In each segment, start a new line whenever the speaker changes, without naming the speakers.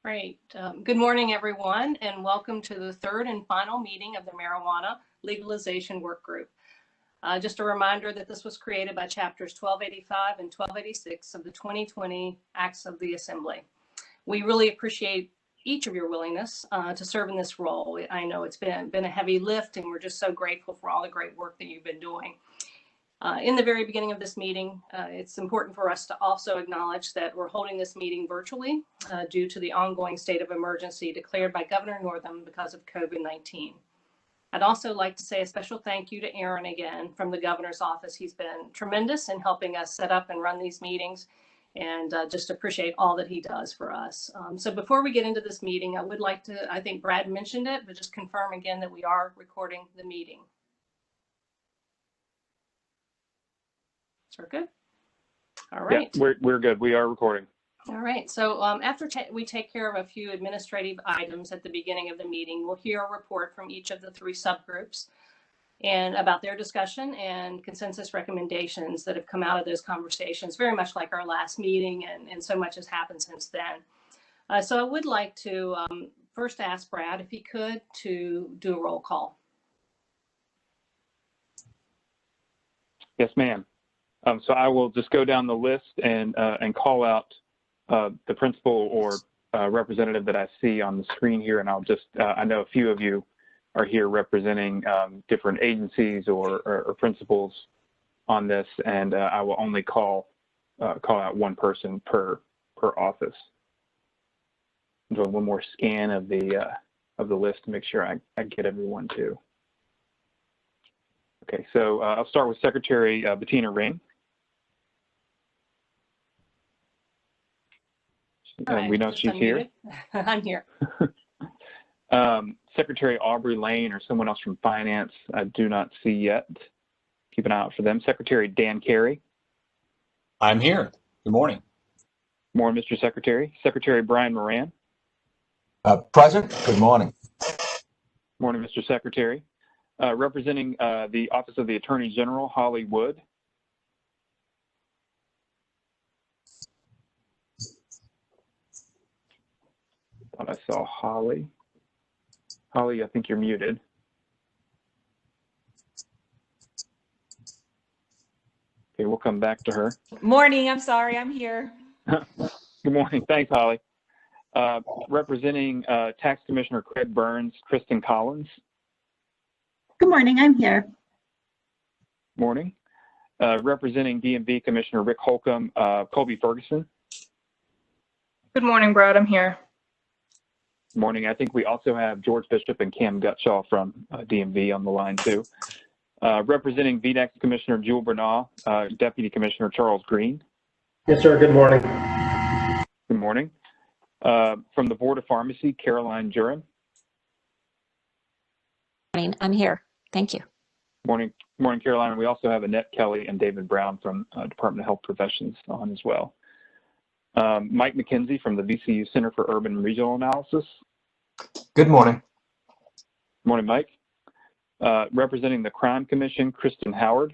Great. Good morning, everyone, and welcome to the third and final meeting of the Marijuana Legalization Work Group. Just a reminder that this was created by Chapters 1285 and 1286 of the 2020 Acts of the Assembly. We really appreciate each of your willingness to serve in this role. I know it's been a heavy lift, and we're just so grateful for all the great work that you've been doing. In the very beginning of this meeting, it's important for us to also acknowledge that we're holding this meeting virtually due to the ongoing state of emergency declared by Governor Northam because of COVID-19. I'd also like to say a special thank you to Aaron again from the governor's office. He's been tremendous in helping us set up and run these meetings, and just appreciate all that he does for us. So before we get into this meeting, I would like to, I think Brad mentioned it, but just confirm again that we are recording the meeting. So we're good? All right.
Yeah, we're good. We are recording.
All right. So after we take care of a few administrative items at the beginning of the meeting, we'll hear a report from each of the three subgroups and about their discussion and consensus recommendations that have come out of those conversations, very much like our last meeting, and so much has happened since then. So I would like to first ask Brad, if he could, to do a roll call.
Yes, ma'am. So I will just go down the list and call out the principal or representative that I see on the screen here, and I'll just I know a few of you are here representing different agencies or principals on this, and I will only call out one person per office. I'm doing one more scan of the list to make sure I get everyone too. Okay, so I'll start with Secretary Bettina Ring. We know she's here.
I'm here.
Secretary Aubrey Lane or someone else from Finance, I do not see yet. Keep an eye out for them. Secretary Dan Carey.
I'm here. Good morning.
Morning, Mr. Secretary. Secretary Brian Moran.
Present. Good morning.
Morning, Mr. Secretary. Representing the Office of the Attorney General, Holly Wood. Thought I saw Holly. Holly, I think you're muted. Okay, we'll come back to her.
Morning, I'm sorry, I'm here.
Good morning, thanks, Holly. Representing Tax Commissioner Craig Burns, Kristen Collins.
Good morning, I'm here.
Morning. Representing DMV Commissioner Rick Holcomb, Colby Ferguson.
Good morning, Brad, I'm here.
Morning. I think we also have George Bishop and Cam Gutshaw from DMV on the line too. Representing VNEX Commissioner Jewel Bernal, Deputy Commissioner Charles Green.
Yes, sir. Good morning.
Good morning. From the Board of Pharmacy, Caroline Jurin.
Morning. I'm here. Thank you.
Morning, morning, Caroline. We also have Annette Kelly and David Brown from Department of Health Professions on as well. Mike McKenzie from the VCU Center for Urban and Regional Analysis.
Good morning.
Morning, Mike. Representing the Crime Commission, Kristen Howard.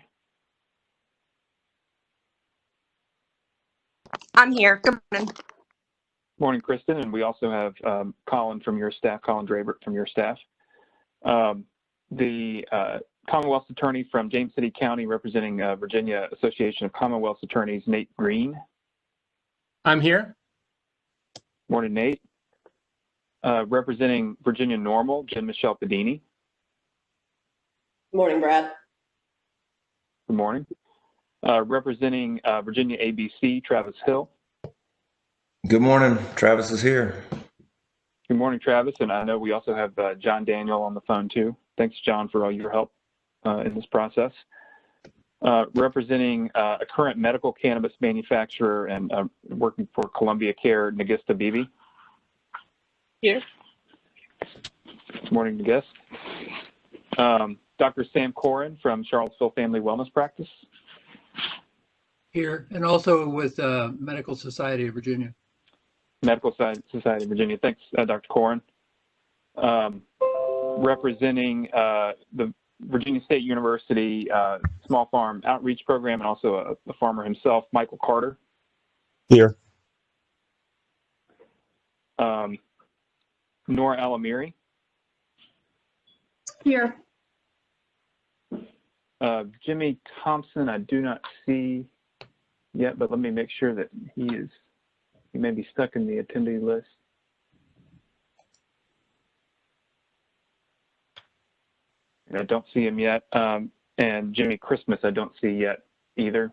I'm here. Good morning.
Morning, Kristen. And we also have Colin from your staff, Colin Drabert from your staff. The Commonwealth's Attorney from James City County, representing Virginia Association of Commonwealth's Attorneys, Nate Green.
I'm here.
Morning, Nate. Representing Virginia Normal, Jen Michelle Padini.
Good morning, Brad.
Good morning. Representing Virginia ABC, Travis Hill.
Good morning. Travis is here.
Good morning, Travis. And I know we also have John Daniel on the phone too. Thanks, John, for all your help in this process. Representing a current medical cannabis manufacturer and working for Columbia Care, Nagista Beebe.
Here.
Good morning, Nagist. Dr. Sam Corin from Charlottesville Family Wellness Practice.
Here, and also with Medical Society of Virginia.
Medical Society of Virginia. Thanks, Dr. Corin. Representing the Virginia State University Small Farm Outreach Program and also a farmer himself, Michael Carter.
Here.
Nora Alamiri,
Here.
Jimmy Thompson, I do not see yet, but let me make sure that he may be stuck in the attendee list. And I don't see him yet. And Jimmy Christmas, I don't see yet either.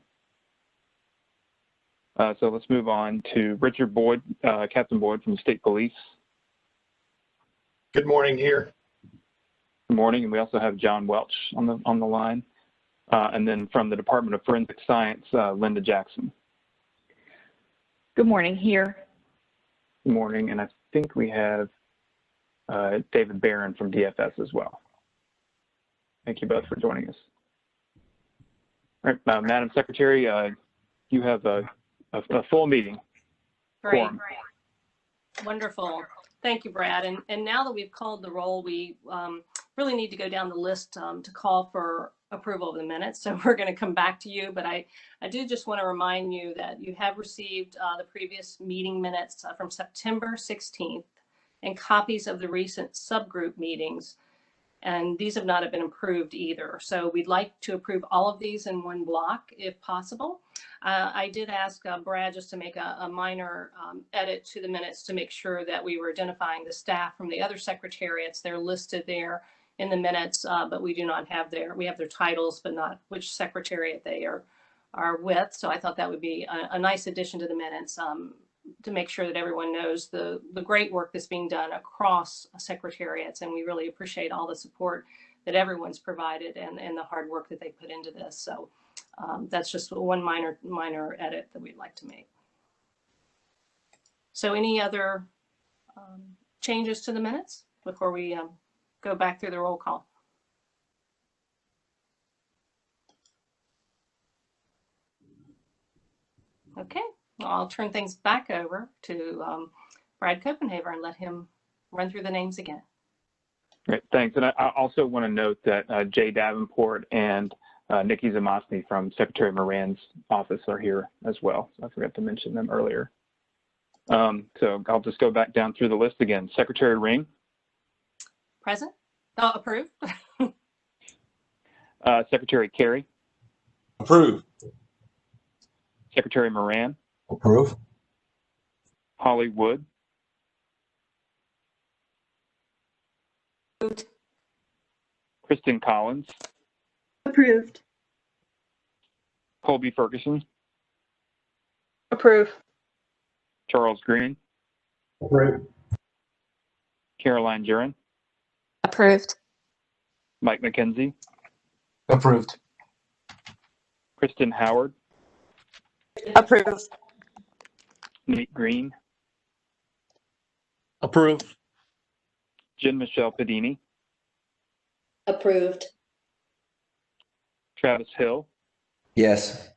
So let's move on to Richard Boyd, Captain Boyd from the State Police.
Good morning here.
Good morning. And we also have John Welch on the line. And then from the Department of Forensic Science, Linda Jackson.
Good morning here.
Good morning. And I think we have David Barron from DFS as well. Thank you both for joining us. All right, Madam Secretary, you have a full meeting.
Great.
Quorum.
Wonderful. Thank you, Brad. And now that we've called the roll, we really need to go down the list to call for approval of the minutes. So we're going to come back to you, but I do just want to remind you that you have received the previous meeting minutes from September 16th and copies of the recent subgroup meetings. And these have not been approved either. So we'd like to approve all of these in one block if possible. I did ask Brad just to make a minor edit to the minutes to make sure that we were identifying the staff from the other secretariats. They're listed there in the minutes, but we do not have we have their titles, but not which secretariat they are with. So I thought that would be a nice addition to the minutes to make sure that everyone knows the great work that's being done across secretariats. And we really appreciate all the support that everyone's provided and the hard work that they put into this. So that's just one minor edit that we'd like to make. So any other changes to the minutes before we go back through the roll call? Okay. I'll turn things back over to Brad Copenhaver and let him run through the names again.
Great, thanks. And I also want to note that Jay Davenport and Nikki Zamosny from Secretary Moran's office are here as well. So I forgot to mention them earlier. So I'll just go back down through the list again. Secretary Ring.
Present. Oh, approved.
Secretary Carey.
Approved.
Secretary Moran.
Approve.
Holly Wood.
Approved.
Kristen Collins.
Approved.
Colby Ferguson.
Approve.
Charles Green.
Approved.
Caroline Jurin.
Approved.
Mike McKenzie.
Approved.
Kristen Howard.
Approved.
Nate Green.
Approved.
Jen Michelle Padini.
Approved.
Travis Hill.
Yes.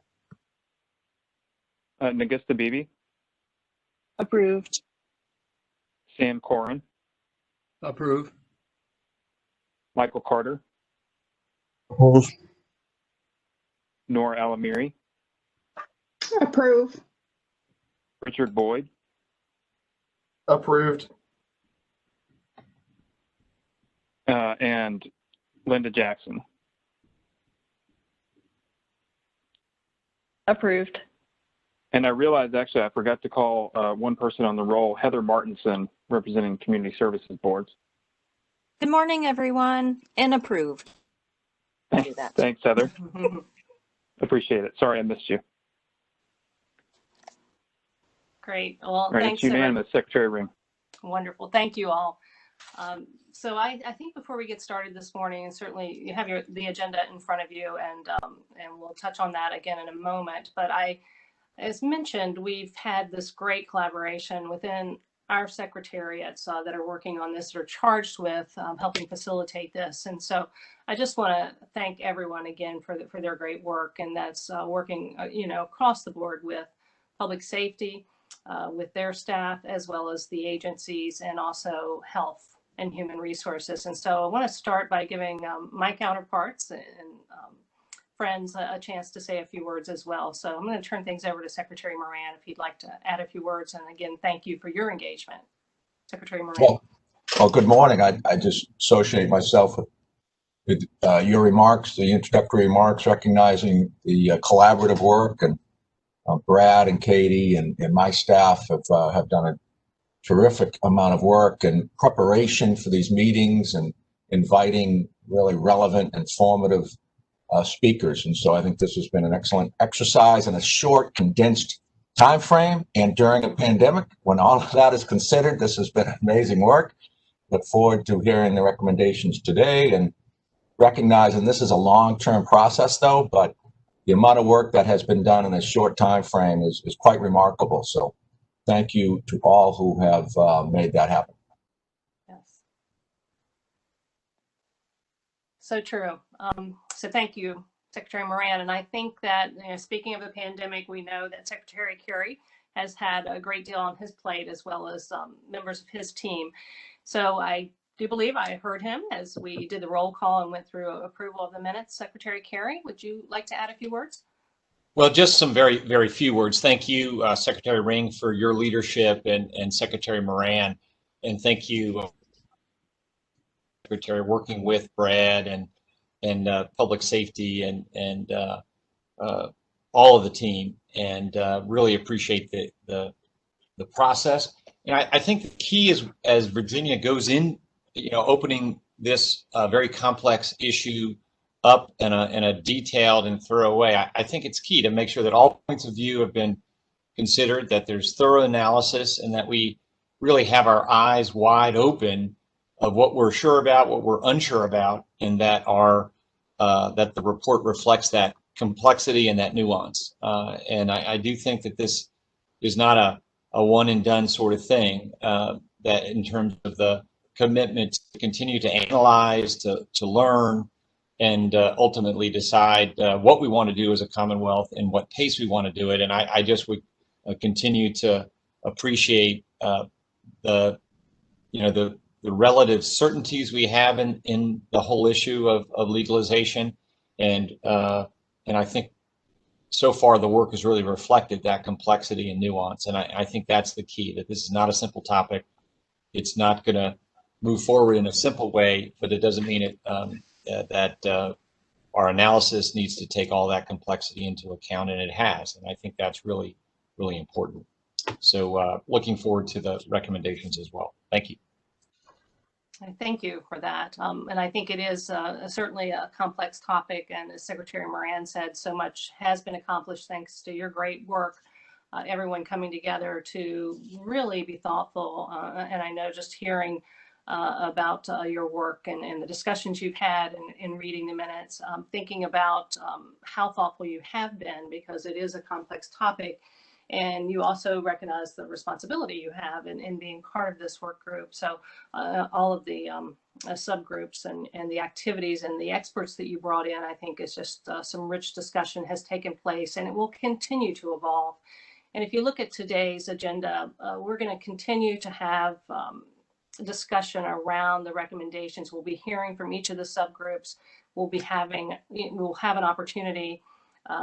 Nagusta Bibi.
Approved.
Sam Corin.
Approved.
Michael Carter.
Approved.
Nora Alamiri.
Approve.
Richard Boyd.
Approved.
And Linda Jackson.
Approved.
And I realized actually I forgot to call one person on the roll, Heather Martinson, representing Community Services Boards.
Good morning, everyone, and approved. Do that.
Thanks, Heather. Appreciate it. Sorry I missed you.
Great. Well,
All right,
thanks.
it's unanimous, Secretary Ring.
Wonderful. Thank you all. So I think before we get started this morning, and certainly you have the agenda in front of you, and we'll touch on that again in a moment. But as mentioned, we've had this great collaboration within our secretariats that are working on this, that are charged with helping facilitate this. And so I just want to thank everyone again for their great work, and that's working across the board with public safety, with their staff, as well as the agencies, and also health and human resources. And so I want to start by giving my counterparts and friends a chance to say a few words as well. So I'm going to turn things over to Secretary Moran if he'd like to add a few words. And again, thank you for your engagement. Secretary Moran.
Well, good morning. I just associate myself with your remarks, the introductory remarks, recognizing the collaborative work, and Brad and Katie and my staff have done a terrific amount of work and preparation for these meetings and inviting really relevant, informative speakers. And so I think this has been an excellent exercise in a short, condensed time frame. And during a pandemic, when all of that is considered, this has been amazing work. Look forward to hearing the recommendations today, and recognizing this is a long-term process, though, but the amount of work that has been done in a short time frame is quite remarkable. So thank you to all who have made that happen.
Yes. So true. So thank you, Secretary Moran. And I think that, speaking of the pandemic, we know that Secretary Kerry has had a great deal on his plate, as well as members of his team. So I do believe I heard him as we did the roll call and went through approval of the minutes. Secretary Kerry, would you like to add a few words?
Well, just some very, very few words. Thank you, Secretary Ring, for your leadership, and Secretary Moran. And thank you, Secretary, working with Brad and public safety and all of the team, and really appreciate the process. And I think the key is, as Virginia goes in, opening this very complex issue up in a detailed and thorough way, I think it's key to make sure that all points of view have been considered, that there's thorough analysis, and that we really have our eyes wide open of what we're sure about, what we're unsure about, and that that the report reflects that complexity and that nuance. And I do think that this is not a one and done sort of thing, that in terms of the commitment to continue to analyze, to learn, and ultimately decide what we want to do as a Commonwealth and what pace we want to do it. And I just would continue to appreciate the relative certainties we have in the whole issue of legalization. And I think so far the work has really reflected that complexity and nuance. And I think that's the key, that this is not a simple topic. It's not going to move forward in a simple way, but it doesn't mean that our analysis needs to take all that complexity into account, and it has. And I think that's really, really important. So looking forward to the recommendations as well. Thank you.
Thank you for that. And I think it is certainly a complex topic. And as Secretary Moran said, so much has been accomplished thanks to your great work, everyone coming together to really be thoughtful. And I know just hearing about your work and the discussions you've had in reading the minutes, thinking about how thoughtful you have been, because it is a complex topic. And you also recognize the responsibility you have in being part of this work group. So all of the subgroups and the activities and the experts that you brought in, I think is just some rich discussion has taken place, and it will continue to evolve. And if you look at today's agenda, we're going to continue to have discussion around the recommendations. We'll be hearing from each of the subgroups. We'll have an opportunity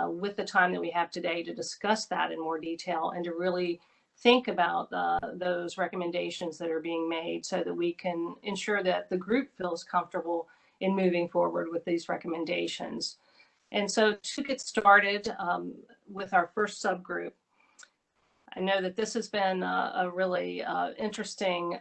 with the time that we have today to discuss that in more detail and to really think about those recommendations that are being made, so that we can ensure that the group feels comfortable in moving forward with these recommendations. And so to get started with our first subgroup, I know that this has been a really interesting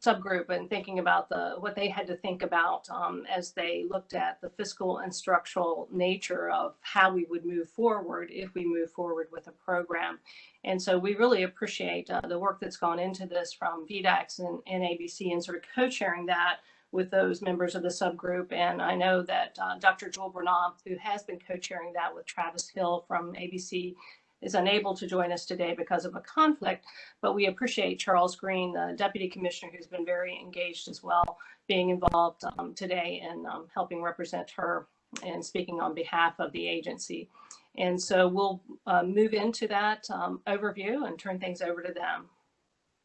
subgroup, and thinking about what they had to think about as they looked at the fiscal and structural nature of how we would move forward if we move forward with a program. And so we really appreciate the work that's gone into this from VDAX and ABC, and sort of co-chairing that with those members of the subgroup. And I know that Dr. Joel Bernard, who has been co-chairing that with Travis Hill from ABC, is unable to join us today because of a conflict, but we appreciate Charles Green, the Deputy Commissioner, who's been very engaged as well, being involved today and helping represent her and speaking on behalf of the agency. And so we'll move into that overview and turn things over to them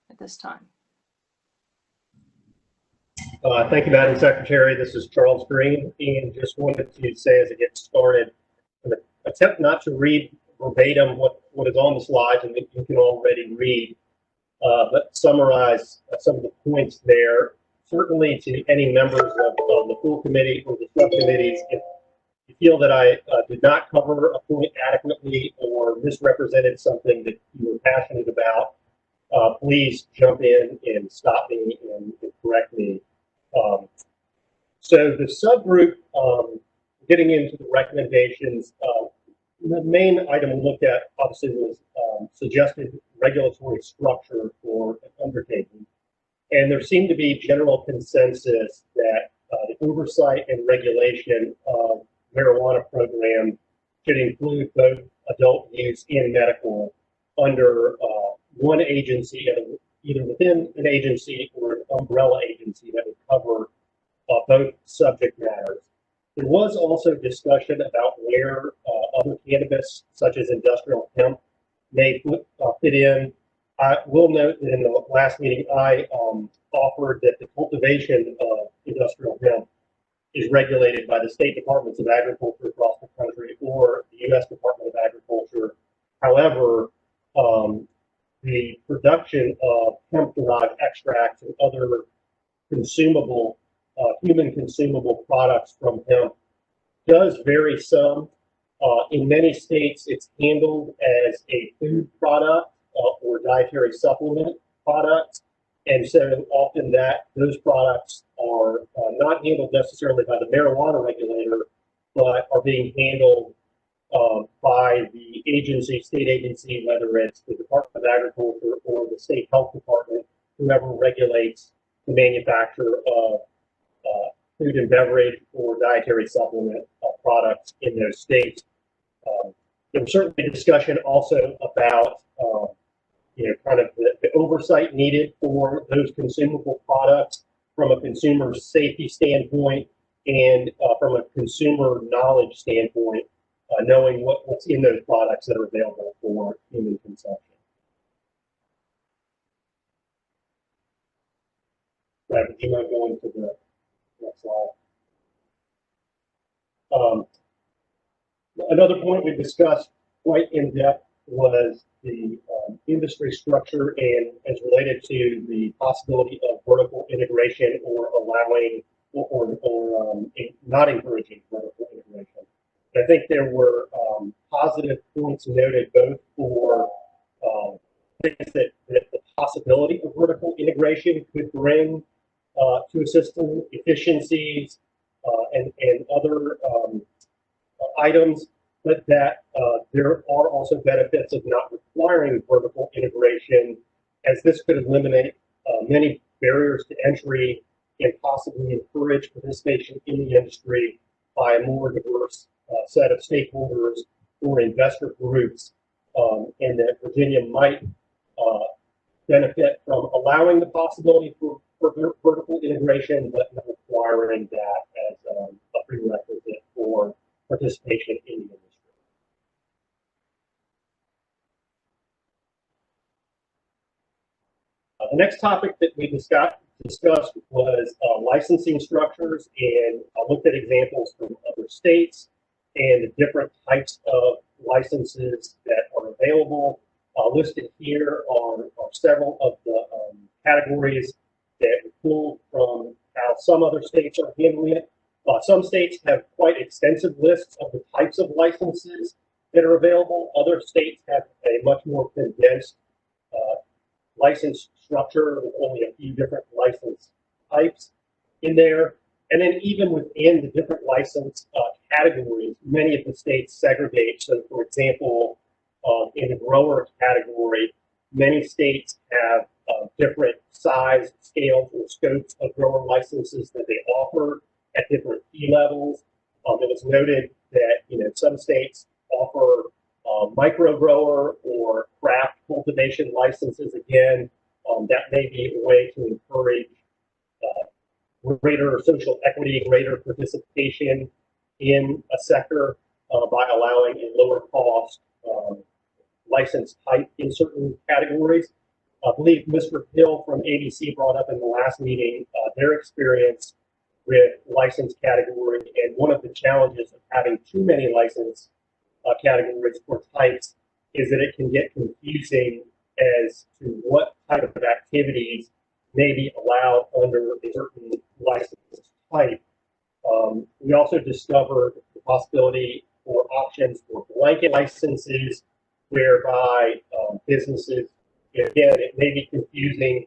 at this time.
Thank you, Madam Secretary. This is Charles Green, and just wanted to say as it gets started, attempt not to read verbatim what is on the slides and that you can already read. but summarize some of the points there. Certainly to any members of the full committee or the subcommittees, if you feel that I did not cover a point adequately or misrepresented something that you were passionate about, please jump in and stop me and correct me. So the subgroup, getting into the recommendations, the main item we looked at obviously was suggested regulatory structure for an undertaking. And there seemed to be general consensus that the oversight and regulation of marijuana program should include both adult use and medical under one agency, either within an agency or an umbrella agency that would cover both subject matters. There was also discussion about where other cannabis, such as industrial hemp, may fit in. I will note that in the last meeting, I offered that the cultivation of industrial hemp is regulated by the state departments of agriculture across the country or the U.S. Department of Agriculture. However, the production of hemp-derived extracts and other consumable, human consumable products from hemp does vary some. In many states, it's handled as a food product or dietary supplement product. And so often those products are not handled necessarily by the marijuana regulator, but are being handled by the agency, state agency, whether it's the Department of Agriculture or the state health department, whoever regulates the manufacture of food and beverage or dietary supplement products in those states. There was certainly discussion also about kind of the oversight needed for those consumable products from a consumer safety standpoint and from a consumer knowledge standpoint, knowing what's in those products that are available for human consumption. Right, would you mind going to the next slide? Another point we discussed quite in depth was the industry structure and as related to the possibility of vertical integration or allowing or not encouraging vertical integration. I think there were positive points noted both for things that the possibility of vertical integration could bring to a system, efficiencies and other items, but that there are also benefits of not requiring vertical integration, as this could eliminate many barriers to entry and possibly encourage participation in the industry by a more diverse set of stakeholders or investor groups, and that Virginia might benefit from allowing the possibility for vertical integration, but not requiring that as a prerequisite for participation in the industry. The next topic that we discussed was licensing structures, and I looked at examples from other states and the different types of licenses that are available. Listed here are several of the categories that we pulled from how some other states are handling it. Some states have quite extensive lists of the types of licenses that are available. Other states have a much more condensed license structure with only a few different license types in there. And then even within the different license categories, many of the states segregate. So for example, in the grower category, many states have different size, scales, and scopes of grower licenses that they offer at different fee levels. It was noted that some states offer micro grower or craft cultivation licenses. Again, that may be a way to encourage greater social equity, greater participation in a sector by allowing a lower cost license type in certain categories. I believe Mr. Hill from ABC brought up in the last meeting their experience with license category, and one of the challenges of having too many license categories or types is that it can get confusing as to what type of activities may be allowed under a certain license type. We also discovered the possibility for options for blanket licenses, whereby businesses, again, it may be confusing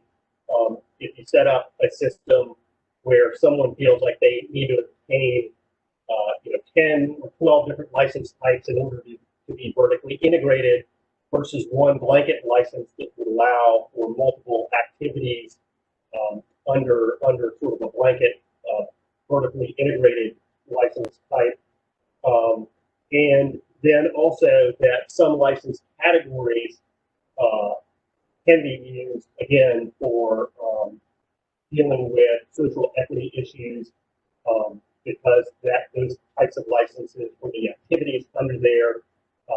if you set up a system where someone feels like they need to obtain 10 or 12 different license types in order to be vertically integrated versus one blanket license that would allow for multiple activities under sort of a blanket vertically integrated license type. And then also that some license categories can be used, again, for dealing with social equity issues, because those types of licenses or the activities under there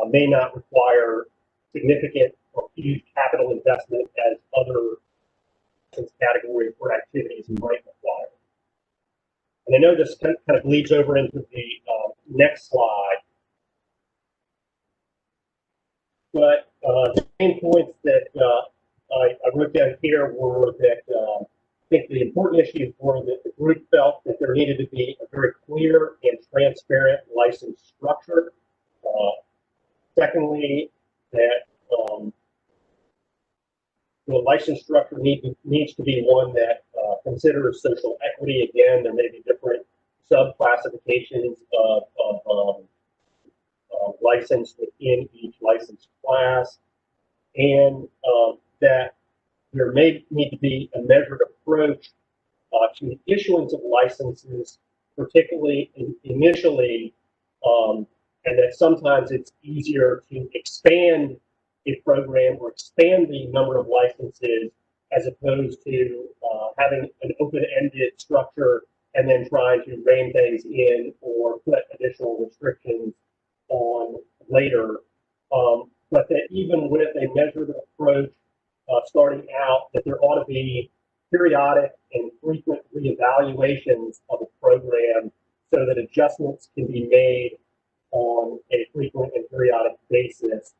may not require significant or huge capital investment as other license categories or activities might require. And I know this kind of bleeds over into the next slide, but the main points that I wrote down here were that I think the important issues were that the group felt that there needed to be a very clear and transparent license structure. Secondly, that the license structure needs to be one that considers social equity. Again, there may be different sub-classifications of license within each license class, and that there may need to be a measured approach to the issuance of licenses, particularly initially, and that sometimes it's easier to expand a program or expand the number of licenses as opposed to having an open-ended structure and then trying to rein things in or put additional restrictions on later. But that even with a measured approach starting out, that there ought to be periodic and frequent reevaluations of a program so that adjustments can be made on a frequent and periodic basis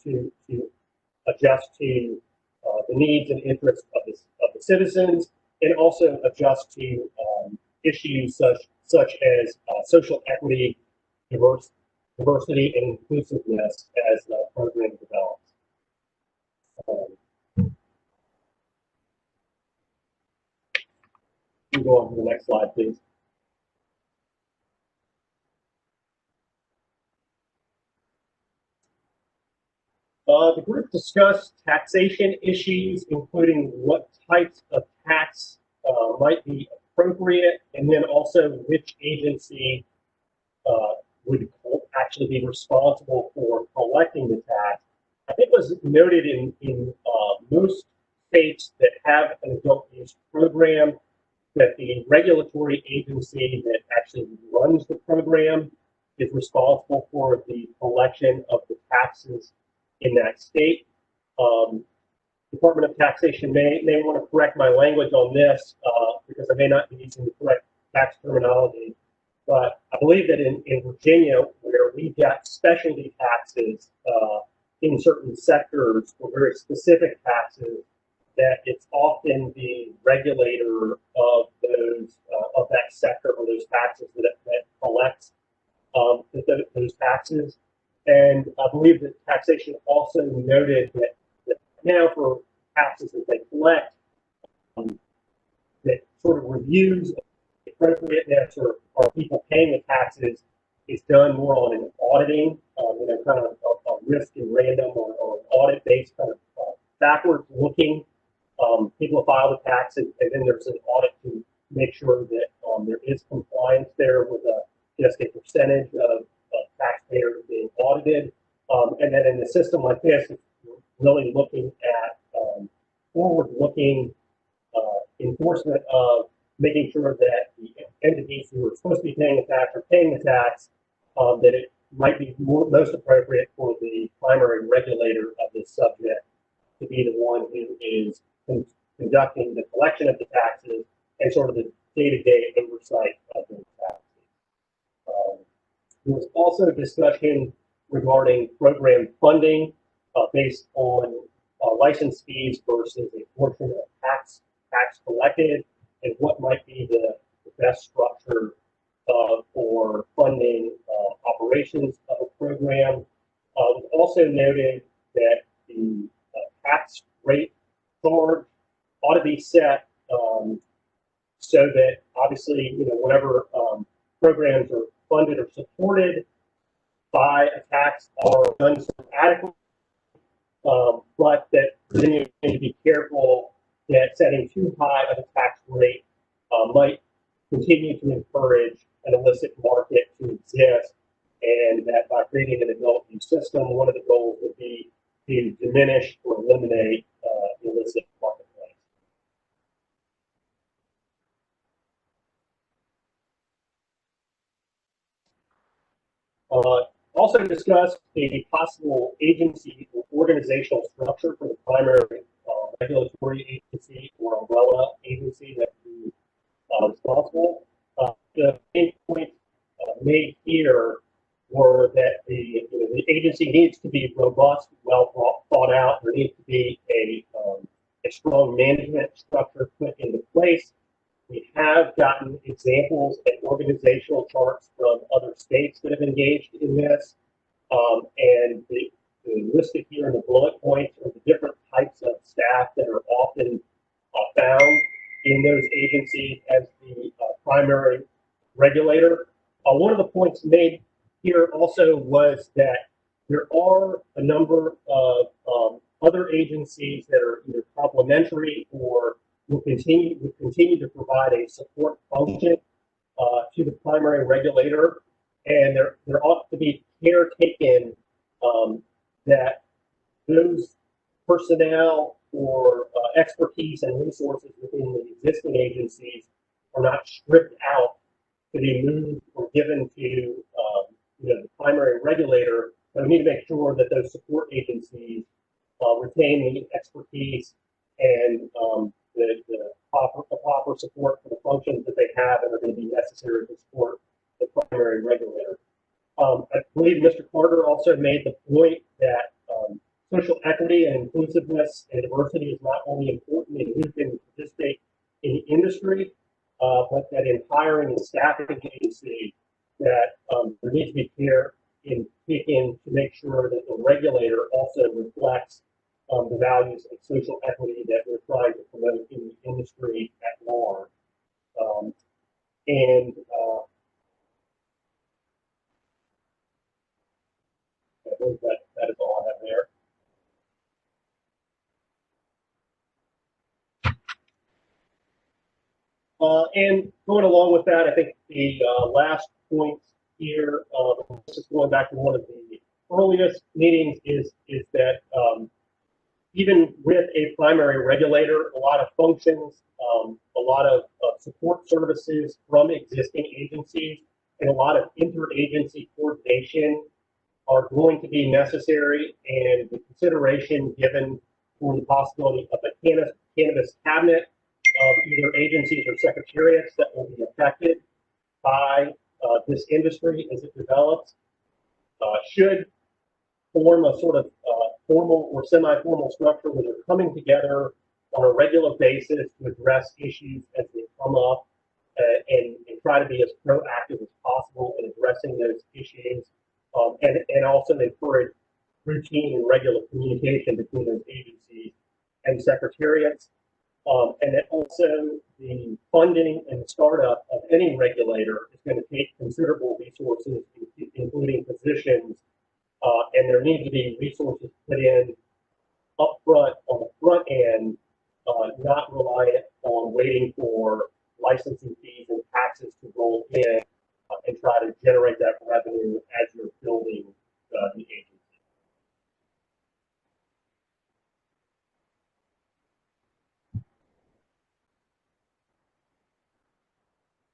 to adjust to the needs and interests of the citizens, and also adjust to issues such as social equity, diversity, and inclusiveness as the program develops. We'll go on to the next slide, please. The group discussed taxation issues, including what types of tax might be appropriate, and then also which agency would actually be responsible for collecting the tax. I think it was noted in most states that have an adult use program that the regulatory agency that actually runs the program is responsible for the collection of the taxes in that state. Department of Taxation may want to correct my language on this because I may not be using the correct tax terminology, but I believe that in Virginia, where we've got specialty taxes in certain sectors or very specific taxes, that it's often the regulator of those of that sector or those taxes that collects those taxes. And I believe that taxation also noted that now for taxes that they collect, that sort of reviews the appropriateness or are people paying the taxes is done more on an auditing, kind of a risk and random or an audit-based kind of backwards looking. People file the tax and then there's an audit to make sure that there is compliance there with just a percentage of taxpayers being audited. And then in a system like this, it's really looking at forward-looking enforcement of making sure that the entities who are supposed to be paying the tax are paying the tax, that it might be most appropriate for the primary regulator of this subject to be the one who is conducting the collection of the taxes and sort of the day-to-day oversight of those taxes. There was also a discussion regarding program funding based on license fees versus a portion of tax collected, and what might be the best structure for funding operations of a program. We've also noted that the tax rate charge ought to be set so that obviously, whenever programs are funded or supported by a tax are done so adequately, but that then you need to be careful that setting too high of a tax rate might continue to encourage an illicit market to exist, and that by creating an adult use system, one of the goals would be to diminish or eliminate the illicit marketplace. Also discussed a possible agency or organizational structure for the primary regulatory agency or umbrella agency that would be responsible. The main points made here were that the agency needs to be robust, well thought out. There needs to be a strong management structure put into place. We have gotten examples and organizational charts from other states that have engaged in this. And the listed here in the bullet points are the different types of staff that are often found in those agencies as the primary regulator. One of the points made here also was that there are a number of other agencies that are either complementary or will continue to provide a support function to the primary regulator, and there ought to be care taken that those personnel or expertise and resources within the existing agencies are not stripped out to be moved or given to the primary regulator. But we need to make sure that those support agencies retain the expertise and the proper support for the functions that they have and are going to be necessary to support the primary regulator. I believe Mr. Carter also made the point that social equity and inclusiveness and diversity is not only important in who can participate in the industry, but that in hiring and staffing the agency, that there needs to be care in taking to make sure that the regulator also reflects the values of social equity that we're trying to promote in the industry at large. I think that is all I have there. And going along with that, I think the last point here, this is going back to one of the earliest meetings, is that even with a primary regulator, a lot of functions, a lot of support services from existing agencies, and a lot of interagency coordination are going to be necessary, and the consideration given for the possibility of a cannabis cabinet of either agencies or secretariats that will be affected by this industry as it develops should form a sort of formal or semi-formal structure where they're coming together on a regular basis to address issues as they come up and try to be as proactive as possible in addressing those issues, and also encourage routine and regular communication between those agencies and secretariats. And then also the funding and the startup of any regulator is going to take considerable resources, including positions, and there need to be resources put in upfront on the front end, not reliant on waiting for licensing fees and taxes to roll in and try to generate that revenue as you're building the agency.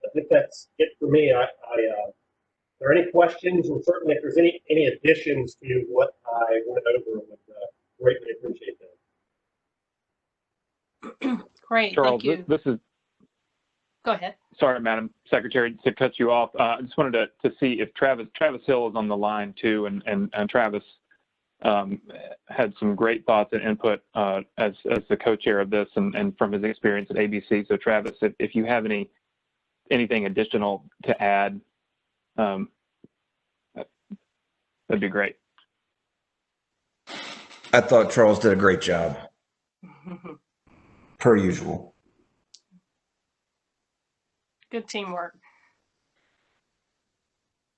I think that's it for me. Are there any questions, or certainly if there's any additions to what I went over, would greatly appreciate that.
Great,
Charles,
thank you.
this is.
Go ahead.
Sorry, Madam Secretary, to cut you off. I just wanted to see if Travis Hill is on the line too, and Travis, had some great thoughts and input as the co-chair of this and from his experience at ABC. So Travis, if you have anything additional to add, that'd be great.
I thought Charles did a great job, per usual.
Good teamwork.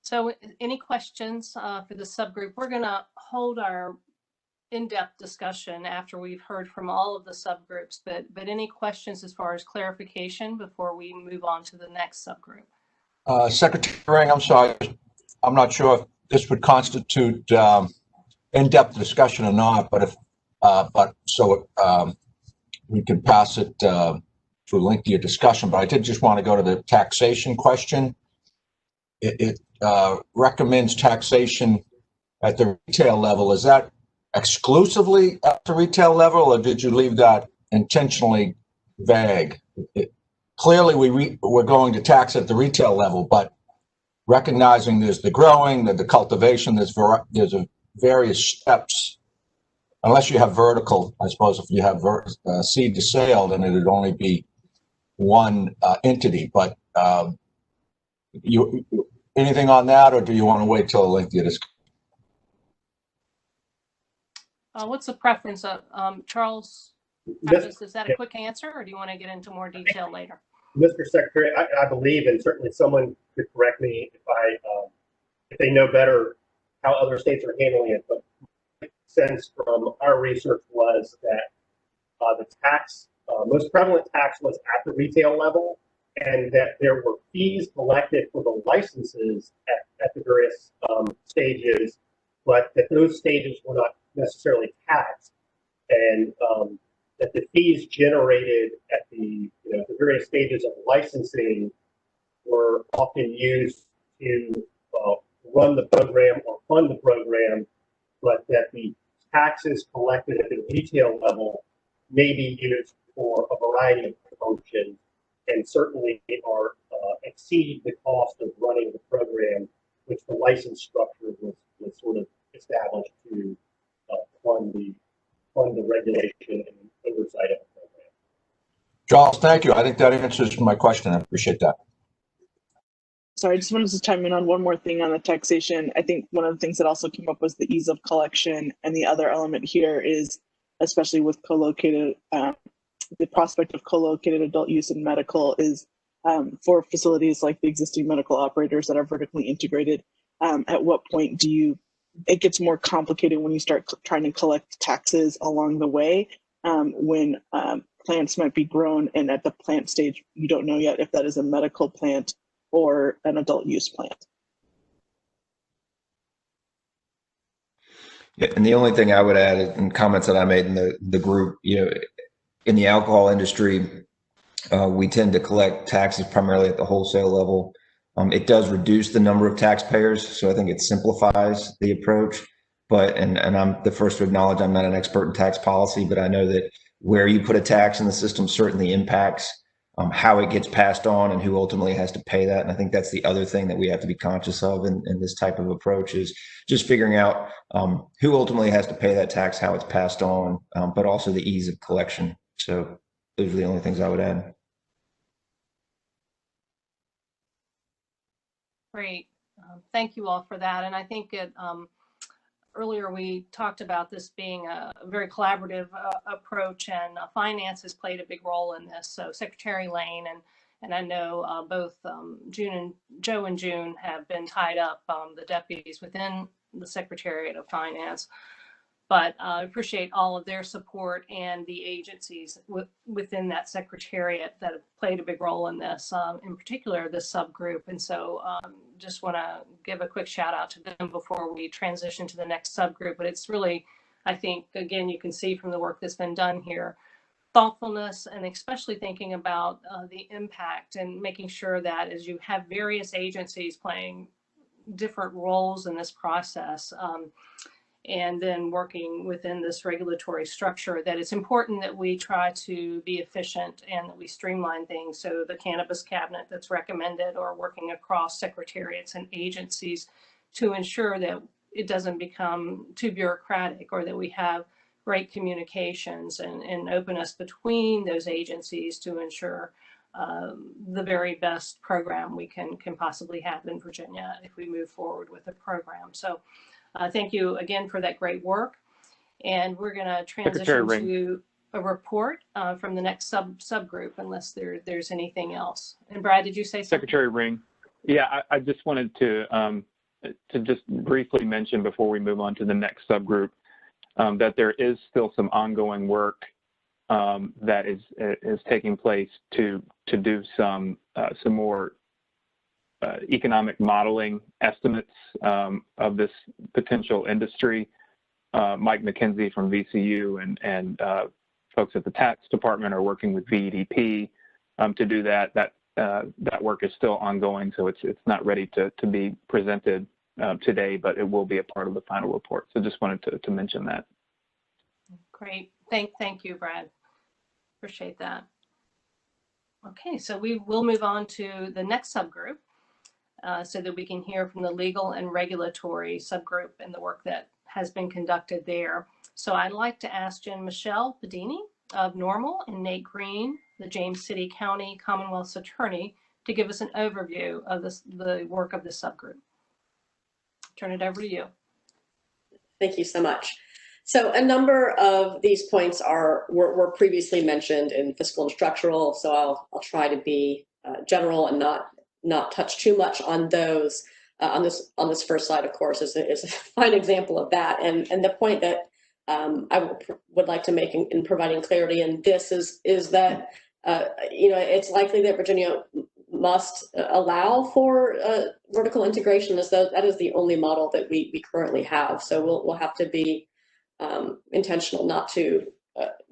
So any questions for the subgroup? We're going to hold our in-depth discussion after we've heard from all of the subgroups, but any questions as far as clarification before we move on to the next subgroup?
Secretary Ring, I'm sorry, I'm not sure if this would constitute in-depth discussion or not, but if we can pass it through lengthier discussion. But I did just want to go to the taxation question. It recommends taxation at the retail level. Is that exclusively at the retail level, or did you leave that intentionally vague? Clearly, we're going to tax at the retail level, but recognizing there's the growing, the cultivation, there's various steps. Unless you have vertical, I suppose if you have seed to sale, then it would only be one entity. But anything on that, or do you want to wait till a lengthier discussion?
What's the preference of Charles? Travis, is that a quick answer, or do you want to get into more detail later?
Mr. Secretary, I believe, and certainly someone could correct me if they know better how other states are handling it, but my sense from our research was that the most prevalent tax was at the retail level, and that there were fees collected for the licenses at the various stages, but that those stages were not necessarily taxed, and that the fees generated at the various stages of licensing were often used to run the program or fund the program, but that the taxes collected at the retail level may be used for a variety of functions, and certainly are exceed the cost of running the program, which the license structure was sort of established to fund the regulation and oversight of the program.
Charles, thank you. I think that answers my question. I appreciate that.
Sorry, I just wanted to chime in on one more thing on the taxation. I think one of the things that also came up was the ease of collection, and the other element here is, especially with co-located, the prospect of co-located adult use in medical is for facilities like the existing medical operators that are vertically integrated. At what point it gets more complicated when you start trying to collect taxes along the way, when plants might be grown, and at the plant stage, you don't know yet if that is a medical plant or an adult use plant.
Yeah, and the only thing I would add in comments that I made in the group, in the alcohol industry, we tend to collect taxes primarily at the wholesale level. It does reduce the number of taxpayers, so I think it simplifies the approach. But and I'm the first to acknowledge I'm not an expert in tax policy, but I know that where you put a tax in the system certainly impacts how it gets passed on and who ultimately has to pay that. And I think that's the other thing that we have to be conscious of in this type of approach, is just figuring out who ultimately has to pay that tax, how it's passed on, but also the ease of collection. So those are the only things I would add.
Great. Thank you all for that. And I think earlier we talked about this being a very collaborative approach, and finance has played a big role in this. So Secretary Lane and I know both Joe and June have been tied up, the deputies within the Secretariat of Finance. But I appreciate all of their support and the agencies within that secretariat that have played a big role in this, in particular this subgroup. And so just want to give a quick shout out to them before we transition to the next subgroup. But it's really, I think, again, you can see from the work that's been done here, thoughtfulness, and especially thinking about the impact and making sure that as you have various agencies playing different roles in this process, and then working within this regulatory structure, that it's important that we try to be efficient and that we streamline things. So the cannabis cabinet that's recommended, or working across secretariats and agencies to ensure that it doesn't become too bureaucratic, or that we have great communications and openness between those agencies to ensure the very best program we can possibly have in Virginia if we move forward with the program. So thank you again for that great work. And we're going to transition to a report from the next subgroup, unless there's anything else. And Brad, did you say something?
Secretary Ring. Yeah, I just wanted to just briefly mention before we move on to the next subgroup that there is still some ongoing work that is taking place to do some more economic modeling estimates of this potential industry. Mike McKenzie from VCU and folks at the tax department are working with VEDP to do that. That work is still ongoing, so it's not ready to be presented today, but it will be a part of the final report. So just wanted to mention that.
Great. Thank you, Brad. Appreciate that. Okay, so we will move on to the next subgroup so that we can hear from the legal and regulatory subgroup and the work that has been conducted there. So I'd like to ask Jen Michelle Bedini of Normal and Nate Green, the James City County Commonwealth's attorney, to give us an overview of the work of this subgroup. Turn it over to you.
Thank you so much. So a number of these points were previously mentioned in fiscal and structural, so I'll try to be general and not touch too much on those. On this first slide, of course, is a fine example of that. And the point that I would like to make in providing clarity in this is that it's likely that Virginia must allow for vertical integration, as though that is the only model that we currently have. So we'll have to be intentional not to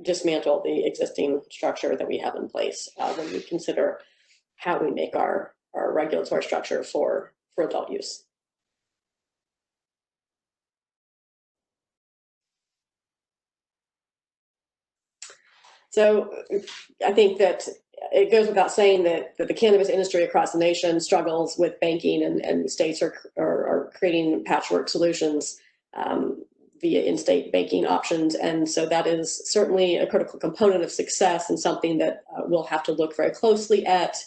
dismantle the existing structure that we have in place when we consider how we make our regulatory structure for adult use. So I think that it goes without saying that the cannabis industry across the nation struggles with banking, and states are creating patchwork solutions via in-state banking options. And so that is certainly a critical component of success, and something that we'll have to look very closely at,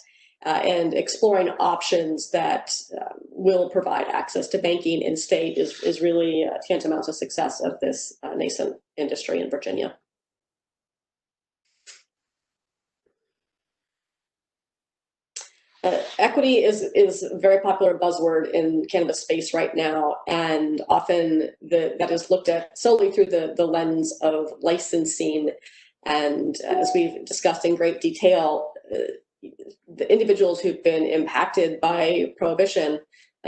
and exploring options that will provide access to banking in state is really tantamount to success of this nascent industry in Virginia. Equity is a very popular buzzword in cannabis space right now, and often that is looked at solely through the lens of licensing. And as we've discussed in great detail, the individuals who've been impacted by prohibition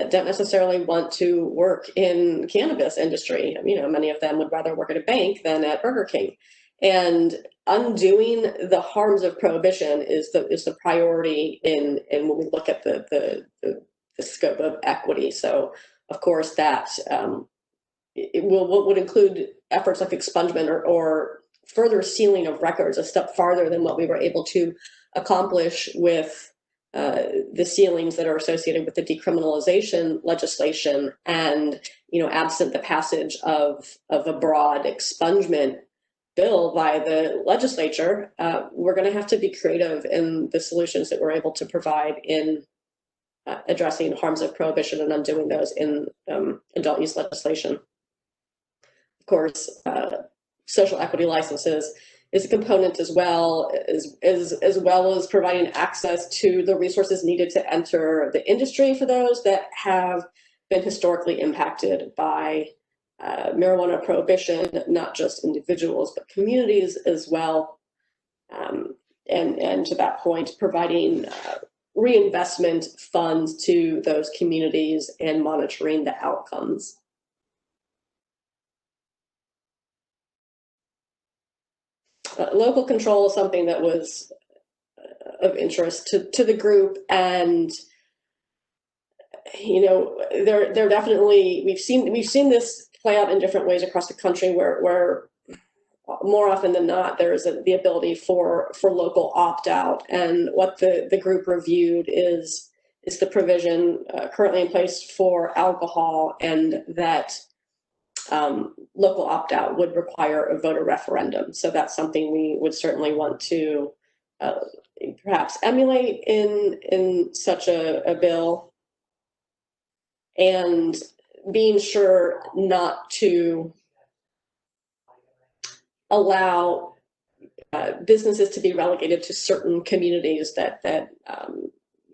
don't necessarily want to work in cannabis industry. Many of them would rather work at a bank than at Burger King. And undoing the harms of prohibition is the priority in when we look at the scope of equity. So of course that would include efforts like expungement or further sealing of records, a step farther than what we were able to accomplish with the sealings that are associated with the decriminalization legislation. And absent the passage of a broad expungement bill by the legislature, we're going to have to be creative in the solutions that we're able to provide in addressing harms of prohibition and undoing those in adult use legislation. Of course, social equity licenses is a component as well as providing access to the resources needed to enter the industry for those that have been historically impacted by marijuana prohibition, not just individuals, but communities as well. And to that point, providing reinvestment funds to those communities and monitoring the outcomes. Local control is something that was of interest to the group, and there definitely we've seen this play out in different ways across the country, where more often than not there is the ability for local opt-out. And what the group reviewed is the provision currently in place for alcohol, and that local opt-out would require a voter referendum. So that's something we would certainly want to perhaps emulate in such a bill, and being sure not to allow businesses to be relegated to certain communities that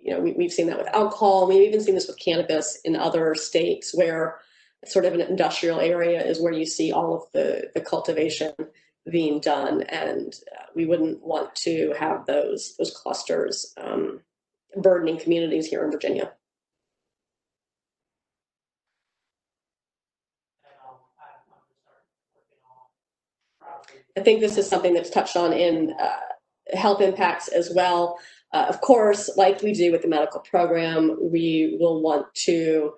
you know, we've seen that with alcohol. We've even seen this with cannabis in other states where sort of an industrial area is where you see all of the cultivation being done, and we wouldn't want to have those clusters burdening communities here in Virginia. I think this is something that's touched on in health impacts as well. Of course, like we do with the medical program, we will want to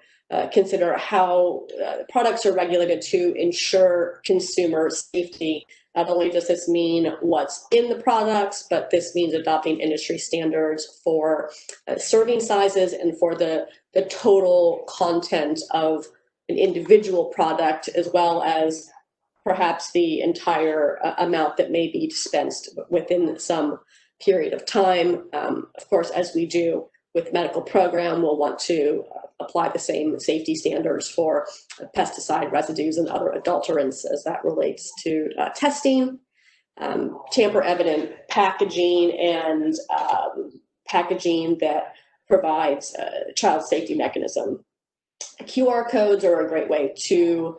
consider how products are regulated to ensure consumer safety. Not only does this mean what's in the products, but this means adopting industry standards for serving sizes and for the total content of an individual product, as well as perhaps the entire amount that may be dispensed within some period of time. Of course, as we do with medical program, we'll want to apply the same safety standards for pesticide residues and other adulterants as that relates to testing, tamper-evident packaging, and packaging that provides a child safety mechanism. QR codes are a great way to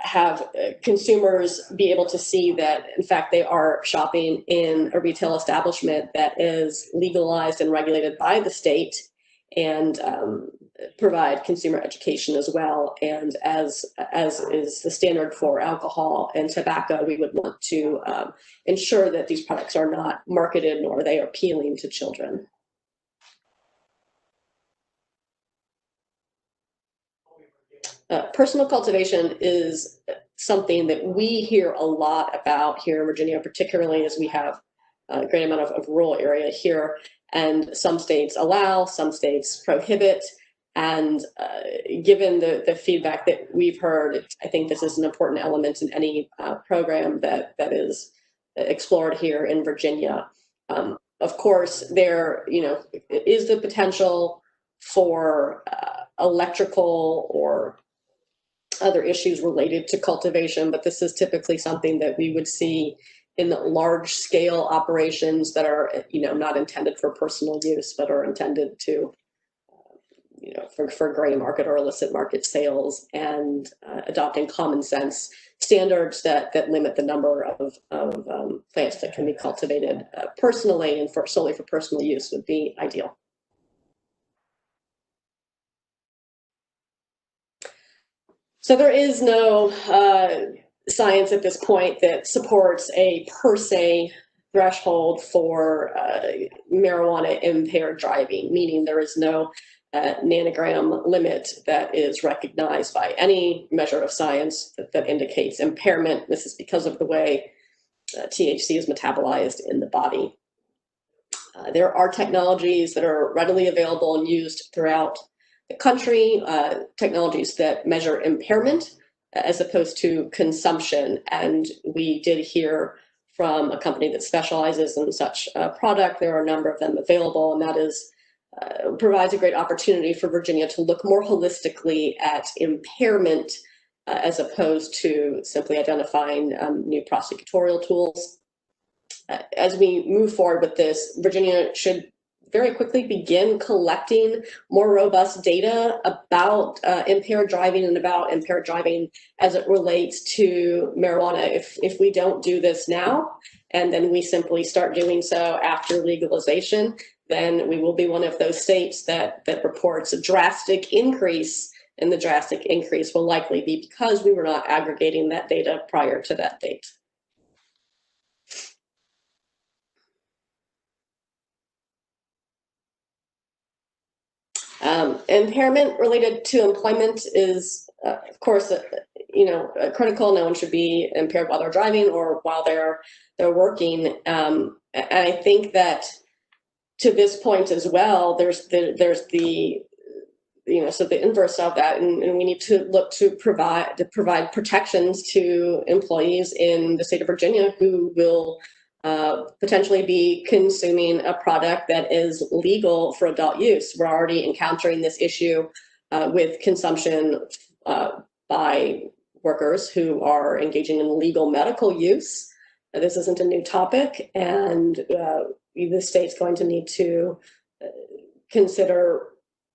have consumers be able to see that, in fact, they are shopping in a retail establishment that is legalized and regulated by the state, and provide consumer education as well. And as is the standard for alcohol and tobacco, we would want to ensure that these products are not marketed nor are they appealing to children. Personal cultivation is something that we hear a lot about here in Virginia, particularly as we have a great amount of rural area here, and some states allow, some states prohibit. And given the feedback that we've heard, I think this is an important element in any program that is explored here in Virginia. Of course, there is the potential for electrical or other issues related to cultivation, but this is typically something that we would see in large scale operations that are not intended for personal use, but are intended to for gray market or illicit market sales, and adopting common sense standards that limit the number of plants that can be cultivated personally and solely for personal use would be ideal. So there is no science at this point that supports a per se threshold for marijuana impaired driving, meaning there is no nanogram limit that is recognized by any measure of science that indicates impairment. This is because of the way THC is metabolized in the body. There are technologies that are readily available and used throughout the country, technologies that measure impairment as opposed to consumption. And we did hear from a company that specializes in such a product. There are a number of them available, and that is provides a great opportunity for Virginia to look more holistically at impairment as opposed to simply identifying new prosecutorial tools. As we move forward with this, Virginia should very quickly begin collecting more robust data about impaired driving and about impaired driving as it relates to marijuana. If we don't do this now, and then we simply start doing so after legalization, then we will be one of those states that reports a drastic increase, and the drastic increase will likely be because we were not aggregating that data prior to that date. Impairment related to employment is, of course, critical. No one should be impaired while they're driving or while they're working. And I think that to this point as well, there's the so the inverse of that, and we need to look to provide protections to employees in the state of Virginia who will potentially be consuming a product that is legal for adult use. We're already encountering this issue with consumption by workers who are engaging in legal medical use. This isn't a new topic, and the state's going to need to consider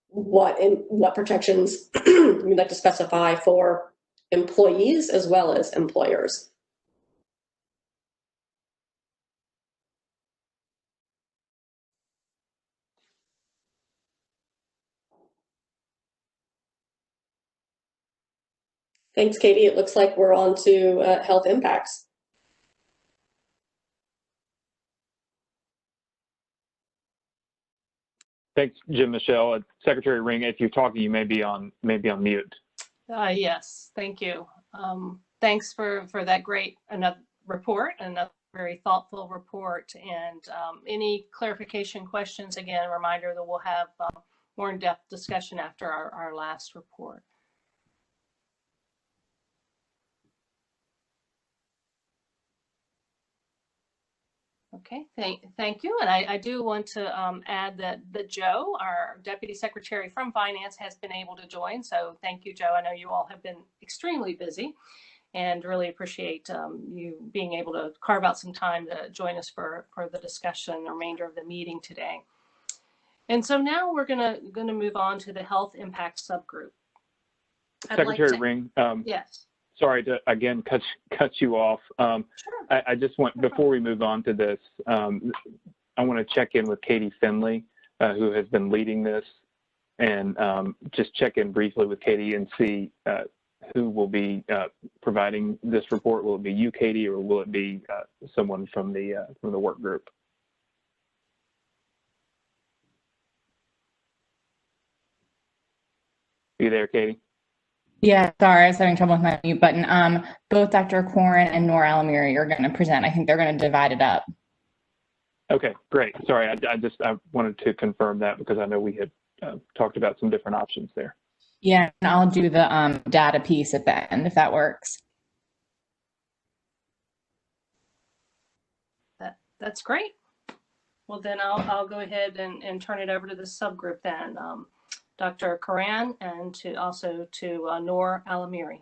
what protections we'd like to specify for employees as well as employers. Thanks, Katie. It looks like we're on to health impacts.
Thanks, Jim, Michelle. Secretary Ring, if you're talking, you may be on mute.
Yes, thank you. Thanks for that great report, another very thoughtful report. And any clarification questions, again, reminder that we'll have more in-depth discussion after our last report. Okay, thank you. And I do want to add that Joe, our Deputy Secretary from Finance, has been able to join. So thank you, Joe. I know you all have been extremely busy and really appreciate you being able to carve out some time to join us for the discussion, the remainder of the meeting today. And so now we're gonna move on to the health impact subgroup.
Secretary Ring.
Yes.
Sorry to again cut you off.
Sure.
I just want, before we move on to this, I want to check in with Katie Finley, who has been leading this, and just check in briefly with Katie and see who will be providing this report. Will it be you, Katie, or will it be someone from the work group? Are you there, Katie?
Yeah, sorry, I was having trouble with my mute button. Both Dr. Corin and Nora Alamiri are going to present. I think they're going to divide it up.
Okay, great. Sorry, I wanted to confirm that because I know we had talked about some different options there.
Yeah, and I'll do the data piece at the end if that works.
That's great. Well, then I'll go ahead and turn it over to the subgroup then. Dr. Coran, and also to Noor Alamiri.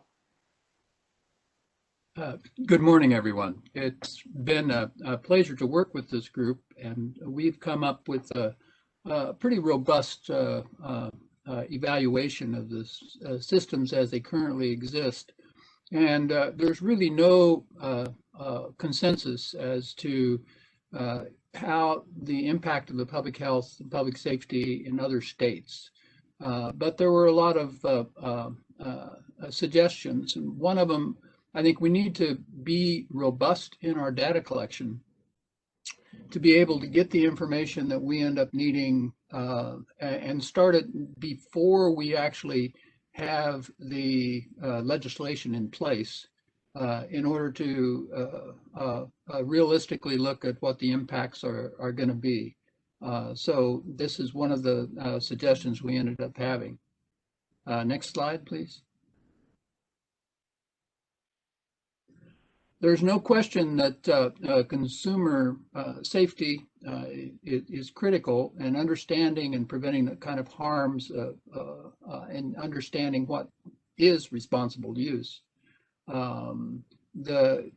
Good morning, everyone. It's been a pleasure to work with this group, and we've come up with a pretty robust evaluation of the systems as they currently exist. And there's really no consensus as to how the impact of the public health and public safety in other states. But there were a lot of suggestions, and one of them, I think we need to be robust in our data collection to be able to get the information that we end up needing and start it before we actually have the legislation in place in order to realistically look at what the impacts are going to be. So this is one of the suggestions we ended up having. Next slide, please. There's no question that consumer safety is critical, and understanding and preventing the kind of harms and understanding what is responsible use. The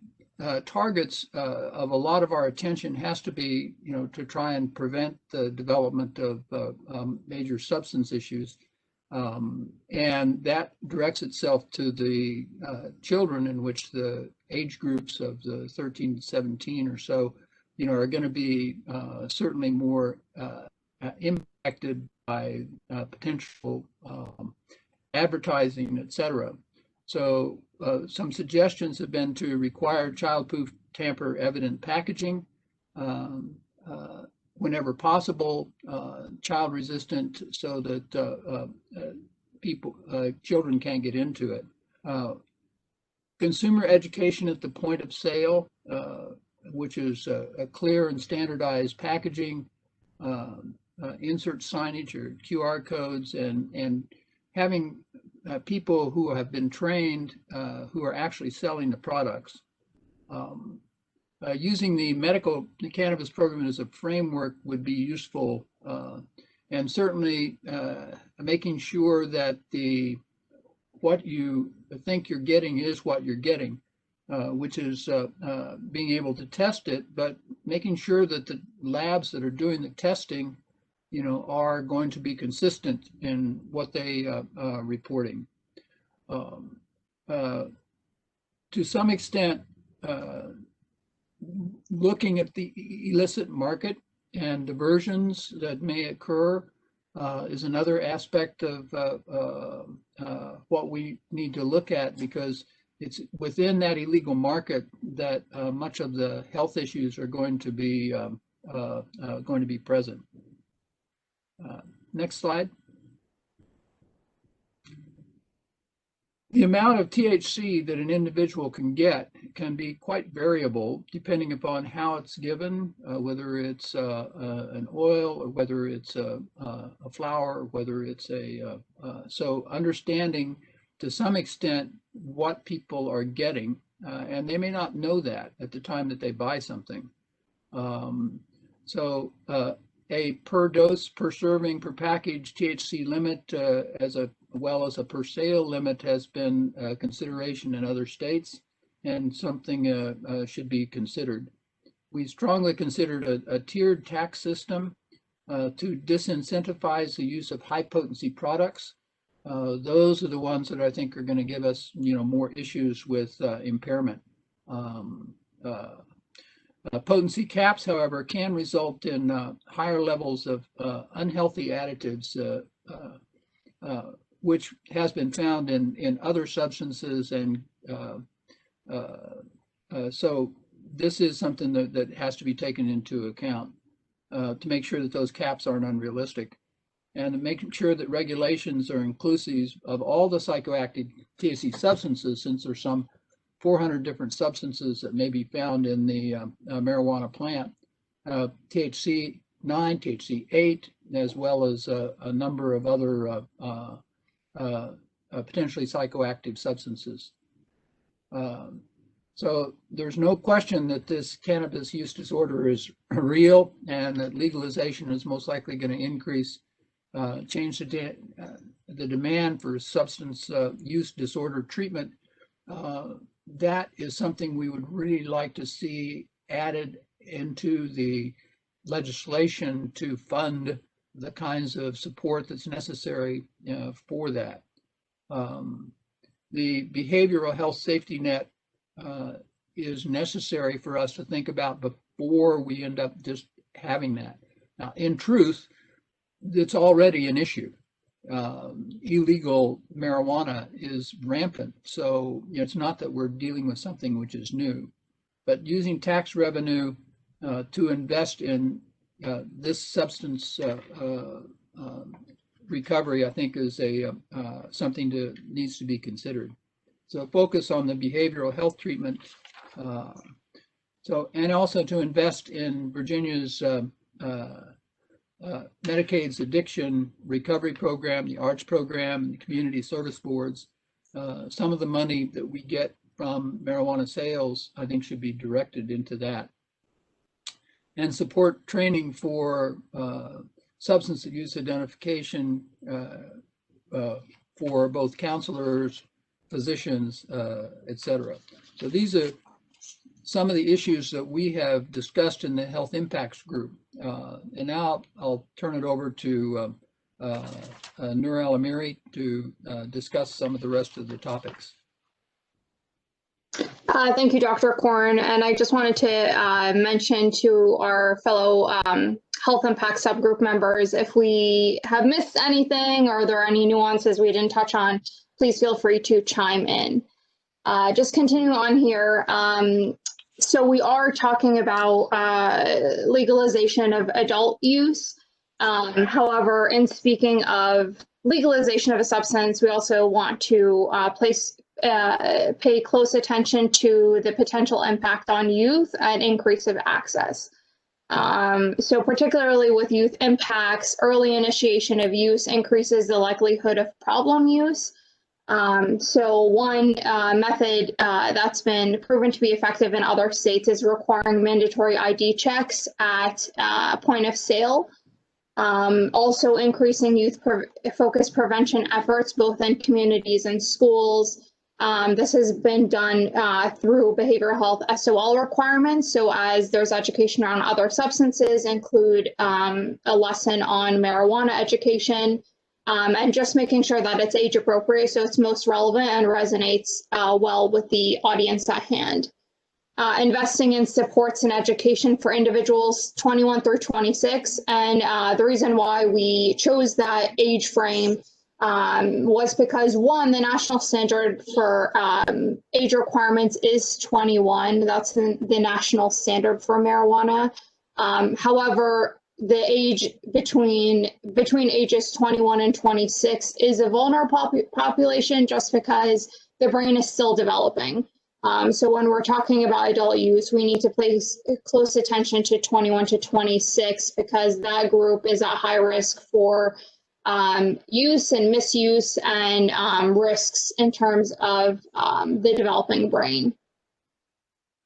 targets of a lot of our attention has to be, to try and prevent the development of major substance issues. And that directs itself to the children, in which the age groups of the 13 to 17 or so, are going to be certainly more impacted by potential advertising, et cetera. So some suggestions have been to require child-proof tamper-evident packaging, whenever possible, child-resistant, so that children can't get into it. Consumer education at the point of sale, which is a clear and standardized packaging, insert signage or QR codes, and having people who have been trained who are actually selling the products. Using the medical cannabis program as a framework would be useful, and certainly making sure that what you think you're getting is what you're getting, which is being able to test it, but making sure that the labs that are doing the testing, are going to be consistent in what they are reporting. To some extent, looking at the illicit market and diversions that may occur is another aspect of what we need to look at, because it's within that illegal market that much of the health issues are going to be present. Next slide. The amount of THC that an individual can get can be quite variable depending upon how it's given, whether it's an oil or whether it's a flower, or whether it's so understanding to some extent what people are getting, and they may not know that at the time that they buy something. A per dose, per serving, per package THC limit, as well as a per sale limit, has been a consideration in other states, and something should be considered. We strongly considered a tiered tax system to disincentivize the use of high potency products. Those are the ones that I think are going to give us, more issues with impairment. Potency caps, however, can result in higher levels of unhealthy additives, which has been found in other substances, and so this is something that has to be taken into account to make sure that those caps aren't unrealistic, and making sure that regulations are inclusive of all the psychoactive THC substances, since there's some 400 different substances that may be found in the marijuana plant, THC 9, THC 8, as well as a number of other potentially psychoactive substances. So there's no question that this cannabis use disorder is real, and that legalization is most likely going to increase, change the demand for substance use disorder treatment. That is something we would really like to see added into the legislation to fund the kinds of support that's necessary for that. The behavioral health safety net is necessary for us to think about before we end up just having that. Now, in truth, it's already an issue. Illegal marijuana is rampant, so it's not that we're dealing with something which is new, but using tax revenue to invest in this substance recovery, I think, is something that needs to be considered. So focus on the behavioral health treatment, and also to invest in Virginia's Medicaid's addiction recovery program, the ARCH program, and the community service boards. Some of the money that we get from marijuana sales, I think, should be directed into that. And support training for substance abuse identification for both counselors, physicians, et cetera. So these are some of the issues that we have discussed in the health impacts group. And now I'll turn it over to Nur Al-Amiri to discuss some of the rest of the topics.
Thank you, Dr. Korn. And I just wanted to mention to our fellow health impact subgroup members, if we have missed anything or there are any nuances we didn't touch on, please feel free to chime in. Just continuing on here. So we are talking about legalization of adult use. However, in speaking of legalization of a substance, we also want to pay close attention to the potential impact on youth and increase of access. So particularly with youth impacts, early initiation of use increases the likelihood of problem use. So one method that's been proven to be effective in other states is requiring mandatory ID checks at point of sale. Also increasing youth-focused prevention efforts both in communities and schools. This has been done through behavioral health SOL requirements. So as there's education on other substances, include a lesson on marijuana education, and just making sure that it's age appropriate so it's most relevant and resonates well with the audience at hand. Investing in supports and education for individuals 21 through 26. And the reason why we chose that age frame was because, one, the national standard for age requirements is 21. That's the national standard for marijuana. However, the age between ages 21 and 26 is a vulnerable population just because the brain is still developing. So when we're talking about adult use, we need to place close attention to 21 to 26 because that group is at high risk for use and misuse and risks in terms of the developing brain.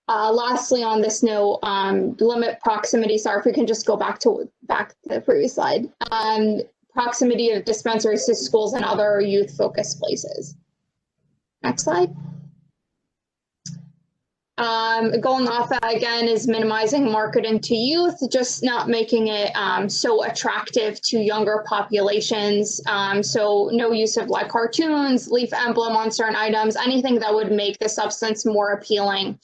Lastly, on this note, limit proximity. Sorry, if we can just go back to the previous slide. Proximity of dispensaries to schools and other youth-focused places. Next slide. Going off that again is minimizing marketing to youth, just not making it so attractive to younger populations. So no use of like cartoons, leaf emblem on certain items, anything that would make the substance more appealing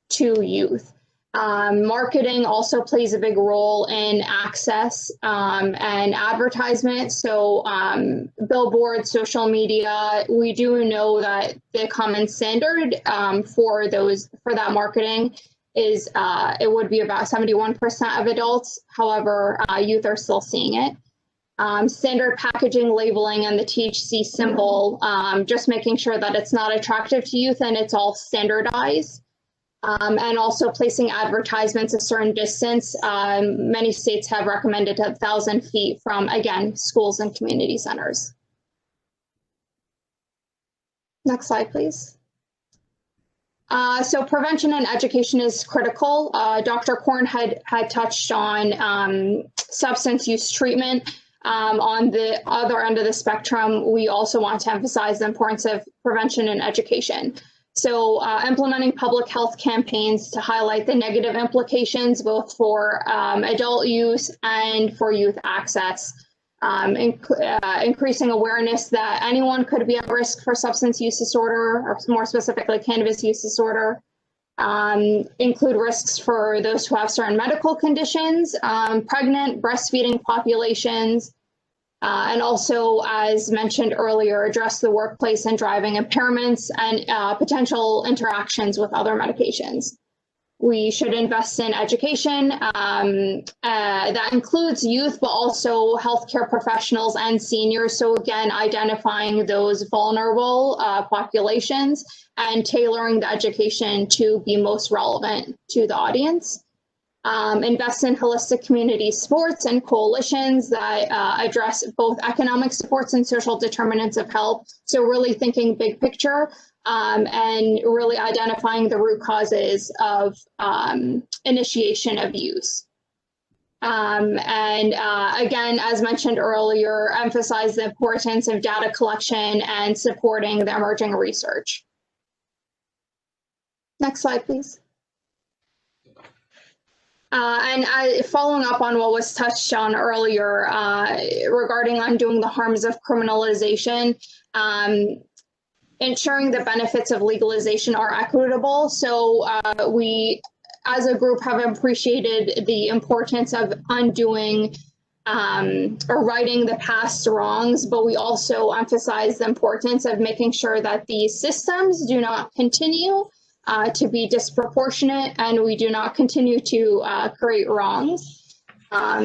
to youth. Marketing also plays a big role in access and advertisement. So billboards, social media, we do know that the common standard for that marketing is it would be about 71% of adults. However, youth are still seeing it. Standard packaging, labeling, and the THC symbol, just making sure that it's not attractive to youth and it's all standardized. And also placing advertisements a certain distance. Many states have recommended 1,000 feet from, again, schools and community centers. Next slide, please. So prevention and education is critical. Dr. Korn had touched on substance use treatment. On the other end of the spectrum, we also want to emphasize the importance of prevention and education. So implementing public health campaigns to highlight the negative implications, both for adult use and for youth access. Increasing awareness that anyone could be at risk for substance use disorder, or more specifically cannabis use disorder. Include risks for those who have certain medical conditions, pregnant, breastfeeding populations, and also, as mentioned earlier, address the workplace and driving impairments and potential interactions with other medications. We should invest in education that includes youth, but also healthcare professionals and seniors. So again, identifying those vulnerable populations and tailoring the education to be most relevant to the audience. Invest in holistic community supports and coalitions that address both economic supports and social determinants of health. So really thinking big picture and really identifying the root causes of initiation of use. Again, as mentioned earlier, emphasize the importance of data collection and supporting the emerging research. Next slide, please. Following up on what was touched on earlier regarding undoing the harms of criminalization, ensuring the benefits of legalization are equitable. So we, as a group, have appreciated the importance of undoing or righting the past wrongs, but we also emphasize the importance of making sure that these systems do not continue to be disproportionate and we do not continue to create wrongs.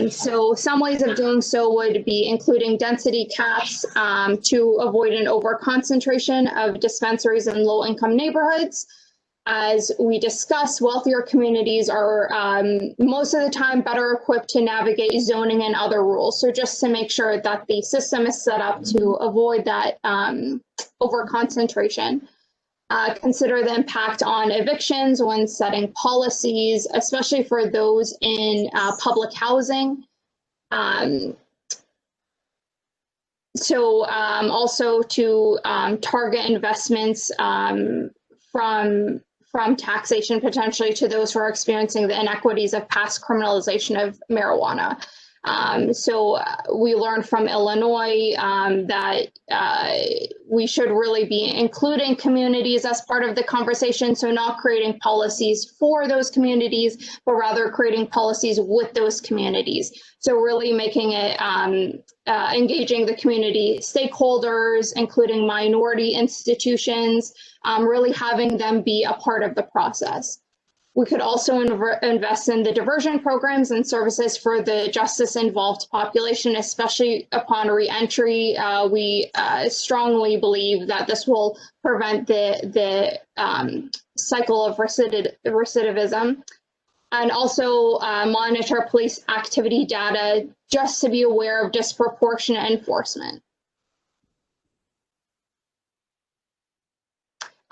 So some ways of doing so would be including density caps to avoid an overconcentration of dispensaries in low-income neighborhoods, As we discussed, wealthier communities are most of the time better equipped to navigate zoning and other rules. So just to make sure that the system is set up to avoid that over concentration. Consider the impact on evictions when setting policies, especially for those in public housing. Also to target investments from taxation potentially to those who are experiencing the inequities of past criminalization of marijuana. We learned from Illinois that we should really be including communities as part of the conversation. So not creating policies for those communities, but rather creating policies with those communities. So really making it engaging the community stakeholders, including minority institutions, really having them be a part of the process. We could also invest in the diversion programs and services for the justice-involved population, especially upon reentry. We strongly believe that this will prevent the cycle of recidivism. And also monitor police activity data just to be aware of disproportionate enforcement.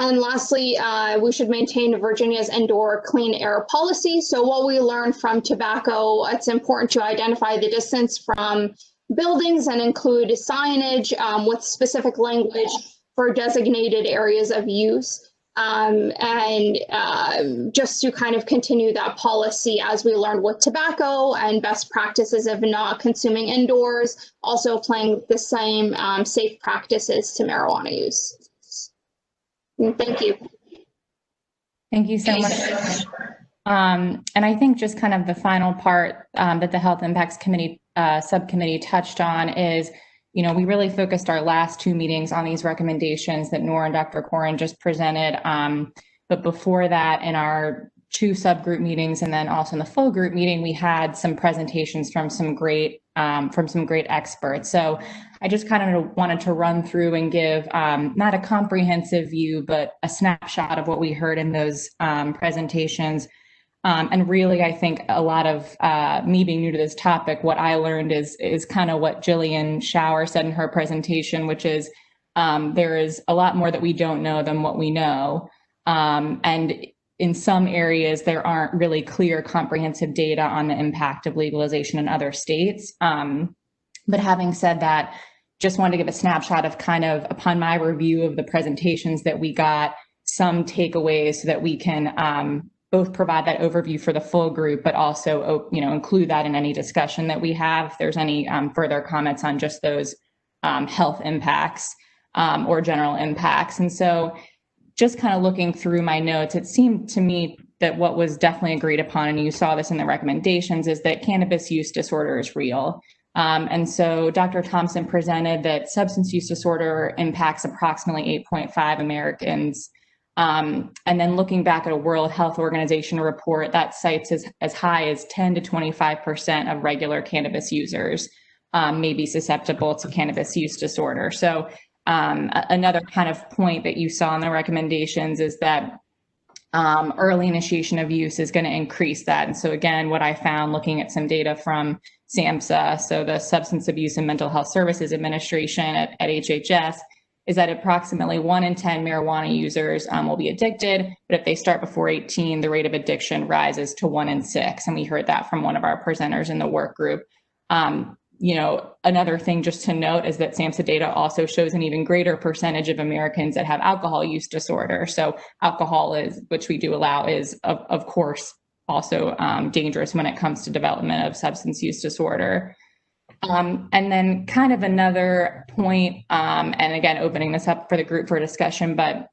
And lastly, we should maintain Virginia's indoor clean air policy. So what we learned from tobacco, it's important to identify the distance from buildings and include signage with specific language for designated areas of use. Just to kind of continue that policy as we learned with tobacco and best practices of not consuming indoors, also applying the same safe practices to marijuana use. Thank you.
Thank you so much. And I think just kind of the final part that the Health Impacts Committee subcommittee touched on is, you know, we really focused our last two meetings on these recommendations that Nora and Dr. Corin just presented. But before that, in our two subgroup meetings and then also in the full group meeting, we had some presentations from some great experts. So I just kind of wanted to run through and give not a comprehensive view, but a snapshot of what we heard in those presentations. And really, I think a lot of me being new to this topic, what I learned is kind of what Jillian Schauer said in her presentation, which is there is a lot more that we don't know than what we know. And in some areas, there aren't really clear, comprehensive data on the impact of legalization in other states. But having said that, just wanted to give a snapshot of kind of, upon my review of the presentations that we got, some takeaways so that we can both provide that overview for the full group, but also, you know, include that in any discussion that we have. If there's any further comments on just those health impacts or general impacts. And so just kind of looking through my notes, it seemed to me that what was definitely agreed upon, and you saw this in the recommendations, is that cannabis use disorder is real. And so Dr. Thompson presented that substance use disorder impacts approximately 8.5 Americans. And then looking back at a World Health Organization report that cites as high as 10 to 25% of regular cannabis users may be susceptible to cannabis use disorder. So another kind of point that you saw in the recommendations is that early initiation of use is going to increase that. And so again, what I found looking at some data from SAMHSA, so the Substance Abuse and Mental Health Services Administration at HHS, is that approximately 1 in 10 marijuana users will be addicted, but if they start before 18, the rate of addiction rises to 1 in 6. And we heard that from one of our presenters in the work group. You know, another thing just to note is that SAMHSA data also shows an even greater percentage of Americans that have alcohol use disorder. So alcohol is, which we do allow, is of course also dangerous when it comes to development of substance use disorder. And then kind of another point, and again, opening this up for the group for discussion, but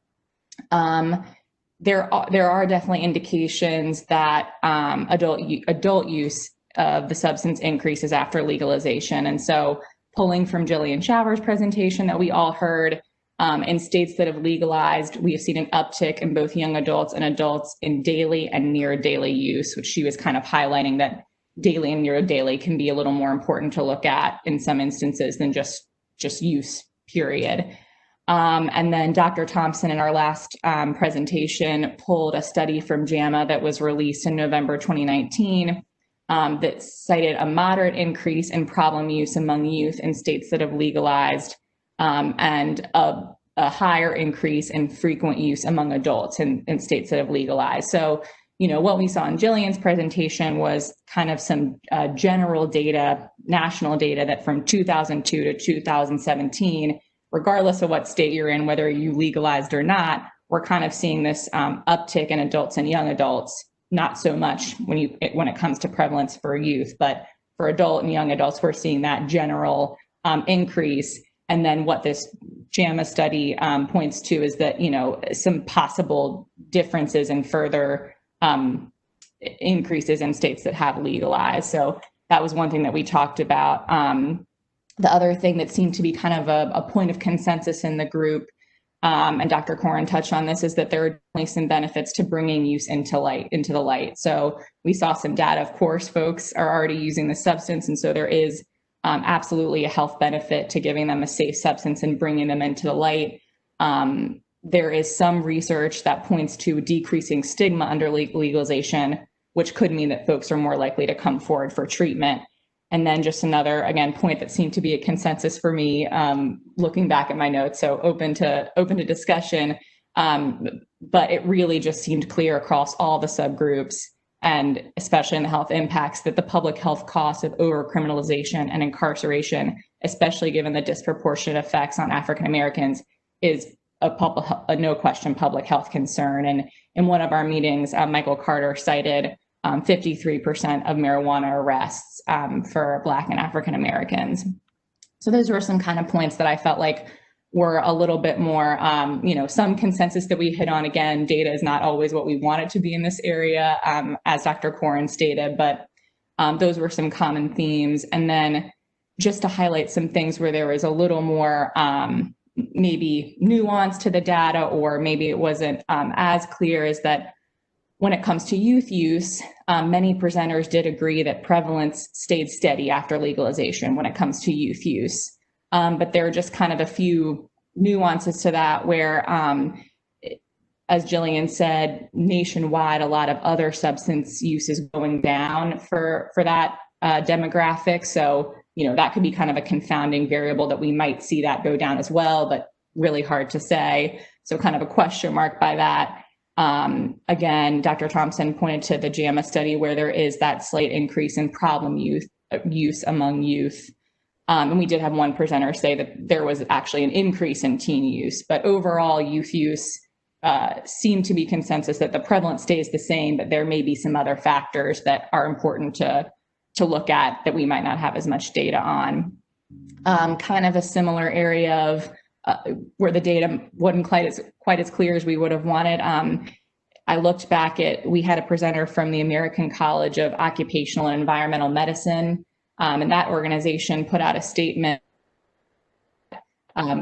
there are definitely indications that adult use of the substance increases after legalization. And so pulling from Jillian Schauer's presentation that we all heard, in states that have legalized, we have seen an uptick in both young adults and adults in daily and near daily use, which she was kind of highlighting that daily and near daily can be a little more important to look at in some instances than just use, period. And then Dr. Thompson in our last presentation pulled a study from JAMA that was released in November 2019 that cited a moderate increase in problem use among youth in states that have legalized and a higher increase in frequent use among adults in states that have legalized. So, you know, what we saw in Jillian's presentation was kind of some general data, national data that from 2002 to 2017, regardless of what state you're in, whether you legalized or not, we're kind of seeing this uptick in adults and young adults. Not so much when it comes to prevalence for youth, but for adult and young adults, we're seeing that general increase. And then what this JAMA study points to is that, you know, some possible differences in further increases in states that have legalized. So that was one thing that we talked about. The other thing that seemed to be kind of a point of consensus in the group, and Dr. Corin touched on this, is that there are definitely some benefits to bringing use into the light. So we saw some data, of course, folks are already using the substance. And so there is absolutely a health benefit to giving them a safe substance and bringing them into the light. There is some research that points to decreasing stigma under legalization, which could mean that folks are more likely to come forward for treatment. And then just another, again, point that seemed to be a consensus for me, looking back at my notes, so open to discussion, but it really just seemed clear across all the subgroups, and especially in the health impacts, that the public health costs of overcriminalization and incarceration, especially given the disproportionate effects on African Americans, is a no question public health concern. And in one of our meetings, Michael Carter cited 53% of marijuana arrests for Black and African Americans. So those were some kind of points that I felt like were a little bit more, you know, some consensus that we hit on. Again, data is not always what we want it to be in this area, as Dr. Corin stated, but those were some common themes. And then just to highlight some things where there was a little more maybe nuance to the data, or maybe it wasn't as clear, is that when it comes to youth use, many presenters did agree that prevalence stayed steady after legalization when it comes to youth use. But there are just kind of a few nuances to that where, as Jillian said, nationwide, a lot of other substance use is going down for that demographic. So, you know, that could be kind of a confounding variable that we might see that go down as well, but really hard to say. So kind of a question mark by that. Again, Dr. Thompson pointed to the JAMA study where there is that slight increase in problem use among youth. And we did have one presenter say that there was actually an increase in teen use, but overall youth use seemed to be consensus that the prevalence stays the same, but there may be some other factors that are important to look at that we might not have as much data on. Kind of a similar area of where the data wasn't quite as clear as we would have wanted. I looked back we had a presenter from the American College of Occupational and Environmental Medicine, and that organization put out a statement,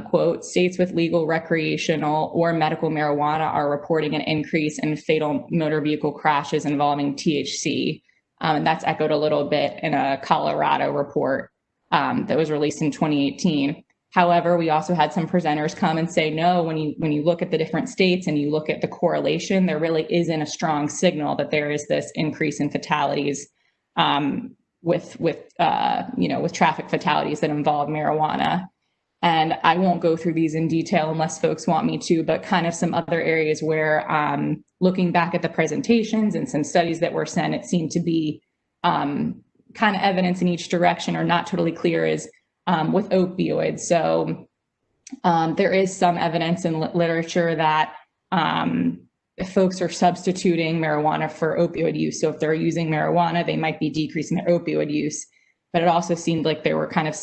quote, states with legal recreational or medical marijuana are reporting an increase in fatal motor vehicle crashes involving THC. And that's echoed a little bit in a Colorado report that was released in 2018. However, we also had some presenters come and say, no, when you look at the different states and you look at the correlation, there really isn't a strong signal that there is this increase in fatalities with traffic fatalities that involve marijuana. And I won't go through these in detail unless folks want me to, but kind of some other areas where looking back at the presentations and some studies that were sent, it seemed to be kind of evidence in each direction or not totally clear is with opioids. So there is some evidence in literature that if folks are substituting marijuana for opioid use, so if they're using marijuana, they might be decreasing their opioid use. But it also seemed like there were kind of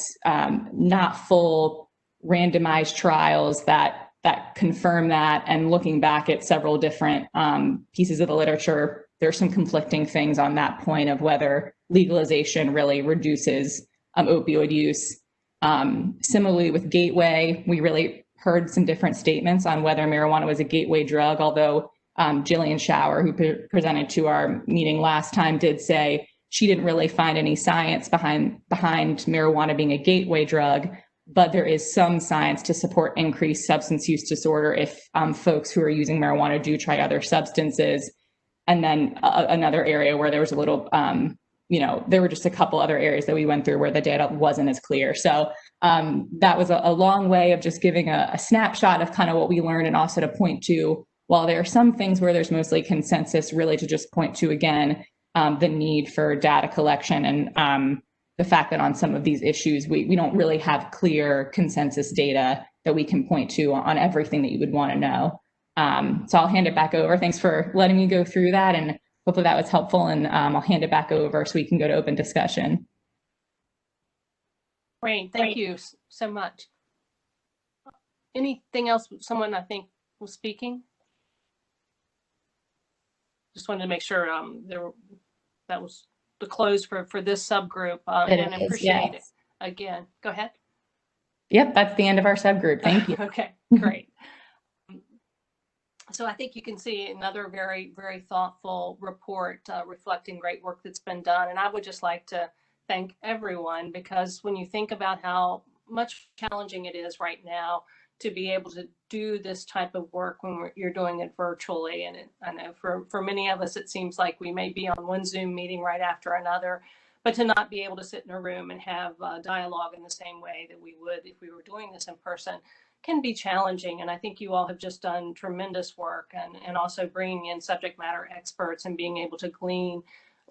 not full randomized trials that confirm that. And looking back at several different pieces of the literature, there's some conflicting things on that point of whether legalization really reduces opioid use. Similarly with gateway, we really heard some different statements on whether marijuana was a gateway drug, although Jillian Schauer, who presented to our meeting last time, did say she didn't really find any science behind marijuana being a gateway drug, but there is some science to support increased substance use disorder if folks who are using marijuana do try other substances. And then another area where there was a little, there were just a couple other areas that we went through where the data wasn't as clear. So that was a long way of just giving a snapshot of kind of what we learned, and also to point to, while there are some things where there's mostly consensus, really to just point to, again, the need for data collection and the fact that on some of these issues, we don't really have clear consensus data that we can point to on everything that you would want to know. So I'll hand it back over. Thanks for letting me go through that, and hopefully that was helpful, and I'll hand it back over so we can go to open discussion.
Great, thank you so much. Anything else? Someone I think was speaking. Just wanted to make sure that was the close for this subgroup, and appreciate it. Again, go ahead.
Yep, that's the end of our subgroup. Thank you.
Okay, great. So I think you can see another very, very thoughtful report reflecting great work that's been done. And I would just like to thank everyone, because when you think about how much challenging it is right now to be able to do this type of work when you're doing it virtually. And I know for many of us, it seems like we may be on one Zoom meeting right after another, but to not be able to sit in a room and have dialogue in the same way that we would if we were doing this in person can be challenging. And I think you all have just done tremendous work, and also bringing in subject matter experts and being able to glean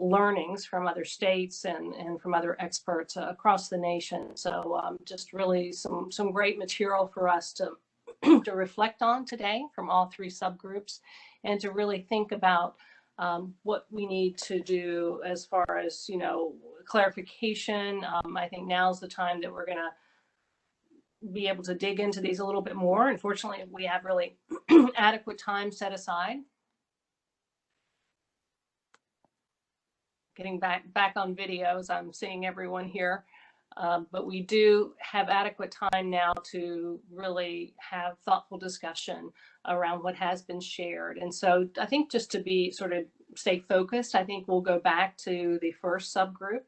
learnings from other states and from other experts across the nation. So just really some great material for us to to reflect on today from all three subgroups, and to really think about what we need to do as far as, clarification. I think now's the time that we're going to be able to dig into these a little bit more. Unfortunately, we have really adequate time set aside. Getting back on videos, I'm seeing everyone here, but we do have adequate time now to really have thoughtful discussion around what has been shared. And so I think just to be stay focused, I think we'll go back to the first subgroup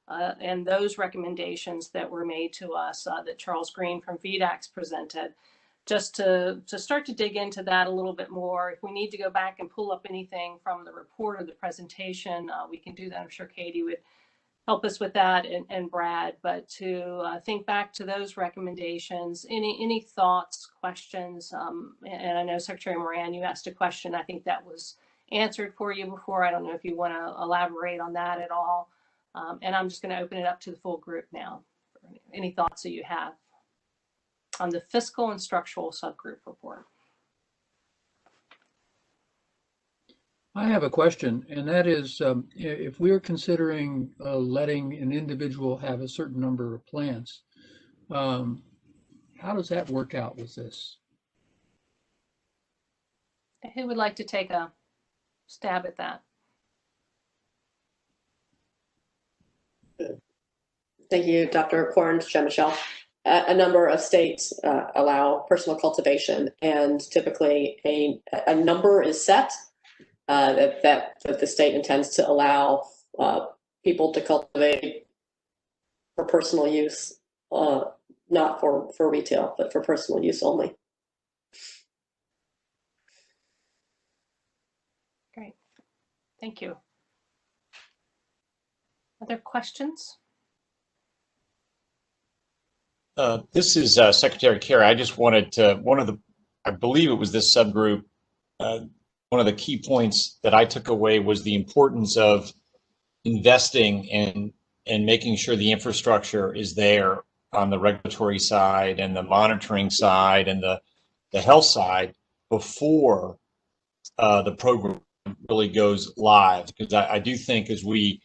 and those recommendations that were made to us that Charles Green from VDAX presented, just to start to dig into that a little bit more. If we need to go back and pull up anything from the report or the presentation, we can do that. I'm sure Katie would help us with that, and Brad, but to think back to those recommendations, any thoughts, questions, and I know Secretary Moran, you asked a question. I think that was answered for you before. I don't know if you want to elaborate on that at all. And I'm just going to open it up to the full group now for any thoughts that you have on the fiscal and structural subgroup report.
I have a question, and that is, if we're considering letting an individual have a certain number of plants, how does that work out with this?
Who would like to take a stab at that?
Thank you, Dr. Corn, Jean-Michel. A number of states allow personal cultivation, and typically a number is set that the state intends to allow people to cultivate for personal use, not for retail, but for personal use only.
Great, thank you. Other questions?
This is Secretary Kerry. I just wanted to, I believe it was this subgroup, one of the key points that I took away was the importance of investing and making sure the infrastructure is there on the regulatory side and the monitoring side and the health side before the program really goes live. Because I do think as we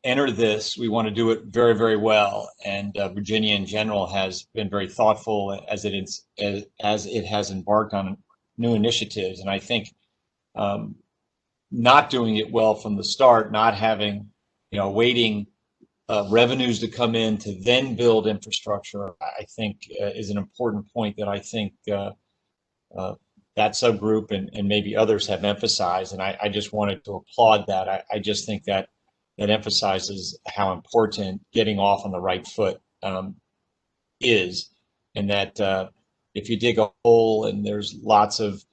enter this, we want to do it very, very well. And Virginia in general has been very thoughtful as it has embarked on new initiatives. And I think not doing it well from the start, not having, waiting revenues to come in to then build infrastructure, I think is an important point that I think that subgroup and maybe others have emphasized. And I just wanted to applaud that. I just think that emphasizes how important getting off on the right foot is, and that if you dig a hole and there's lots of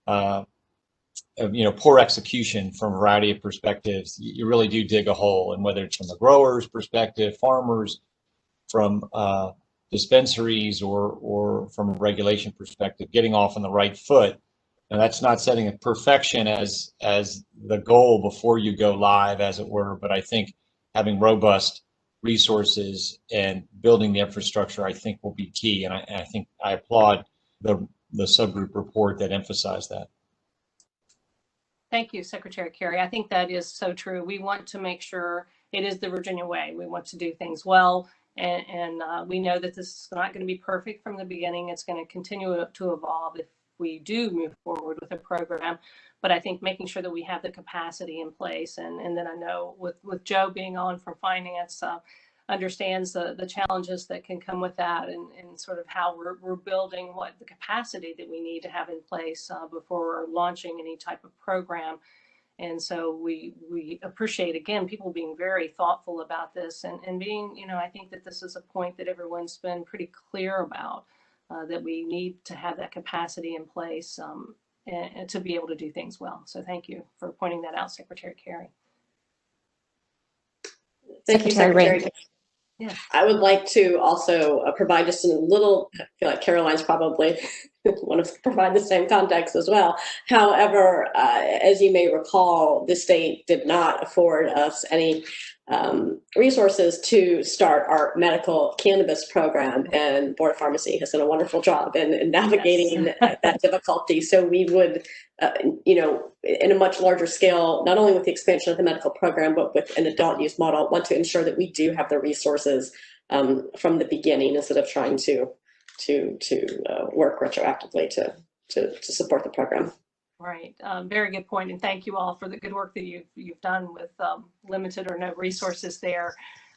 poor execution from a variety of perspectives, you really do dig a hole. And whether it's from the grower's perspective, farmers, from dispensaries, or from a regulation perspective, getting off on the right foot. And that's not setting a perfection as the goal before you go live, as it were. But I think having robust resources and building the infrastructure, I think, will be key. And I think I applaud the subgroup report that emphasized that.
Thank you, Secretary Carey. I think that is so true. We want to make sure it is the Virginia way. We want to do things well. And we know that this is not going to be perfect from the beginning. It's going to continue to evolve if we do move forward with a program. But I think making sure that we have the capacity in place. And then I know with Joe being on from finance, understands the challenges that can come with that, and sort of how we're building what the capacity that we need to have in place before launching any type of program. And so we appreciate, again, people being very thoughtful about this and being, I think that this is a point that everyone's been pretty clear about, that we need to have that capacity in place and to be able to do things well. So thank you for pointing that out, Secretary Carey.
Thank you, Secretary.
Yeah.
I would like to also provide just a little, I feel like Caroline's probably want to provide the same context as well. However, as you may recall, the state did not afford us any resources to start our medical cannabis program, and Board of Pharmacy has done a wonderful job in navigating that difficulty. So we would, in a much larger scale, not only with the expansion of the medical program, but with an adult use model, want to ensure that we do have the resources from the beginning, instead of trying to work retroactively to support the program.
Right. Very good point. And thank you all for the good work that you've done with limited or no resources there.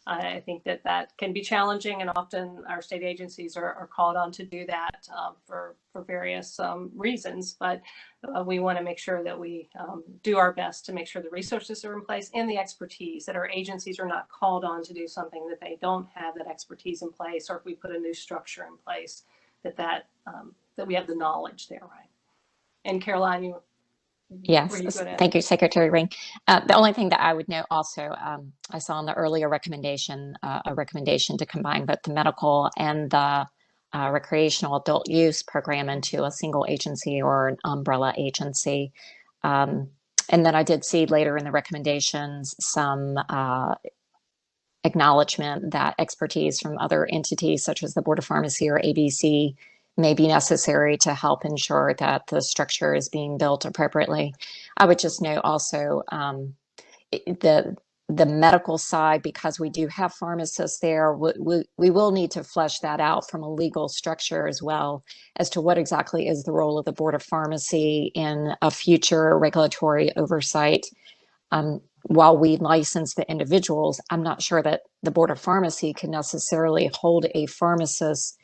I think that can be challenging, and often our state agencies are called on to do that for various reasons. But we want to make sure that we do our best to make sure the resources are in place and the expertise, that our agencies are not called on to do something that they don't have that expertise in place, or if we put a new structure in place, that we have the knowledge there, right? And Caroline,
Yes, thank you, Secretary Ring. The only thing that I would note also, I saw in the earlier recommendation, a recommendation to combine both the medical and the recreational adult use program into a single agency or an umbrella agency. And then I did see later in the recommendations some acknowledgement that expertise from other entities such as the Board of Pharmacy or ABC may be necessary to help ensure that the structure is being built appropriately. I would just note also the medical side, because we do have pharmacists there, we will need to flesh that out from a legal structure as well, as to what exactly is the role of the Board of Pharmacy in a future regulatory oversight. While we license the individuals, I'm not sure that the Board of Pharmacy can necessarily hold a pharmacist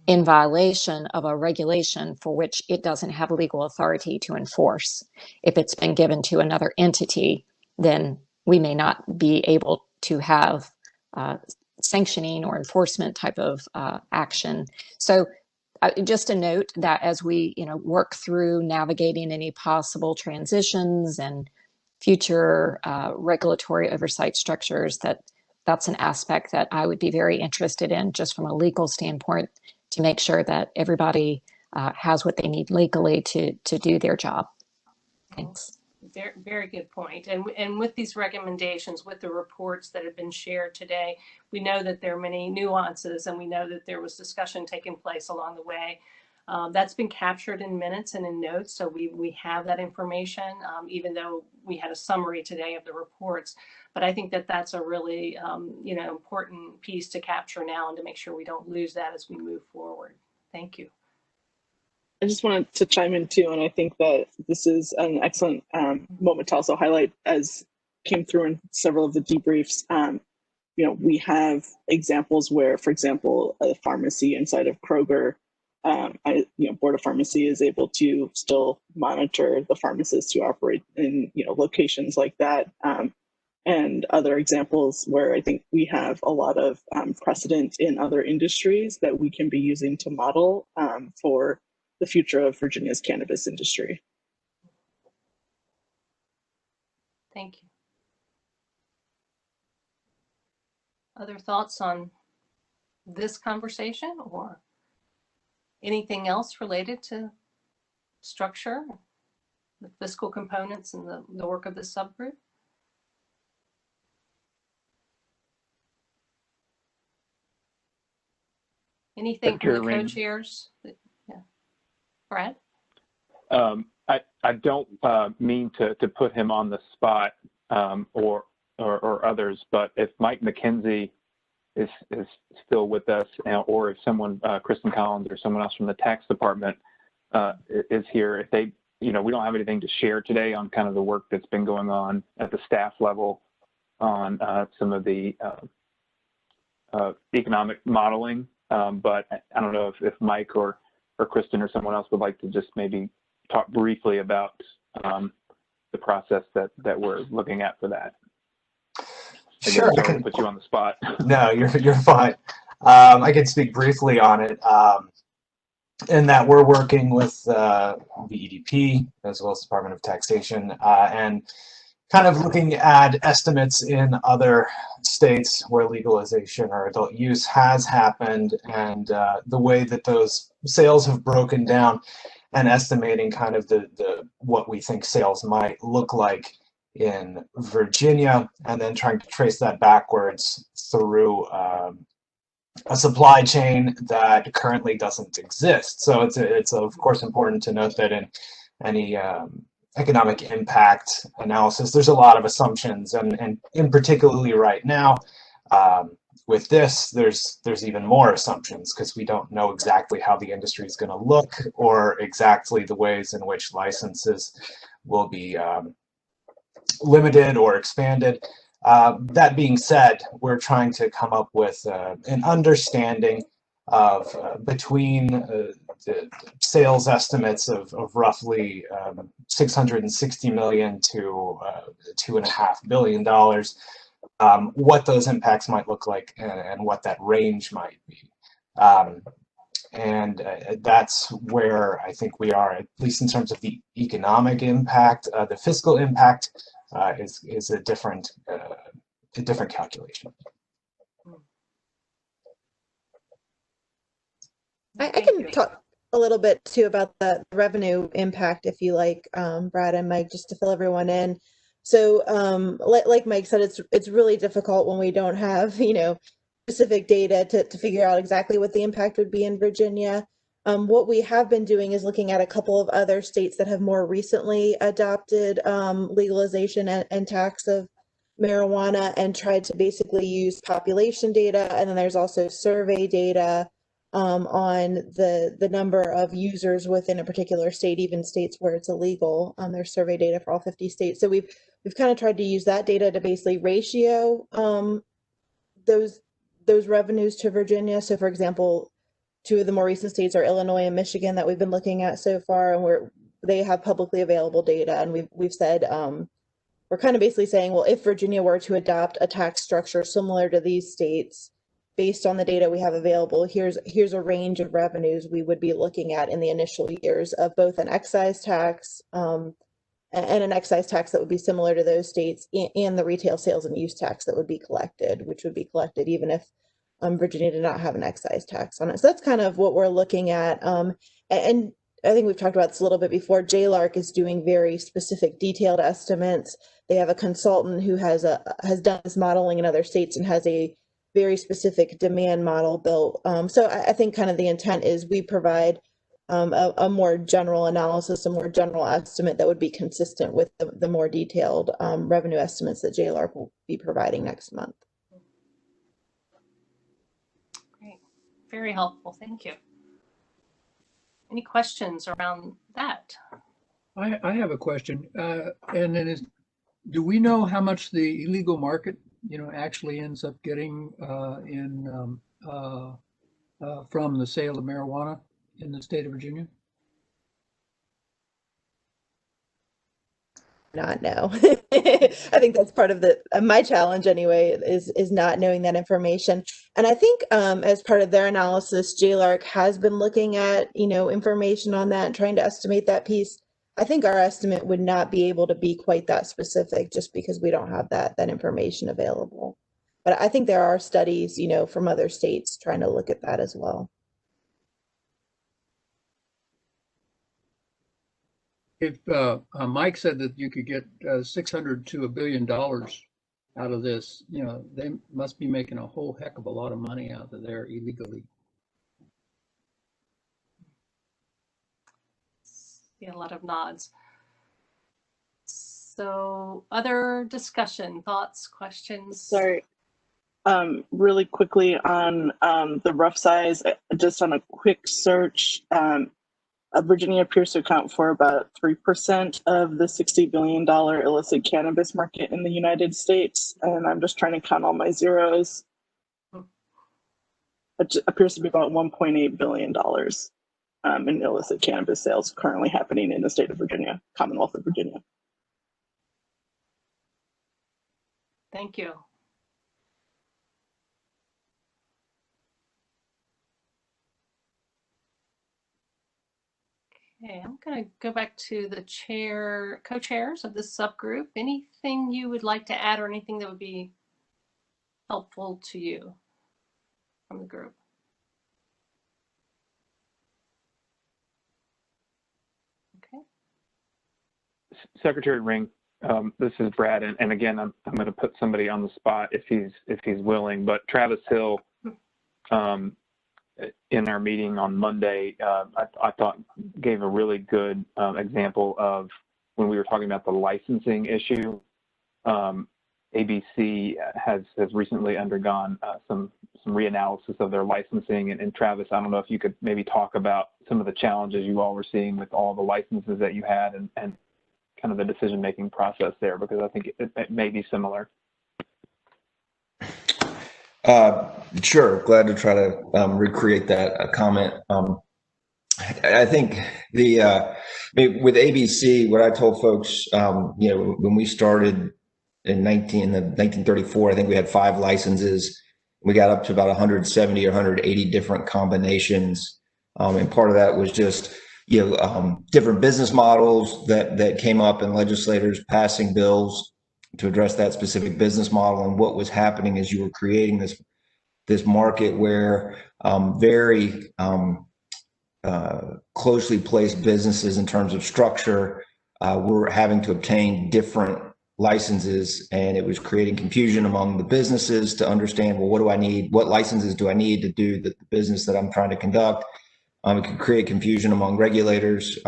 in violation of a regulation for which it doesn't have legal authority to enforce. If it's been given to another entity, then we may not be able to have sanctioning or enforcement type of action. So just a note that as we work through navigating any possible transitions and future regulatory oversight structures, that's an aspect that I would be very interested in, just from a legal standpoint, to make sure that everybody has what they need legally to do their job. Thanks.
Very, very good point. And with these recommendations, with the reports that have been shared today, we know that there are many nuances, and we know that there was discussion taking place along the way. That's been captured in minutes and in notes, so we have that information, even though we had a summary today of the reports. But I think that that's a really important piece to capture now, and to make sure we don't lose that as we move forward. Thank you.
I just wanted to chime in too, and I think that this is an excellent moment to also highlight, as came through in several of the debriefs. We have examples where, for example, a pharmacy inside of Kroger, Board of Pharmacy is able to still monitor the pharmacists who operate in locations like that, and other examples where I think we have a lot of precedent in other industries that we can be using to model for the future of Virginia's cannabis industry.
Thank you. Other thoughts on this conversation or anything else related to structure, the fiscal components and the work of this subgroup? Anything from the co-chairs? Yeah. Brad?
I don't mean to put him on the spot or others, but if Mike McKenzie is still with us, or if someone, Kristen Collins or someone else from the tax department is here, if they, we don't have anything to share today on kind of the work that's been going on at the staff level on some of the economic modeling, but I don't know if Mike or Kristen or someone else would like to just maybe talk briefly about the process that we're looking at for that.
Sure,
I can put you on the spot.
No, you're fine. I can speak briefly on it. In that we're working with the EDP as well as Department of Taxation and kind of looking at estimates in other states where legalization or adult use has happened, and the way that those sales have broken down, and estimating kind of the what we think sales might look like in Virginia, and then trying to trace that backwards through a supply chain that currently doesn't exist. So it's of course important to note that in any economic impact analysis, there's a lot of assumptions, and in particularly right now, with this, there's even more assumptions because we don't know exactly how the industry is going to look or exactly the ways in which licenses will be limited or expanded. That being said, we're trying to come up with an understanding of between the sales estimates of roughly $660 million to $2.5 billion, what those impacts might look like and what that range might be. And that's where I think we are, at least in terms of the economic impact. The fiscal impact is a different calculation.
I can talk a little bit too about the revenue impact, if you like, Brad and Mike, just to fill everyone in. So like Mike said, it's really difficult when we don't have, specific data to figure out exactly what the impact would be in Virginia. What we have been doing is looking at a couple of other states that have more recently adopted legalization and tax of marijuana, and tried to basically use population data. And then there's also survey data on the number of users within a particular state, even states where it's illegal. There's survey data for all 50 states. So we've kind of tried to use that data to basically ratio those revenues to Virginia. So for example, two of the more recent states are Illinois and Michigan that we've been looking at so far, and they have publicly available data. And we've said, we're kind of basically saying, well, if Virginia were to adopt a tax structure similar to these states, based on the data we have available, here's a range of revenues we would be looking at in the initial years of both an excise tax and an excise tax that would be similar to those states, and the retail sales and use tax that would be collected, which would be collected even if Virginia did not have an excise tax on it. So that's kind of what we're looking at. And I think we've talked about this a little bit before. JLARC is doing very specific, detailed estimates. They have a consultant who has done this modeling in other states and has a very specific demand model built. So I think kind of the intent is we provide a more general analysis, a more general estimate that would be consistent with the more detailed revenue estimates that JLARC will be providing next month.
Great, very helpful, thank you. Any questions around that?
I have a question, and then do we know how much the illegal market, actually ends up getting from the sale of marijuana in the state of Virginia?
not know. I think that's part of the my challenge anyway, is not knowing that information. And I think as part of their analysis, JLARC has been looking at, information on that and trying to estimate that piece. I think our estimate would not be able to be quite that specific just because we don't have that information available. But I think there are studies, from other states trying to look at that as well.
If Mike said that you could get 600 to $1 billion out of this, they must be making a whole heck of a lot of money out of there illegally.
Yeah, a lot of nods. So other discussion, thoughts, questions?
Sorry. Really quickly on the rough size, just on a quick search, Virginia appears to account for about 3% of the $60 billion illicit cannabis market in the United States. And I'm just trying to count all my zeros. It appears to be about $1.8 billion in illicit cannabis sales currently happening in the state of Virginia, Commonwealth of Virginia.
Thank you. Okay, I'm going to go back to the co-chairs of this subgroup. Anything you would like to add or anything that would be helpful to you from the group? Okay.
Secretary Ring, this is Brad, and again, I'm going to put somebody on the spot if he's willing. But Travis Hill, in our meeting on Monday, I thought gave a really good example of when we were talking about the licensing issue. ABC has recently undergone some reanalysis of their licensing, and Travis, I don't know if you could maybe talk about some of the challenges you all were seeing with all the licenses that you had and kind of the decision-making process there, because I think it may be similar.
Sure, glad to try to recreate that comment. I think with ABC, what I told folks, when we started in 1934, I think we had 5 licenses. We got up to about 170 or 180 different combinations, and part of that was just different business models that came up and legislators passing bills to address that specific business model. And what was happening is you were creating this market where very closely placed businesses in terms of structure were having to obtain different licenses, and it was creating confusion among the businesses to understand, well, what do I need? What licenses do I need to do the business that I'm trying to conduct? It could create confusion among regulators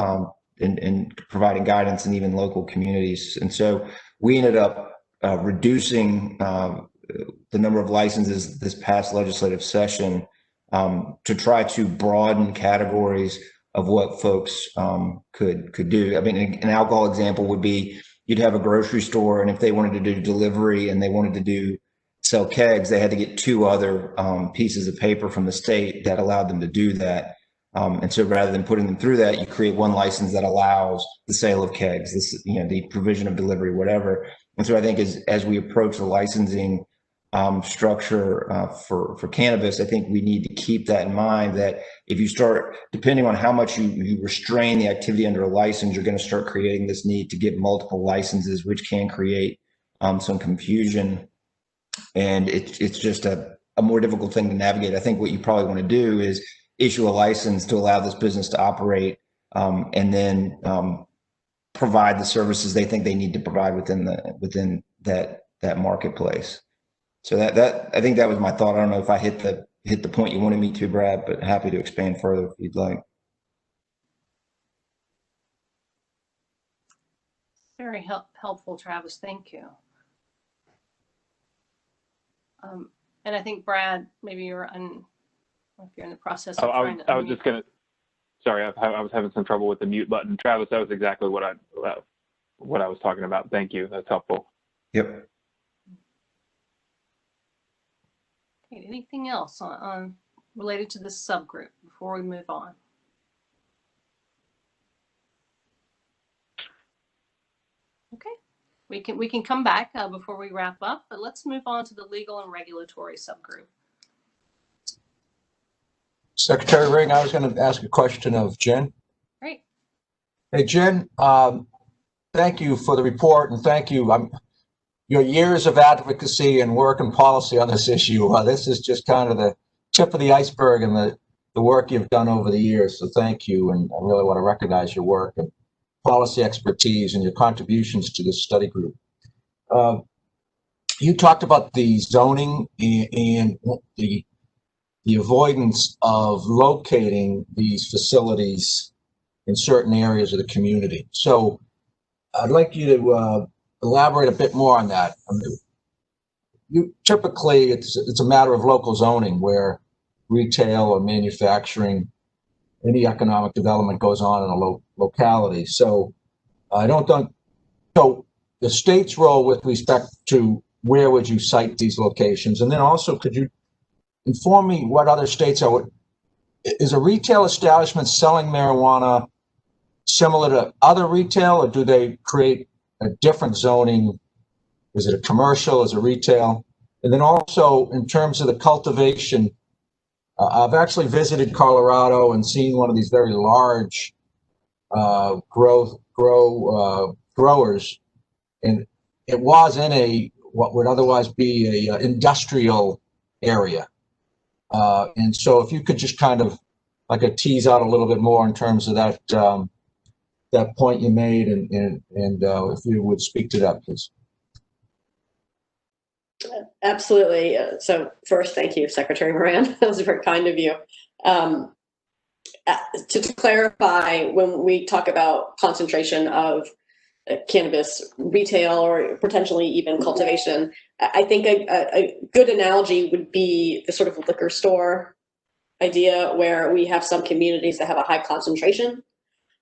in providing guidance and even local communities. And so we ended up reducing the number of licenses this past legislative session to try to broaden categories of what folks could do. I mean, an alcohol example would be you'd have a grocery store, and if they wanted to do delivery and they wanted to sell kegs, they had to get 2 other pieces of paper from the state that allowed them to do that. And so rather than putting them through that, you create one license that allows the sale of kegs, the provision of delivery, whatever. And so I think as we approach the licensing structure for cannabis, I think we need to keep that in mind, that if you start, depending on how much you restrain the activity under a license, you're going to start creating this need to get multiple licenses, which can create some confusion. And it's just a more difficult thing to navigate. I think what you probably want to do is issue a license to allow this business to operate, and then provide the services they think they need to provide within that marketplace. So that I think that was my thought. I don't know if I hit the point you wanted me to, Brad, but happy to expand further if you'd like.
Very helpful, Travis. Thank you. And I think Brad, maybe if you're in the process of trying to.
I was just gonna. Sorry, I was having some trouble with the mute button. Travis, that was exactly what I was talking about. Thank you. That's helpful.
Yep.
Okay, anything else on related to this subgroup before we move on? Okay, We can come back before we wrap up, but let's move on to the legal and regulatory subgroup.
Secretary Ring, I was going to ask a question of Jen.
Great.
Hey, Jen, thank you for the report, and thank you. Your years of advocacy and work and policy on this issue. This is just kind of the tip of the iceberg and the work you've done over the years. So thank you, and I really want to recognize your work and policy expertise and your contributions to this study group. You talked about the zoning and the avoidance of locating these facilities in certain areas of the community. So I'd like you to elaborate a bit more on that. I mean, typically it's a matter of local zoning where retail or manufacturing, any economic development goes on in a locality. So so the state's role with respect to where would you cite these locations? And then also, could you inform me what other states are? Is a retail establishment selling marijuana similar to other retail, or do they create a different zoning? Is it a commercial? Is it retail? And then also in terms of the cultivation, I've actually visited Colorado and seen one of these very large growers, and it was in what would otherwise be a industrial area. And so if you could just kind of like tease out a little bit more in terms of that that point you made, and if you would speak to that, please.
Absolutely. So first, thank you, Secretary Moran. That was very kind of you. To clarify, when we talk about concentration of cannabis retail or potentially even cultivation, I think a good analogy would be the sort of liquor store idea, where we have some communities that have a high concentration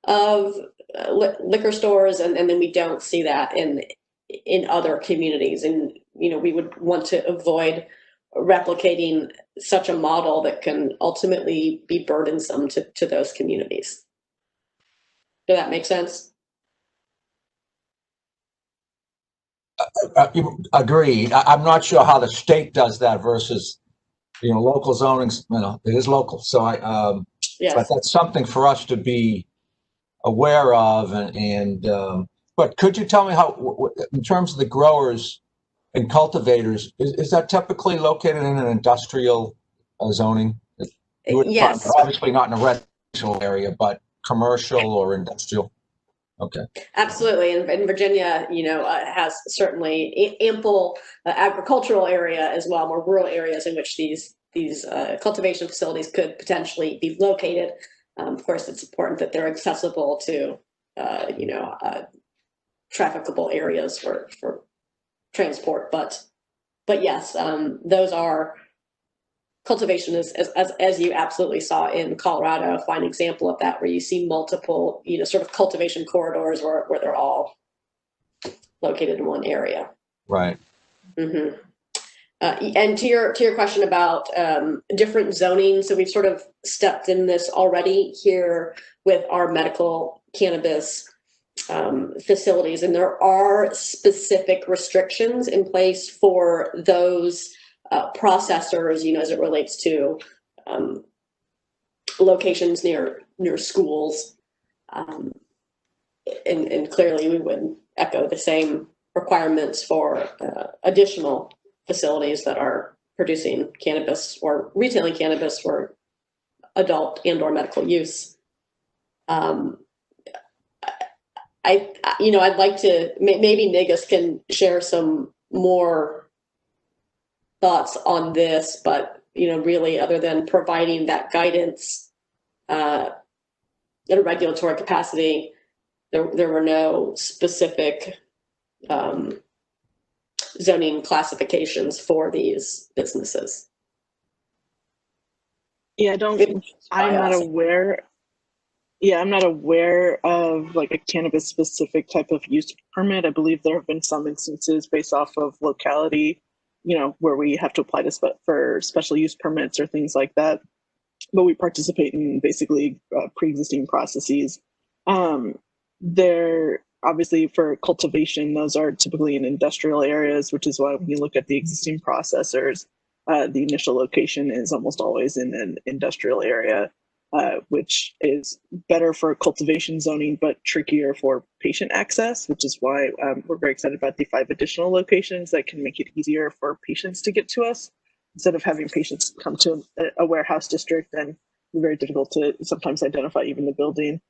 of liquor stores, and then we don't see that in other communities. And we would want to avoid replicating such a model that can ultimately be burdensome to those communities. Does that make sense?
Agreed. I'm not sure how the state does that versus, local zonings. It is local. So
yes.
But that's something for us to be aware of. But could you tell me how, in terms of the growers and cultivators, is that typically located in an industrial zoning?
Yes.
Obviously not in a residential area, but commercial or industrial. Okay.
Absolutely, and Virginia, has certainly ample agricultural area as well, more rural areas in which these cultivation facilities could potentially be located. Of course, it's important that they're accessible to, trafficable areas for transport. But yes, those are. Cultivation is, as you absolutely saw in Colorado, a fine example of that, where you see multiple, sort of cultivation corridors where they're all located in one area.
Right.
Mm-hmm. And to your question about different zoning, so we've sort of stepped in this already here with our medical cannabis facilities, and there are specific restrictions in place for those processors, as it relates to locations near schools, and clearly we would echo the same requirements for additional facilities that are producing cannabis or retailing cannabis for adult and or medical use. I'd like to maybe Negus can share some more thoughts on this, but really, other than providing that guidance in a regulatory capacity, there were no specific zoning classifications for these businesses.
Yeah, I'm not aware. Yeah, I'm not aware of like a cannabis specific type of use permit. I believe there have been some instances based off of locality, where we have to apply for special use permits or things like that. But we participate in basically pre-existing processes. There obviously for cultivation, those are typically in industrial areas, which is why when you look at the existing processors, the initial location is almost always in an industrial area, which is better for cultivation zoning, but trickier for patient access, which is why we're very excited about the 5 additional locations that can make it easier for patients to get to us. Instead of having patients come to a warehouse district, then it's very difficult to sometimes identify even the building.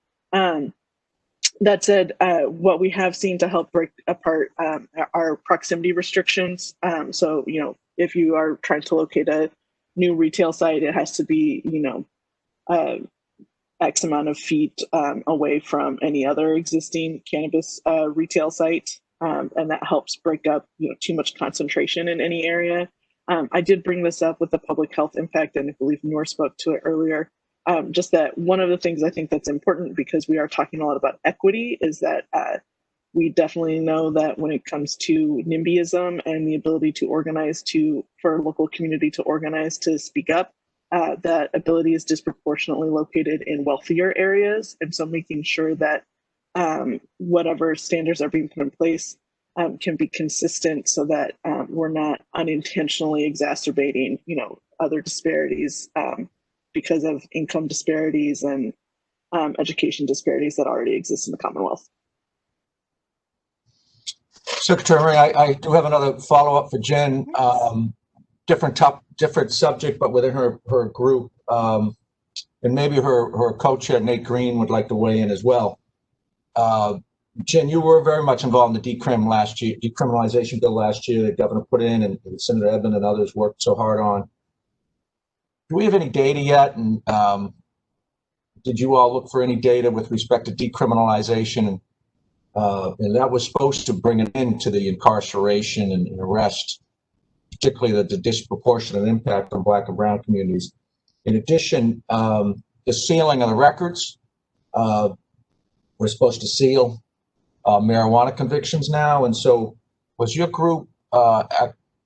That said, what we have seen to help break apart are proximity restrictions. So, you know, if you are trying to locate a new retail site, it has to be, you know, X amount of feet away from any other existing cannabis retail site. And that helps break up, you know, too much concentration in any area. I did bring this up with the public health impact, and I believe Noor spoke to it earlier. Just that one of the things I think that's important, because we are talking a lot about equity, is that we definitely know that when it comes to NIMBYism and the ability to organize for a local community to organize to speak up, that ability is disproportionately located in wealthier areas. And so making sure that whatever standards are being put in place can be consistent, so that we're not unintentionally exacerbating, you know, other disparities because of income disparities and education disparities that already exist in the Commonwealth.
Secretary, I do have another follow-up for Jen. Different subject, but within her group, and maybe her co-chair Nate Green would like to weigh in as well. Jen, you were very much involved in the decriminalization bill last year that Governor put in, and Senator Edmund and others worked so hard on. Do we have any data yet? And did you all look for any data with respect to decriminalization? And that was supposed to bring an end to the incarceration and arrest, particularly the disproportionate impact on Black and Brown communities. In addition, the sealing of the records, we're supposed to seal marijuana convictions now. And so was your group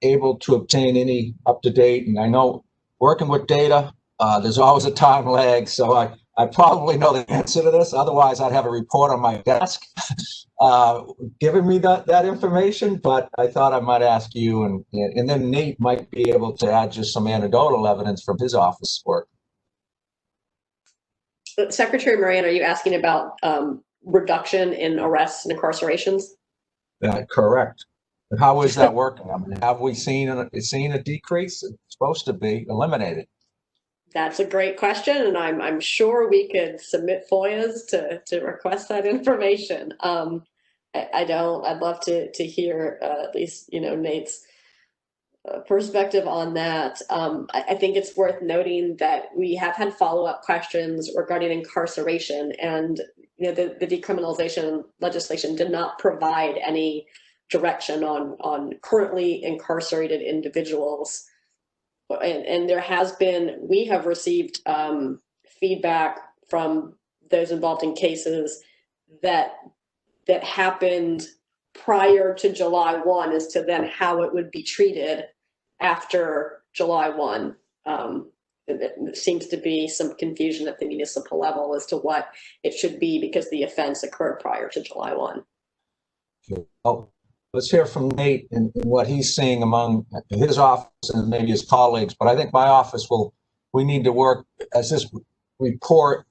able to obtain any up-to-date? And I know working with data, there's always a time lag. So I probably know the answer to this. Otherwise, I'd have a report on my desk giving me that information. But I thought I might ask you, and then Nate might be able to add just some anecdotal evidence from his office work.
Secretary Moran, are you asking about reduction in arrests and incarcerations?
Correct. And how is that working? I mean, have we seen a decrease? It's supposed to be eliminated.
That's a great question, and I'm sure we could submit FOIAs to request that information. I'd love to hear at least, you know, Nate's perspective on that. I think it's worth noting that we have had follow-up questions regarding incarceration, and you know, the decriminalization legislation did not provide any direction on currently incarcerated individuals. And there has been, we have received feedback from those involved in cases that happened prior to July 1 as to then how it would be treated after July 1. There seems to be some confusion at the municipal level as to what it should be because the offense occurred prior to July 1.
Oh, let's hear from Nate and what he's seeing among his office and maybe his colleagues. But I think my office we need to work as this report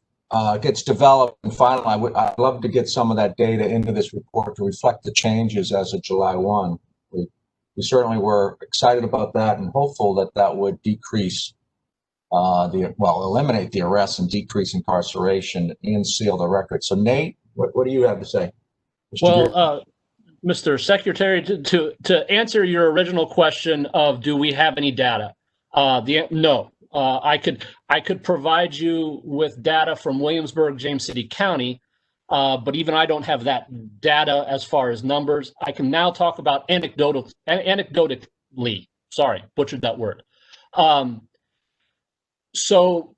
gets developed and finalized. I'd love to get some of that data into this report to reflect the changes as of July 1. We certainly were excited about that and hopeful that would decrease eliminate the arrests and decrease incarceration and seal the record. So Nate, what do you have to say?
Well, Mr. Secretary, to answer your original question of do we have any data? No. I could provide you with data from Williamsburg, James City County, but even I don't have that data as far as numbers. I can now talk about anecdotally. Sorry, butchered that word. So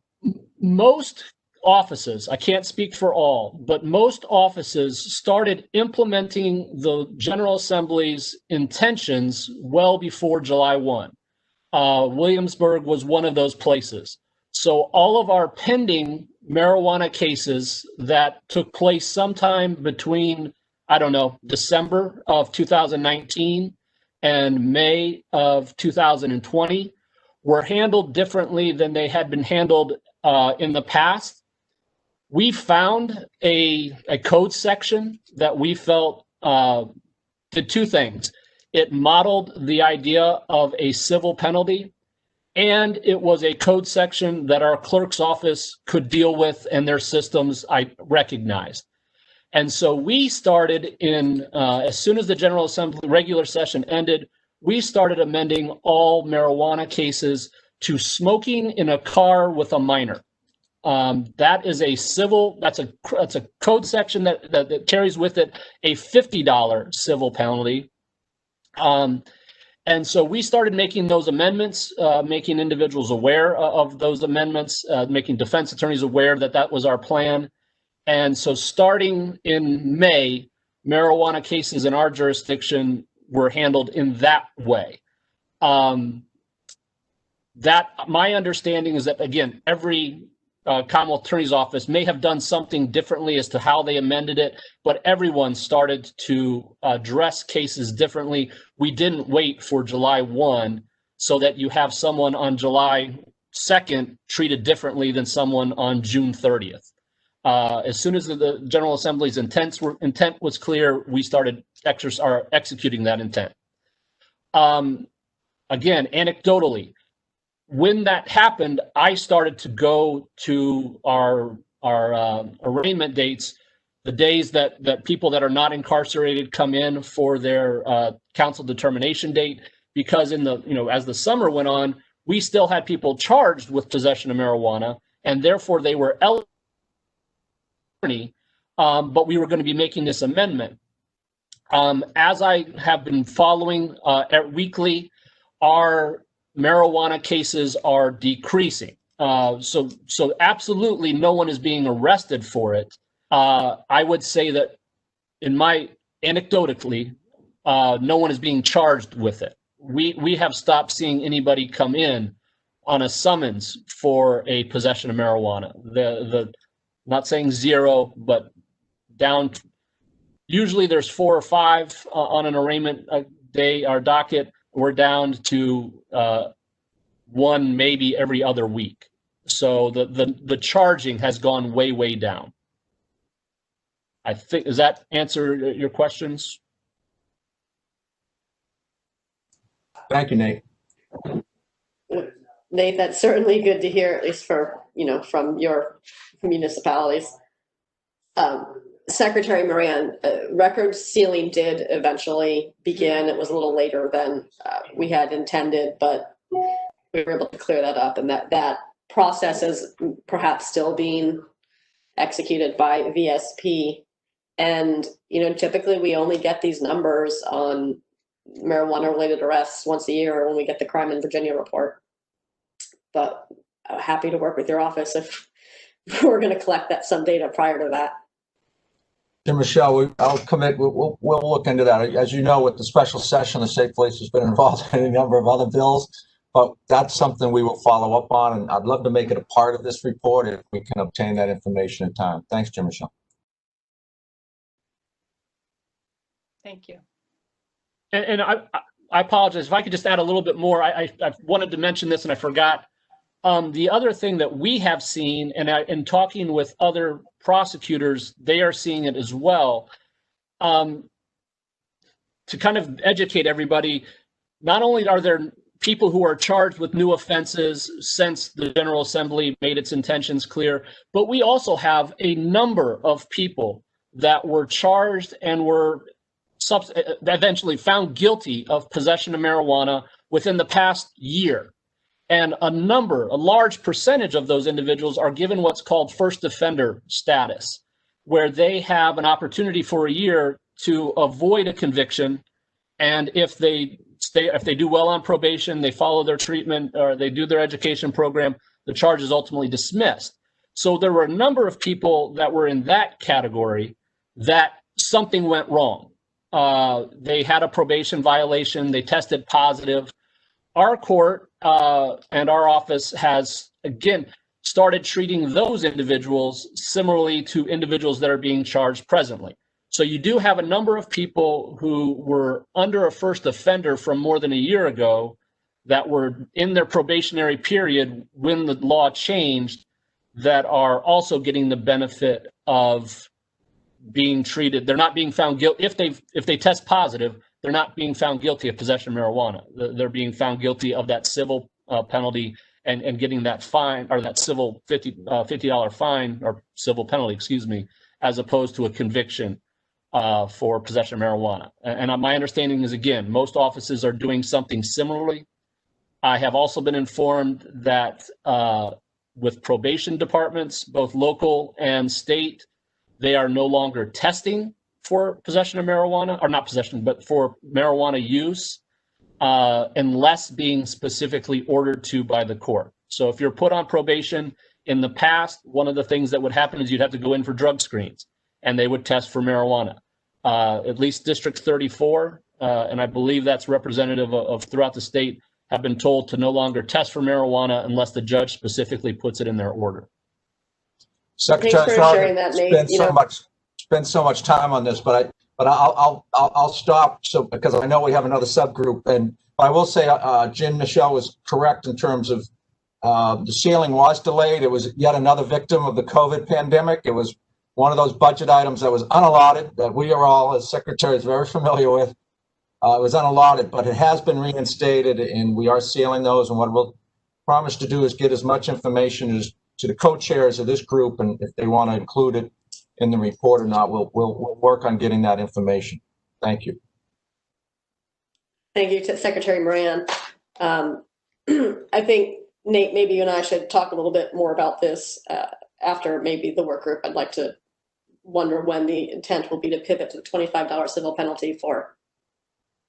most offices, I can't speak for all, but most offices started implementing the General Assembly's intentions well before July 1. Williamsburg was one of those places. So all of our pending marijuana cases that took place sometime between I don't know, December of 2019 and May of 2020 were handled differently than they had been handled in the past. We found a code section that we felt did two things. It modeled the idea of a civil penalty, and it was a code section that our clerk's office could deal with and their systems I recognized. And so we started in, as soon as the General Assembly regular session ended, we started amending all marijuana cases to smoking in a car with a minor. That is a civil, that's a code section that carries with it a $50 civil penalty. And so we started making those amendments, making individuals aware of those amendments, making defense attorneys aware that that was our plan. And so starting in May, marijuana cases in our jurisdiction were handled in that way. That my understanding is that, again, every Commonwealth Attorney's Office may have done something differently as to how they amended it, but everyone started to address cases differently. We didn't wait for July 1 so that you have someone on July 2nd treated differently than someone on June 30th. As soon as the General Assembly's intent was clear, we started executing that intent. Again, anecdotally, when that happened, I started to go to our arraignment dates, the days that people that are not incarcerated come in for their counsel determination date, because as the summer went on, we still had people charged with possession of marijuana, and therefore they were eligible. But we were going to be making this amendment. As I have been following weekly, our marijuana cases are decreasing. So absolutely no one is being arrested for it. I would say that anecdotally, no one is being charged with it. We have stopped seeing anybody come in on a summons for a possession of marijuana. Not saying zero, but down. Usually there's 4 or 5 on an arraignment day, our docket. We're down to 1 maybe every other week. So the charging has gone way, way down. I think, does that answer your questions?
Thank you, Nate.
Nate, that's certainly good to hear, at least from your municipalities. Secretary Moran, record sealing did eventually begin. It was a little later than we had intended, but we were able to clear that up, and that process is perhaps still being executed by VSP. And typically we only get these numbers on marijuana-related arrests once a year when we get the Crime in Virginia report. But I'm happy to work with your office if we're going to collect some data prior to that.
Jim Michelle, I'll commit. We'll look into that. As you know, with the special session, the Safe Place has been involved in a number of other bills, but that's something we will follow up on, and I'd love to make it a part of this report if we can obtain that information in time. Thanks, Jim Michelle.
Thank you.
And I apologize if I could just add a little bit more. I wanted to mention this and I forgot. The other thing that we have seen, and in talking with other prosecutors, they are seeing it as well. To kind of educate everybody, not only are there people who are charged with new offenses since the General Assembly made its intentions clear, but we also have a number of people that were charged and were eventually found guilty of possession of marijuana within the past year. And a large percentage of those individuals are given what's called first offender status, where they have an opportunity for a year to avoid a conviction. And if they do well on probation, they follow their treatment, or they do their education program, the charge is ultimately dismissed. So there were a number of people that were in that category that something went wrong. They had a probation violation, they tested positive. Our court and our office has, again, started treating those individuals similarly to individuals that are being charged presently. So you do have a number of people who were under a first offender from more than a year ago that were in their probationary period when the law changed that are also getting the benefit of being treated. They're not being found guilty. If they test positive, they're not being found guilty of possession of marijuana. They're being found guilty of that civil penalty and getting that fine, or that civil $50 fine, or civil penalty, excuse me, as opposed to a conviction for possession of marijuana. And my understanding is, again, most offices are doing something similarly. I have also been informed that with probation departments, both local and state, they are no longer testing for possession of marijuana, or not possession, but for marijuana use, unless being specifically ordered to by the court. So if you're put on probation, in the past, one of the things that would happen is you'd have to go in for drug screens, and they would test for marijuana. At least District 34, and I believe that's representative of throughout the state, have been told to no longer test for marijuana unless the judge specifically puts it in their order.
Secretary
sharing that, Nate.
Spend so much time on this, but I'll stop because I know we have another subgroup, and I will say Jim Michelle was correct in terms of the ceiling was delayed. It was yet another victim of the COVID pandemic. It was one of those budget items that was unallotted that we are all, as secretaries, very familiar with. It was unallotted, but it has been reinstated, and we are sealing those. And what we'll promise to do is get as much information as to the co-chairs of this group, and if they want to include it in the report or not, we'll work on getting that information. Thank you.
Thank you to Secretary Moran. I think, Nate, maybe you and I should talk a little bit more about this after maybe the work group. I'd like to wonder when the intent will be to pivot to the $25 civil penalty for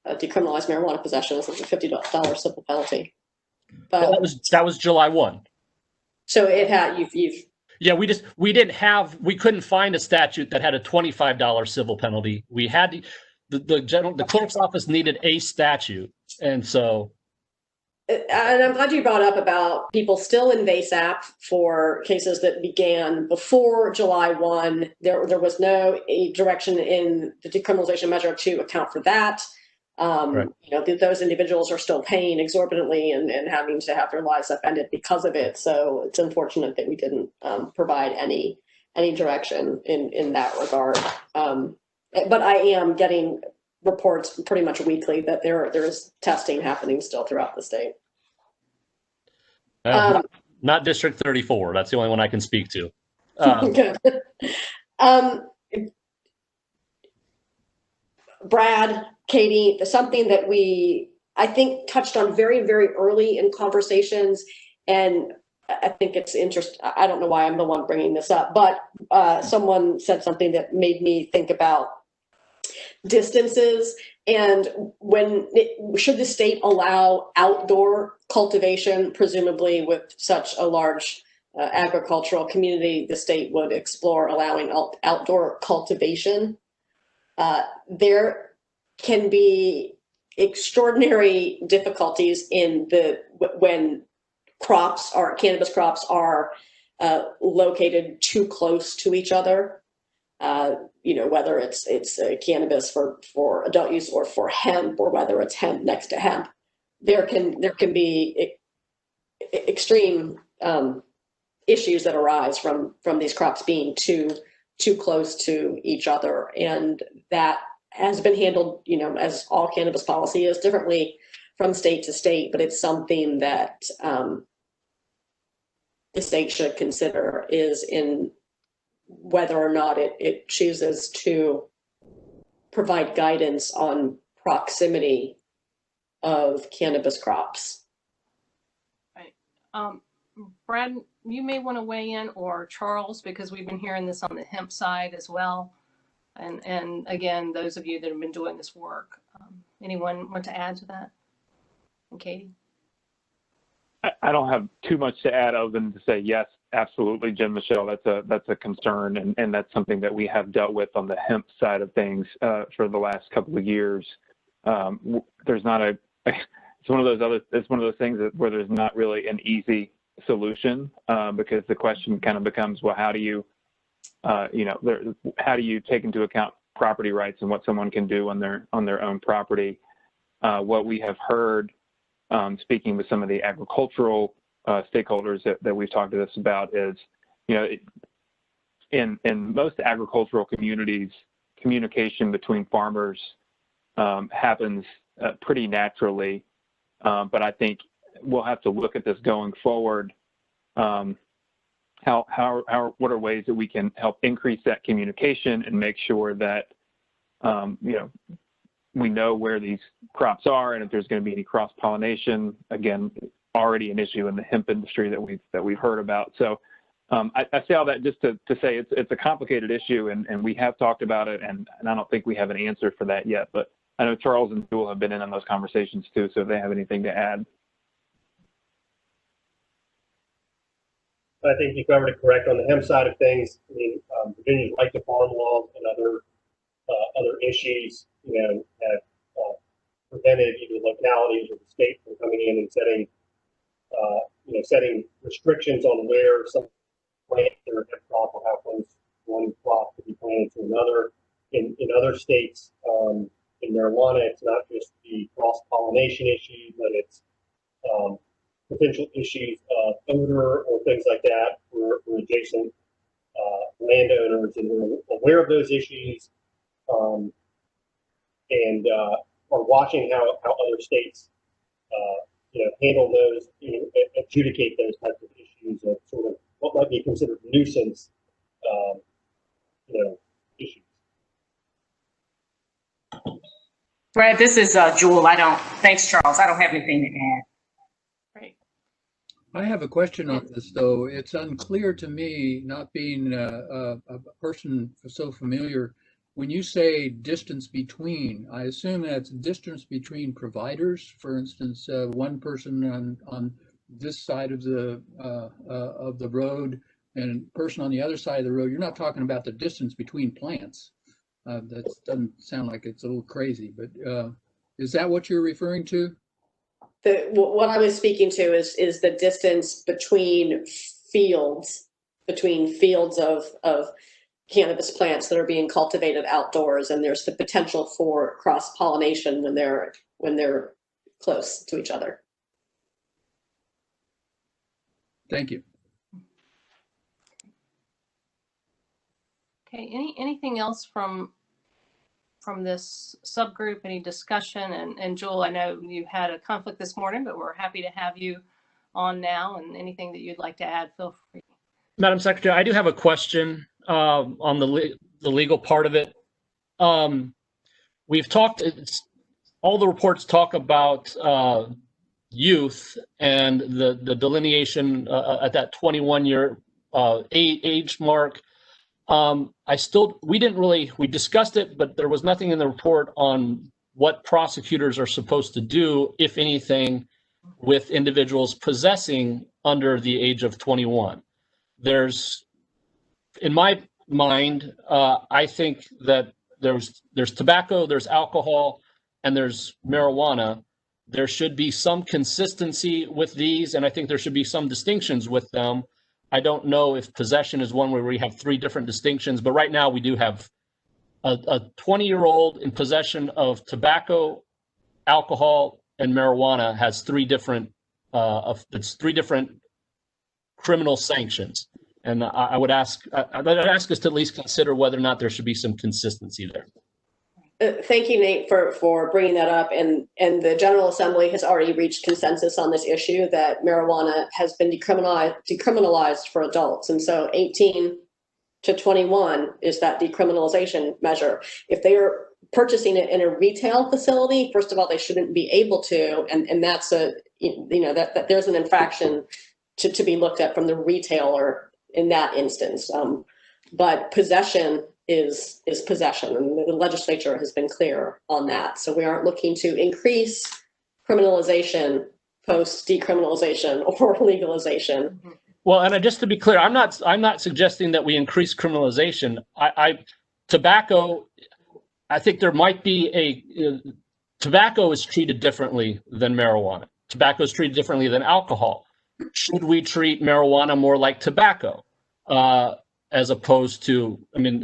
decriminalized marijuana possession instead of the $50 civil penalty. But
that was July 1.
So it had
Yeah, we couldn't find a statute that had a $25 civil penalty. We had the clerk's office needed a statute, and so.
And I'm glad you brought up about people still in VASAP for cases that began before July 1. There was no direction in the decriminalization measure to account for that.
Right.
Those individuals are still paying exorbitantly and having to have their lives upended because of it. So it's unfortunate that we didn't provide any direction in that regard. But I am getting reports pretty much weekly that there is testing happening still throughout the state.
Not District 34. That's the only one I can speak to.
Brad, Katie, something that I think touched on very, very early in conversations, and I think it's interesting. I don't know why I'm the one bringing this up, but someone said something that made me think about distances and should the state allow outdoor cultivation. Presumably with such a large agricultural community, the state would explore allowing outdoor cultivation. There can be extraordinary difficulties when cannabis crops are located too close to each other. Whether it's cannabis for adult use or for hemp, or whether it's hemp next to hemp, there can be extreme issues that arise from these crops being too close to each other, and that has been handled, as all cannabis policy is, differently from state to state. But it's something that the state should consider, is in whether or not it chooses to provide guidance on proximity of cannabis crops.
Right. Brad, you may want to weigh in, or Charles, because we've been hearing this on the hemp side as well. And again, those of you that have been doing this work, anyone want to add to that? And Katie?
I don't have too much to add other than to say, yes, absolutely, Jim Michelle, that's a concern, and that's something that we have dealt with on the hemp side of things for the last couple of years. There's not it's one of those things where there's not really an easy solution, because the question kind of becomes, well, how do you how do you take into account property rights and what someone can do on their own property. What we have heard, speaking with some of the agricultural stakeholders that we've talked to this about, is, you know, in most agricultural communities, communication between farmers happens pretty naturally, but I think we'll have to look at this going forward. What are ways that we can help increase that communication and make sure that you know, we know where these crops are, and if there's going to be any cross pollination. Again, already an issue in the hemp industry that we've heard about. So I say all that just to say it's a complicated issue, and we have talked about it, and I don't think we have an answer for that yet. But I know Charles and Jewel have been in on those conversations too, so if they have anything to add.
I think you covered it correct on the hemp side of things. I mean, Virginia's right to farm laws and other issues, you know, have prevented either localities or the state from coming in and setting, you know, setting restrictions on where some plants or a crop or how close one crop could be planted to another. In other states, in marijuana, it's not just the cross pollination issue, but it's potential issues of odor or things like that for adjacent landowners, and we're aware of those issues, and are watching how other states you know, handle those, you know, adjudicate those types of issues of sort of what might be considered nuisance you know, issues.
Brad, this is Jewel. Thanks, Charles. I don't have anything to add.
I have a question on this, though. It's unclear to me, not being a person so familiar. When you say distance between, I assume that's distance between providers. For instance, one person on this side of the road and a person on the other side of the road. You're not talking about the distance between plants. That doesn't sound like it's a little crazy, but is that what you're referring to?
What I was speaking to is the distance between fields of cannabis plants that are being cultivated outdoors, and there's the potential for cross pollination when they're close to each other.
Thank you.
Okay, anything else from this subgroup? Any discussion? And Jewel, I know you had a conflict this morning, but we're happy to have you on now, and anything that you'd like to add, feel free.
Madam Secretary, I do have a question on the legal part of it. We've talked, all the reports talk about youth and the delineation at that 21-year age mark. We discussed it, but there was nothing in the report on what prosecutors are supposed to do, if anything, with individuals possessing under the age of 21. There's, in my mind, I think that there's tobacco, there's alcohol, and there's marijuana. There should be some consistency with these, and I think there should be some distinctions with them. I don't know if possession is one where we have three different distinctions, but right now we do have a 20-year-old in possession of tobacco, alcohol, and marijuana has three different criminal sanctions. And I'd ask us to at least consider whether or not there should be some consistency there.
Thank you, Nate, for bringing that up. And the General Assembly has already reached consensus on this issue that marijuana has been decriminalized for adults. And so 18 to 21 is that decriminalization measure. If they are purchasing it in a retail facility, first of all, they shouldn't be able to. And that's that there's an infraction to be looked at from the retailer in that instance. But possession is possession, and the legislature has been clear on that. So we aren't looking to increase criminalization post decriminalization or legalization.
Well, and just to be clear, I'm not suggesting that we increase criminalization. Tobacco, I think there might be tobacco is treated differently than marijuana. Tobacco is treated differently than alcohol. Should we treat marijuana more like tobacco? As opposed to, I mean,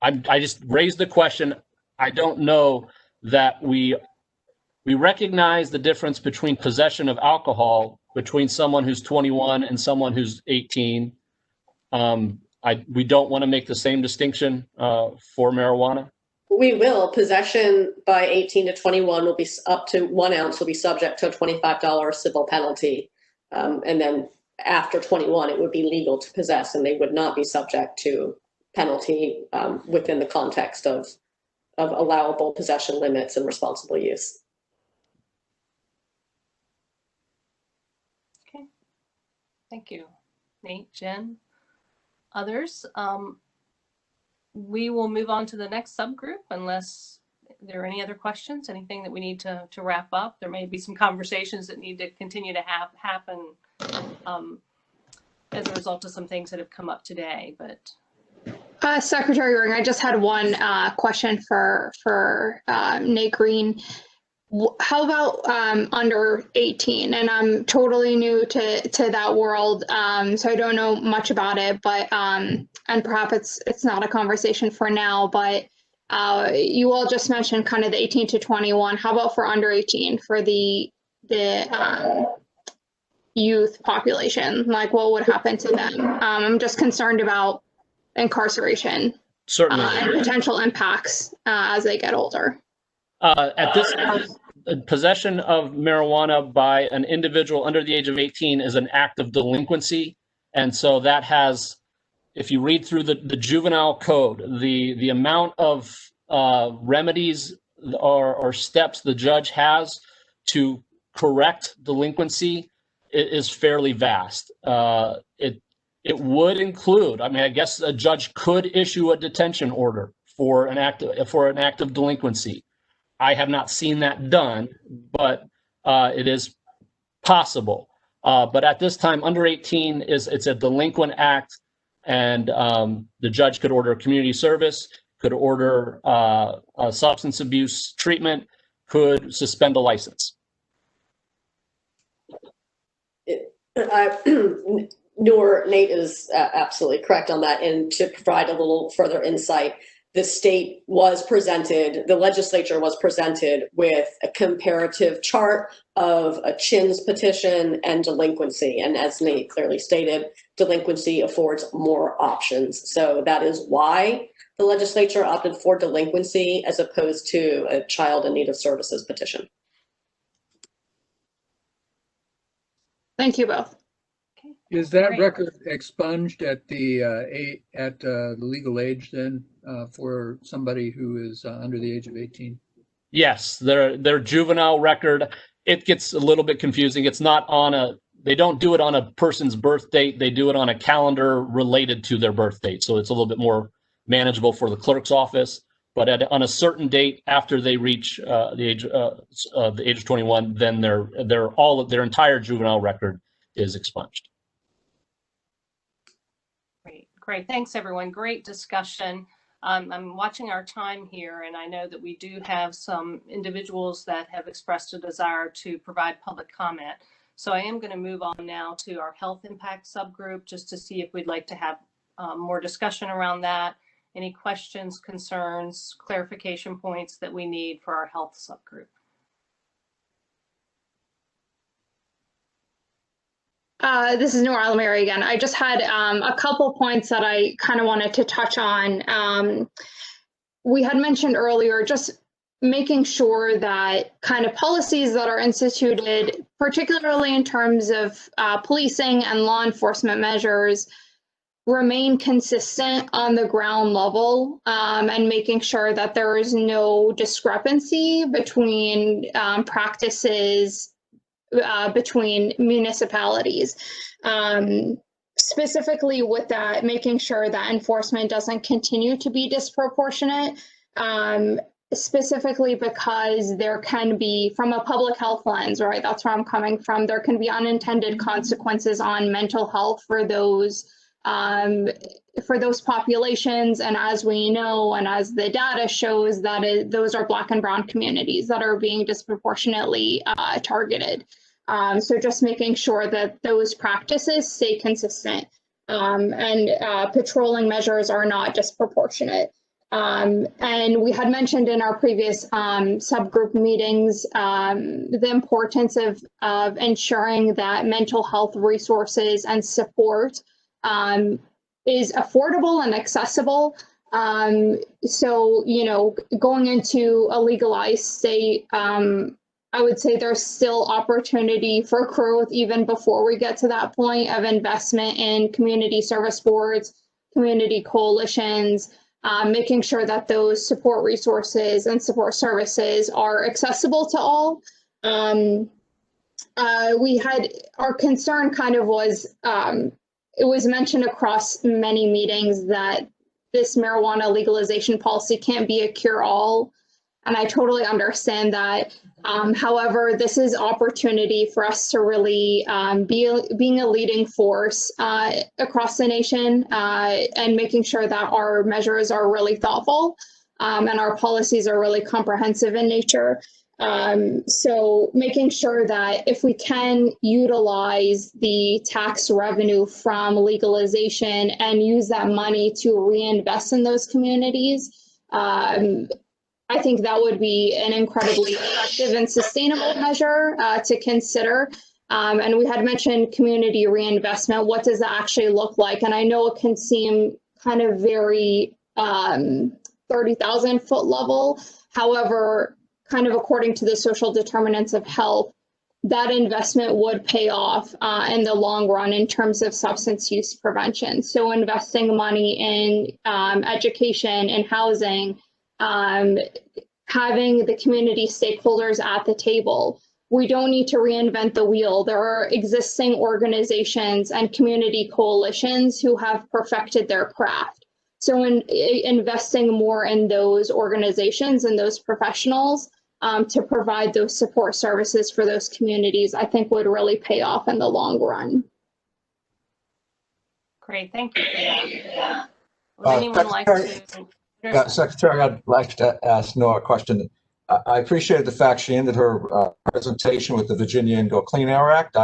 I just raised the question. I don't know that we recognize the difference between possession of alcohol between someone who's 21 and someone who's 18. We don't want to make the same distinction for marijuana.
We will. Possession by 18 to 21 will be up to 1 ounce will be subject to a $25 civil penalty. And then after 21, it would be legal to possess, and they would not be subject to penalty within the context of allowable possession limits and responsible use.
Okay, thank you, Nate, Jen, others. We will move on to the next subgroup unless there are any other questions, anything that we need to wrap up. There may be some conversations that need to continue to happen as a result of some things that have come up today, but.
Secretary Ring, I just had one question for Nate Green. How about under 18? And I'm totally new to that world, so I don't know much about it. But and perhaps it's not a conversation for now. But you all just mentioned kind of the 18 to 21. How about for under 18 for the youth population? Like, what would happen to them? I'm just concerned about incarceration.
Certainly.
And potential impacts as they get older.
At this time, possession of marijuana by an individual under the age of 18 is an act of delinquency. And so that has, if you read through the juvenile code, the amount of remedies or steps the judge has to correct delinquency is fairly vast. It would include, I mean, I guess a judge could issue a detention order for an act of delinquency. I have not seen that done, but it is possible. But at this time, under 18 it's a delinquent act, and the judge could order community service, could order a substance abuse treatment, could suspend a license.
Nate is absolutely correct on that. And to provide a little further insight, the state was presented, the legislature was presented with a comparative chart of a Chin's petition and delinquency. And as Nate clearly stated, delinquency affords more options. So that is why the legislature opted for delinquency as opposed to a child in need of services petition.
Thank you both.
Is that record expunged at the legal age then for somebody who is under the age of 18?
Yes, their juvenile record, it gets a little bit confusing. It's not on they don't do it on a person's birth date. They do it on a calendar related to their birth date. So it's a little bit more manageable for the clerk's office. But on a certain date after they reach the age of 21, then their entire juvenile record is expunged.
Great. Thanks, everyone. Great discussion. I'm watching our time here, and I know that we do have some individuals that have expressed a desire to provide public comment. So I am going to move on now to our health impact subgroup just to see if we'd like to have more discussion around that. Any questions, concerns, clarification points that we need for our health subgroup?
This is Nora Alamiri again. I just had a couple points that I kind of wanted to touch on. We had mentioned earlier just making sure that kind of policies that are instituted, particularly in terms of policing and law enforcement measures, remain consistent on the ground level, and making sure that there is no discrepancy between practices between municipalities. Specifically with that, making sure that enforcement doesn't continue to be disproportionate, specifically because there can be, from a public health lens, right, that's where I'm coming from, there can be unintended consequences on mental health for those populations. And as we know, and as the data shows, those are Black and Brown communities that are being disproportionately targeted. So just making sure that those practices stay consistent, and patrolling measures are not disproportionate. And we had mentioned in our previous subgroup meetings the importance of ensuring that mental health resources and support is affordable and accessible. So, you know, going into a legalized state, I would say there's still opportunity for growth even before we get to that point of investment in community service boards, community coalitions, making sure that those support resources and support services are accessible to all. We had, our concern kind of was, it was mentioned across many meetings that this marijuana legalization policy can't be a cure-all. And I totally understand that. However, this is opportunity for us to really being a leading force across the nation and making sure that our measures are really thoughtful and our policies are really comprehensive in nature. So making sure that if we can utilize the tax revenue from legalization and use that money to reinvest in those communities, I think that would be an incredibly effective and sustainable measure to consider. And we had mentioned community reinvestment. What does that actually look like? And I know it can seem kind of very 30,000 foot level. However, kind of according to the social determinants of health, that investment would pay off in the long run in terms of substance use prevention. So investing money in education and housing, having the community stakeholders at the table. We don't need to reinvent the wheel. There are existing organizations and community coalitions who have perfected their craft. So investing more in those organizations and those professionals to provide those support services for those communities, I think would really pay off in the long run.
Great, thank you for that. Would anyone like to?
Secretary, I'd like to ask Noah a question. I appreciated the fact she ended her presentation with the Virginia Indoor Clean Air Act.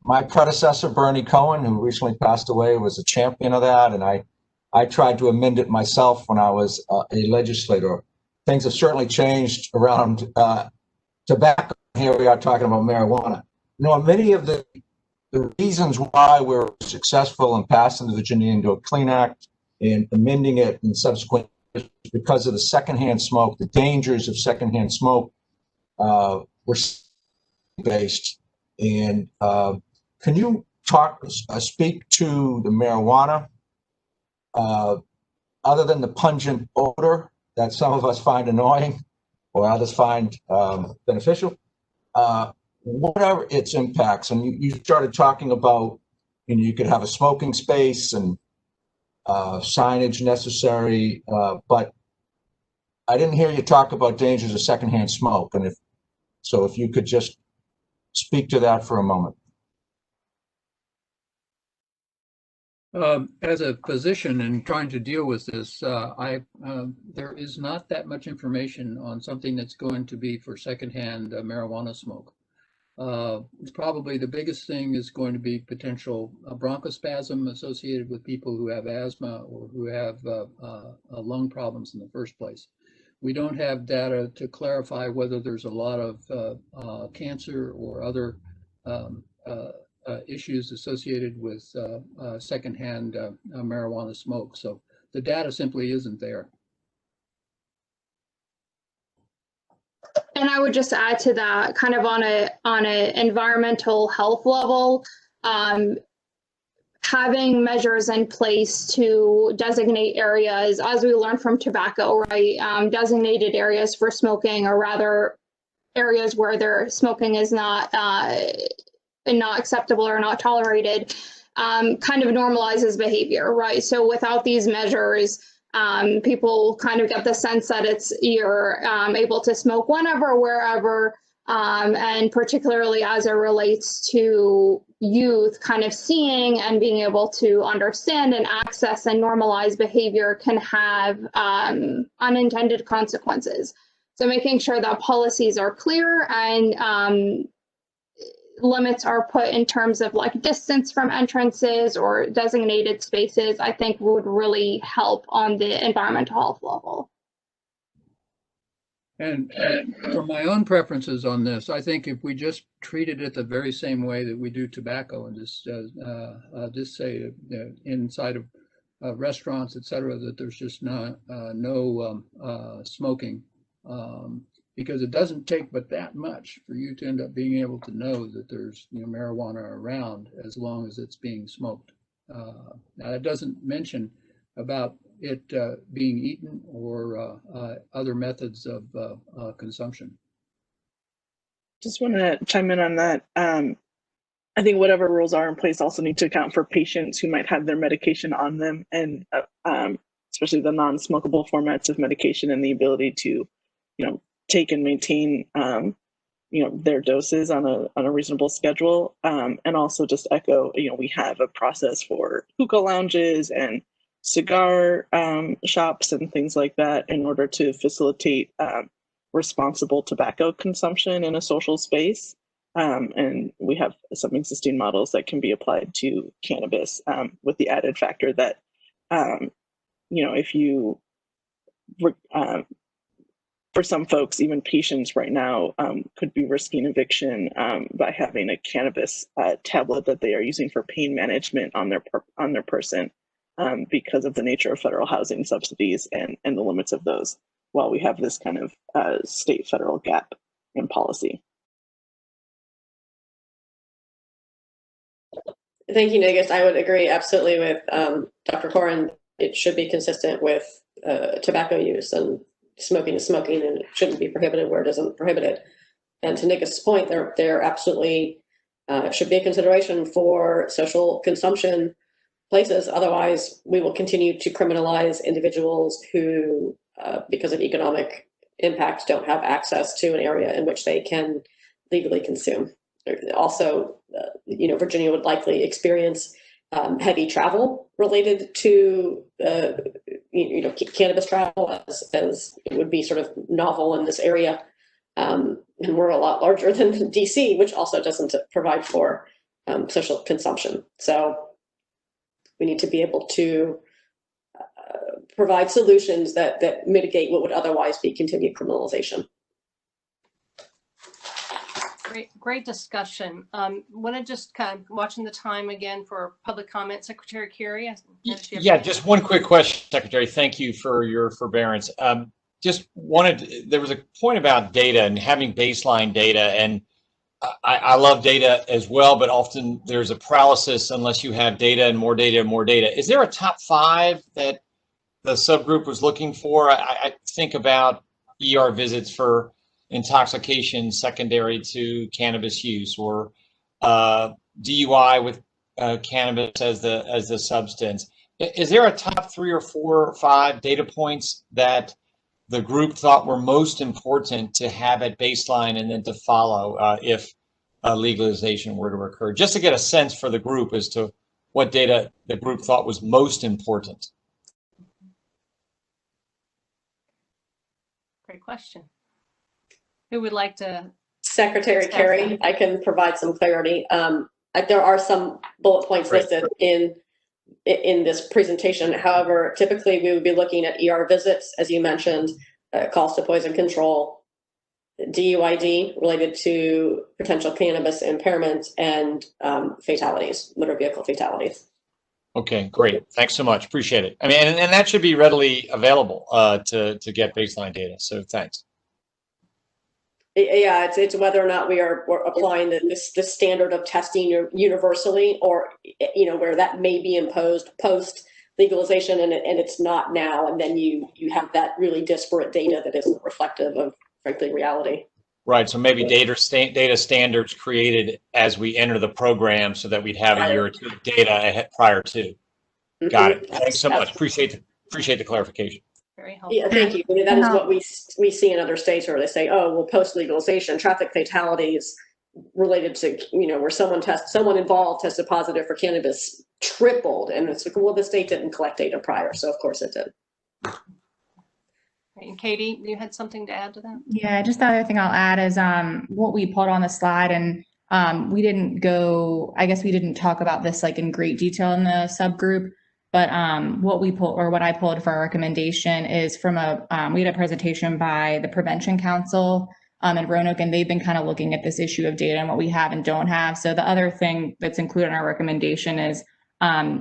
My predecessor, Bernie Cohen, who recently passed away, was a champion of that, and I tried to amend it myself when I was a legislator. Things have certainly changed around tobacco. Here we are talking about marijuana. You know, many of the reasons why we're successful in passing the Virginia Indoor Clean Act and amending it in subsequent years because of the secondhand smoke, the dangers of secondhand smoke were based. And can you speak to the marijuana, other than the pungent odor that some of us find annoying or others find beneficial? What are its impacts? And you started talking about, you know, you could have a smoking space and signage necessary, but I didn't hear you talk about dangers of secondhand smoke. And if you could just speak to that for a moment.
As a physician and trying to deal with this, there is not that much information on something that's going to be for secondhand marijuana smoke. Probably the biggest thing is going to be potential bronchospasm associated with people who have asthma or who have lung problems in the first place. We don't have data to clarify whether there's a lot of cancer or other issues associated with secondhand marijuana smoke. So the data simply isn't there.
And I would just add to that, kind of on a environmental health level, having measures in place to designate areas, as we learned from tobacco, right? Designated areas for smoking, or rather areas where their smoking is not acceptable or not tolerated, kind of normalizes behavior, right? So without these measures, people kind of get the sense that you're able to smoke whenever, wherever, and particularly as it relates to youth, kind of seeing and being able to understand and access and normalize behavior can have unintended consequences. So making sure that policies are clear and limits are put in terms of like distance from entrances or designated spaces, I think would really help on the environmental health level.
And for my own preferences on this, I think if we just treated it the very same way that we do tobacco and just say inside of restaurants, et cetera, that there's just no smoking, because it doesn't take but that much for you to end up being able to know that there's marijuana around as long as it's being smoked. Now that doesn't mention about it being eaten or other methods of consumption.
Just want to chime in on that. I think whatever rules are in place also need to account for patients who might have their medication on them, and especially the non-smokable formats of medication and the ability to, take and maintain, their doses on a reasonable schedule. And also just echo, we have a process for hookah lounges and cigar shops and things like that in order to facilitate responsible tobacco consumption in a social space. And we have some existing models that can be applied to cannabis, with the added factor that, if you, for some folks, even patients right now could be risking eviction by having a cannabis tablet that they are using for pain management on their person, because of the nature of federal housing subsidies and the limits of those, while we have this kind of state-federal gap in policy.
Thank you, Negus. I would agree absolutely with Dr. Corin. It should be consistent with tobacco use, and smoking is smoking, and it shouldn't be prohibited where it isn't prohibited. And to Negus' point, there absolutely should be a consideration for social consumption places. Otherwise, we will continue to criminalize individuals who, because of economic impacts, don't have access to an area in which they can legally consume. Also, Virginia would likely experience heavy travel related to, cannabis travel, as it would be sort of novel in this area. And we're a lot larger than DC, which also doesn't provide for social consumption. So we need to be able to provide solutions that mitigate what would otherwise be continued criminalization.
Great discussion. Want to just kind of watching the time again for public comment. Secretary Carey.
Yeah, just one quick question, Secretary. Thank you for your forbearance. There was a point about data and having baseline data, and I love data as well, but often there's a paralysis unless you have data and more data and more data. Is there a top 5 that the subgroup was looking for? I think about ER visits for intoxication secondary to cannabis use, or DUI with cannabis as the substance. Is there a top 3 or 4 or 5 data points that the group thought were most important to have at baseline and then to follow if legalization were to occur? Just to get a sense for the group as to what data the group thought was most important.
Great question. Who would like to?
Secretary Carey, I can provide some clarity. There are some bullet points listed in this presentation. However, typically we would be looking at ER visits, as you mentioned, calls to poison control, DUID related to potential cannabis impairment, and fatalities, motor vehicle fatalities.
Okay, great. Thanks so much. Appreciate it. I mean, and that should be readily available to get baseline data. So thanks.
Yeah, it's whether or not we're applying the standard of testing universally, or where that may be imposed post legalization and it's not now, and then you have that really disparate data that isn't reflective of, frankly, reality.
Right. So maybe data standards created as we enter the program, so that we'd have a year or two of data prior to. Got it. Thanks so much. Appreciate the clarification.
Very helpful.
Yeah, thank you. I mean, that is what we see in other states, where they say, oh, well, post legalization, traffic fatalities related to, where someone involved tested positive for cannabis tripled, and it's like, well, the state didn't collect data prior, so of course it did.
And Katie, you had something to add to that?
Yeah, just the other thing I'll add is what we put on the slide, and We didn't go, I guess we didn't talk about this like in great detail in the subgroup, but what I pulled for our recommendation is from we had a presentation by the Prevention Council in Roanoke, and they've been kind of looking at this issue of data and what we have and don't have. So the other thing that's included in our recommendation is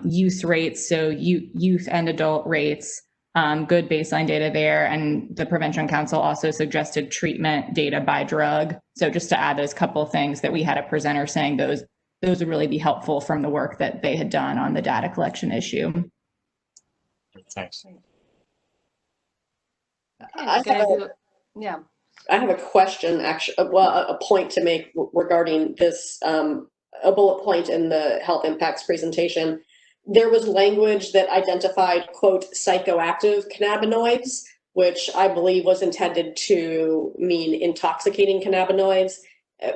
use rates, so youth and adult rates, good baseline data there. And the Prevention Council also suggested treatment data by drug. So just to add those couple of things that we had a presenter saying those would really be helpful from the work that they had done on the data collection issue.
Thanks.
Yeah.
I have a question, actually, well, a point to make regarding this, a bullet point in the health impacts presentation. There was language that identified, quote, psychoactive cannabinoids, which I believe was intended to mean intoxicating cannabinoids.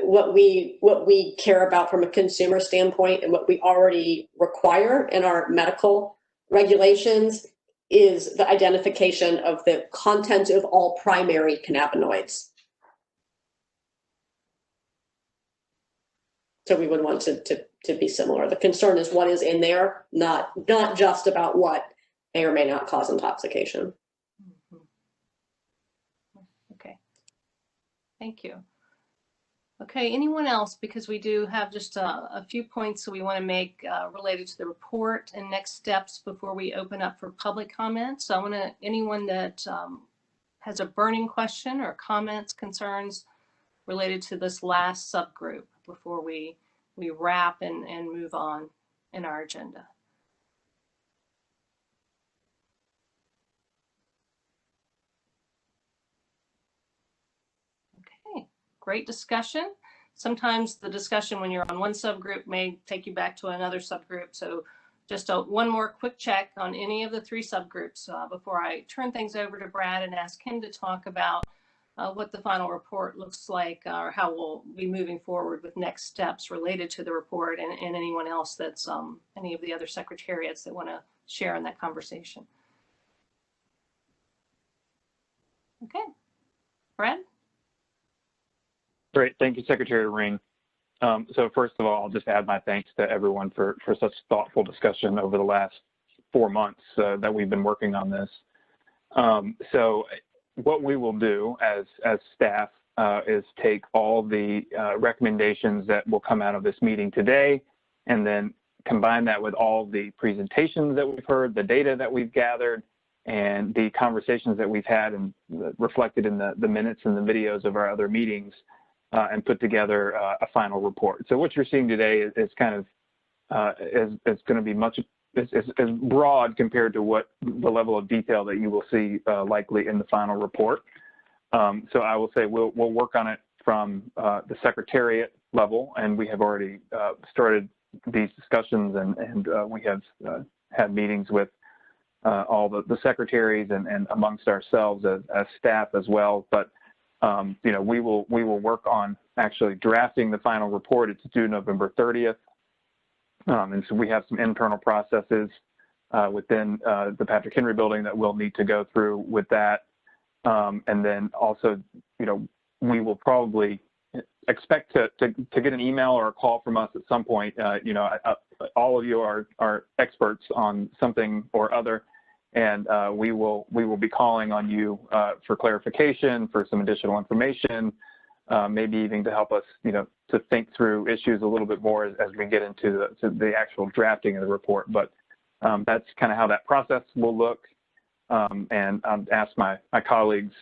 What we care about from a consumer standpoint and what we already require in our medical regulations is the identification of the content of all primary cannabinoids. So we would want to be similar. The concern is what is in there, not just about what may or may not cause intoxication.
Okay. Thank you. Okay, anyone else? Because we do have just a few points that we want to make related to the report and next steps before we open up for public comments. So I want to, anyone that has a burning question or comments, concerns related to this last subgroup before we wrap and move on in our agenda. Okay, great discussion. Sometimes the discussion when you're on one subgroup may take you back to another subgroup. So just one more quick check on any of the three subgroups before I turn things over to Brad and ask him to talk about what the final report looks like or how we'll be moving forward with next steps related to the report and anyone else that's any of the other secretariats that want to share in that conversation. Okay, Brad?
Great. Thank you, Secretary Ring. So first of all, I'll just add my thanks to everyone for such thoughtful discussion over the last 4 months that we've been working on this. So what we will do as staff is take all the recommendations that will come out of this meeting today and then combine that with all the presentations that we've heard, the data that we've gathered, and the conversations that we've had and reflected in the minutes and the videos of our other meetings and put together a final report. So what you're seeing today is kind of is going to be much is broad compared to what the level of detail that you will see likely in the final report. So I will say we'll work on it from the Secretariat level, and we have already started these discussions, and we have had meetings with all the secretaries and amongst ourselves as staff as well. But you know, we will work on actually drafting the final report. It's due November 30th. And so we have some internal processes within the Patrick Henry building that we'll need to go through with that. And then also, you know, we will probably expect to get an email or a call from us at some point. You know, all of you are experts on something or other, and we will be calling on you for clarification, for some additional information, maybe even to help us, you know, to think through issues a little bit more as we get into the actual drafting of the report. But that's kind of how that process will look. And I'll ask my colleagues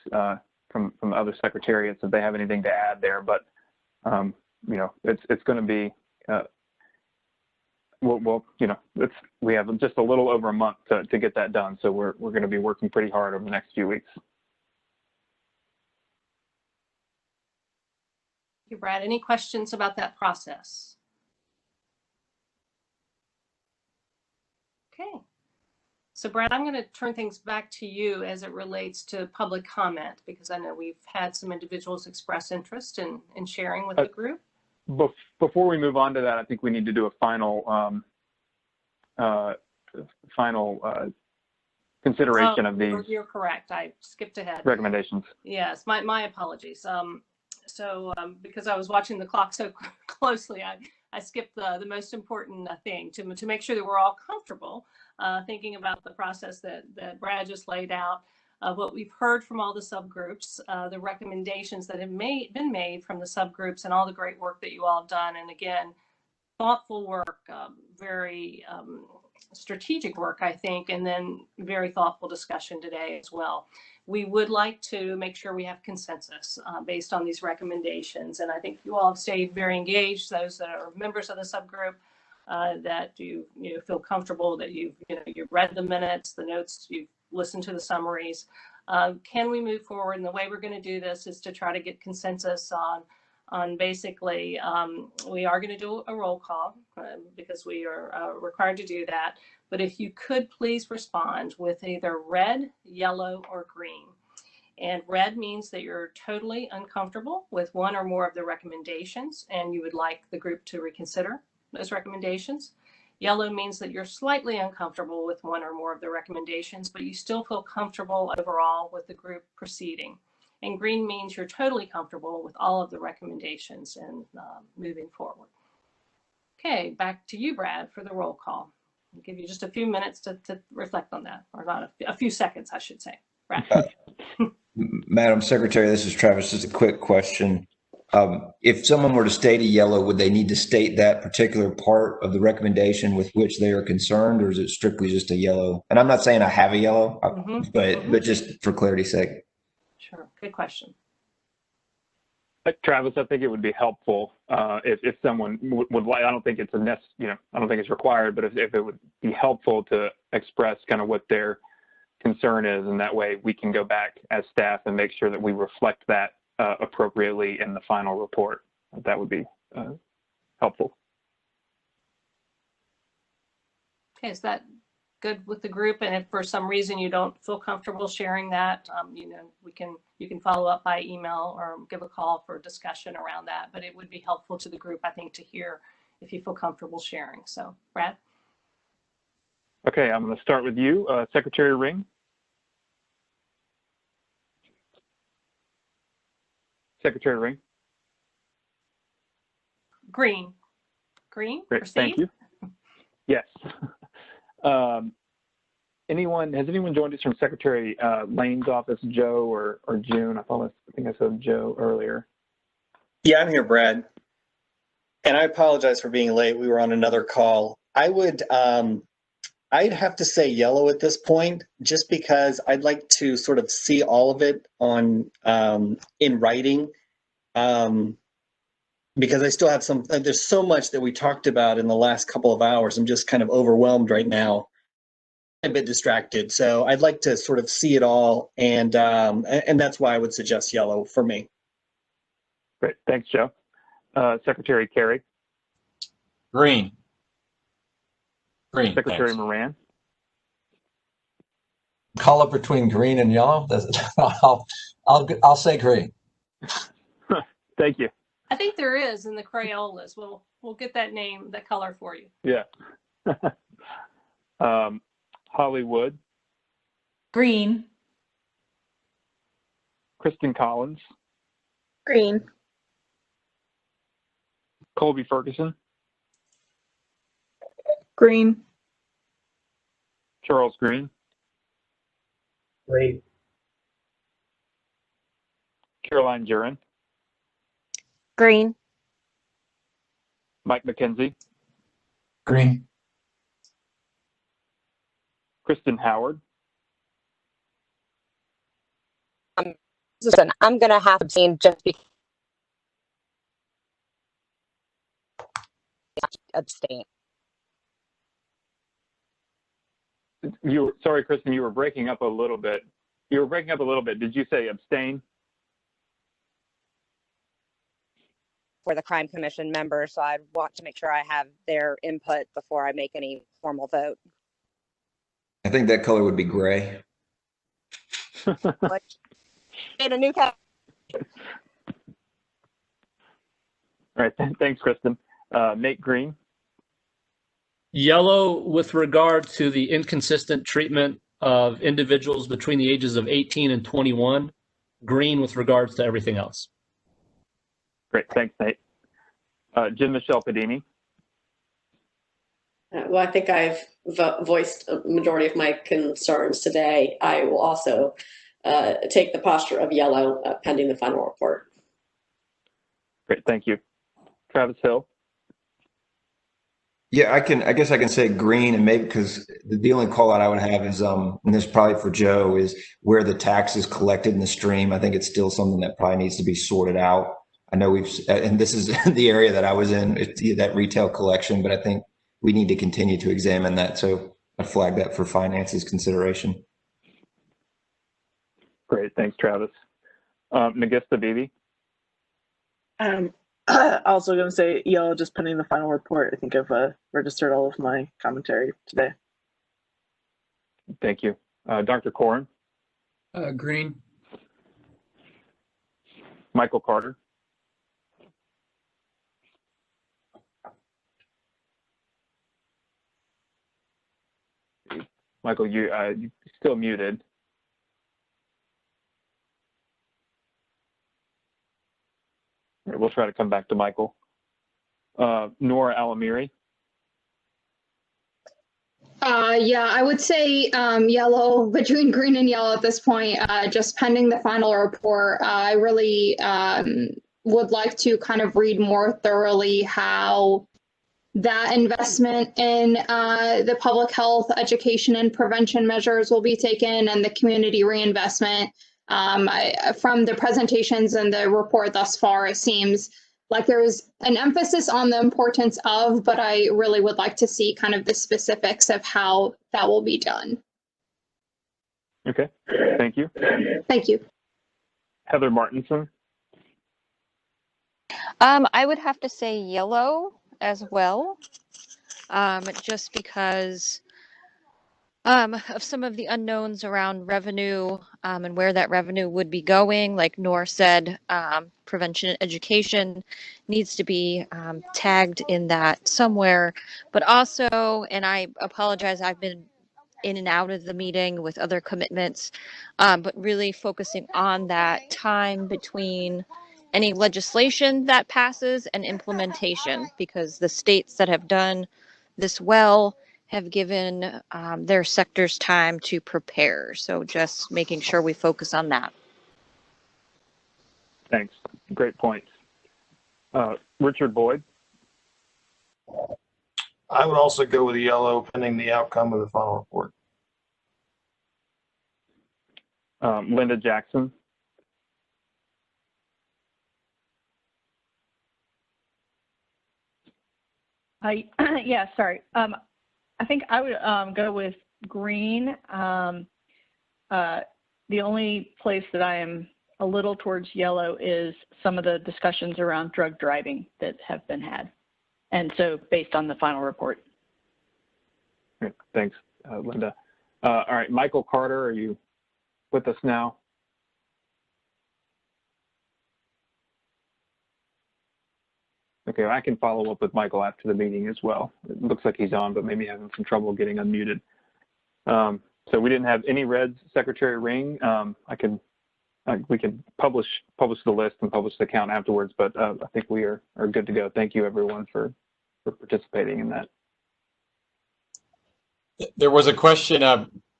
from other secretariats if they have anything to add there. But you know, it's going to be we'll you know, we have just a little over a month to get that done. So we're going to be working pretty hard over the next few weeks.
Thank you, Brad. Any questions about that process? Okay. So Brad, I'm going to turn things back to you as it relates to public comment, because I know we've had some individuals express interest in sharing with the group.
Before we move on to that, I think we need to do a final consideration of these.
You're correct. I skipped ahead.
Recommendations.
Yes, my apologies. So because I was watching the clock so closely, I skipped the most important thing to make sure that we're all comfortable thinking about the process that Brad just laid out, what we've heard from all the subgroups, the recommendations that have been made from the subgroups, and all the great work that you all have done. And again, thoughtful work, very strategic work, I think, and then very thoughtful discussion today as well. We would like to make sure we have consensus based on these recommendations. And I think you all have stayed very engaged, those that are members of the subgroup, that you feel comfortable, that you've read the minutes, the notes, you've listened to the summaries. Can we move forward? And the way we're going to do this is to try to get consensus on basically, we are going to do a roll call because we are required to do that. But if you could please respond with either red, yellow, or green. And red means that you're totally uncomfortable with one or more of the recommendations and you would like the group to reconsider those recommendations. Yellow means that you're slightly uncomfortable with one or more of the recommendations, but you still feel comfortable overall with the group proceeding. And green means you're totally comfortable with all of the recommendations and moving forward. Okay, back to you, Brad, for the roll call. I'll give you just a few minutes to reflect on that, or not a few seconds, I should say. Brad.
Madam Secretary, this is Travis. Just a quick question. If someone were to state a yellow, would they need to state that particular part of the recommendation with which they are concerned, or is it strictly just a yellow? And I'm not saying I have a yellow, but just for clarity's sake.
Sure, good question.
Travis, I think it would be helpful if someone would like. I don't think it's I don't think it's required, but if it would be helpful to express kind of what their concern is, and that way we can go back as staff and make sure that we reflect that appropriately in the final report. That would be helpful.
Okay, is that good with the group? And if for some reason you don't feel comfortable sharing that, you can follow up by email or give a call for discussion around that. But it would be helpful to the group, I think, to hear if you feel comfortable sharing. So, Brad.
Okay, I'm going to start with you, Secretary Ring. Secretary Ring.
Green. Green.
Great,
Proceed.
thank you. Yes. Has anyone joined us from Secretary Lane's office, Joe or June? I think I said Joe earlier.
Yeah, I'm here, Brad. And I apologize for being late. We were on another call. I'd have to say yellow at this point, just because I'd like to sort of see all of it on in writing, because I still have there's so much that we talked about in the last couple of hours. I'm just kind of overwhelmed right now, a bit distracted. So I'd like to sort of see it all, and that's why I would suggest yellow for me.
Great, thanks, Joe. Secretary Carey.
Green. Green.
Secretary
thanks.
Moran.
Color between green and yellow? I'll say green.
Thank you.
I think there is in the Crayolas. We'll get that color for you.
Yeah. Hollywood.
Green.
Kristen Collins.
Green.
Colby Ferguson.
Green.
Charles Green.
Green.
Caroline Jurin.
Green.
Mike McKenzie.
Green.
Kristen Howard.
Listen, I'm going to have to abstain just because. Abstain.
Sorry, Kristen, you were breaking up a little bit. Did you say abstain?
For the Crime Commission members, so I'd want to make sure I have their input before I make any formal vote.
I think that color would be gray.
Made a new cat.
All right, thanks, Kristen. Nate Green.
Yellow with regard to the inconsistent treatment of individuals between the ages of 18 and 21. Green with regards to everything else.
Great, thanks, Nate. Jim Michelle Padini.
Well, I think I've voiced a majority of my concerns today. I will also take the posture of yellow pending the final report.
Great, thank you. Travis Hill.
Yeah, I guess I can say green, and maybe because the only call out I would have is, and this is probably for Joe, is where the tax is collected in the stream. I think it's still something that probably needs to be sorted out. I know and this is the area that I was in, it's that retail collection, but I think we need to continue to examine that. So I flag that for finances consideration.
Great, thanks, Travis. Nagista Bibi.
Also going to say yellow, just pending the final report. I think I've registered all of my commentary today.
Thank you. Dr. Corrin.
Green.
Michael Carter. Michael, you're still muted. We'll try to come back to Michael. Nora Alamiri.
Yeah, I would say yellow, between green and yellow at this point, just pending the final report. I really would like to kind of read more thoroughly how that investment in the public health, education, and prevention measures will be taken, and the community reinvestment. From the presentations and the report thus far, it seems like there was an emphasis on the importance of, but I really would like to see kind of the specifics of how that will be done.
Okay, thank you.
Thank you.
Heather Martinson.
I would have to say yellow as well, just because of some of the unknowns around revenue and where that revenue would be going. Like Nor said, prevention and education needs to be tagged in that somewhere. But also, and I apologize, I've been in and out of the meeting with other commitments, but really focusing on that time between any legislation that passes and implementation, because the states that have done this well have given their sectors time to prepare. So just making sure we focus on that.
Thanks. Great points. Richard Boyd.
I would also go with yellow pending the outcome of the final report.
Linda Jackson.
Yeah, sorry. I think I would go with green. The only place that I am a little towards yellow is some of the discussions around drug driving that have been had. And so based on the final report.
Thanks, Linda. All right, Michael Carter, are you with us now? Okay, I can follow up with Michael after the meeting as well. It looks like he's on, but maybe having some trouble getting unmuted. So we didn't have any reds, Secretary Ring. We can publish the list and publish the count afterwards, but I think we are good to go. Thank you, everyone, for participating in that.
There was a question.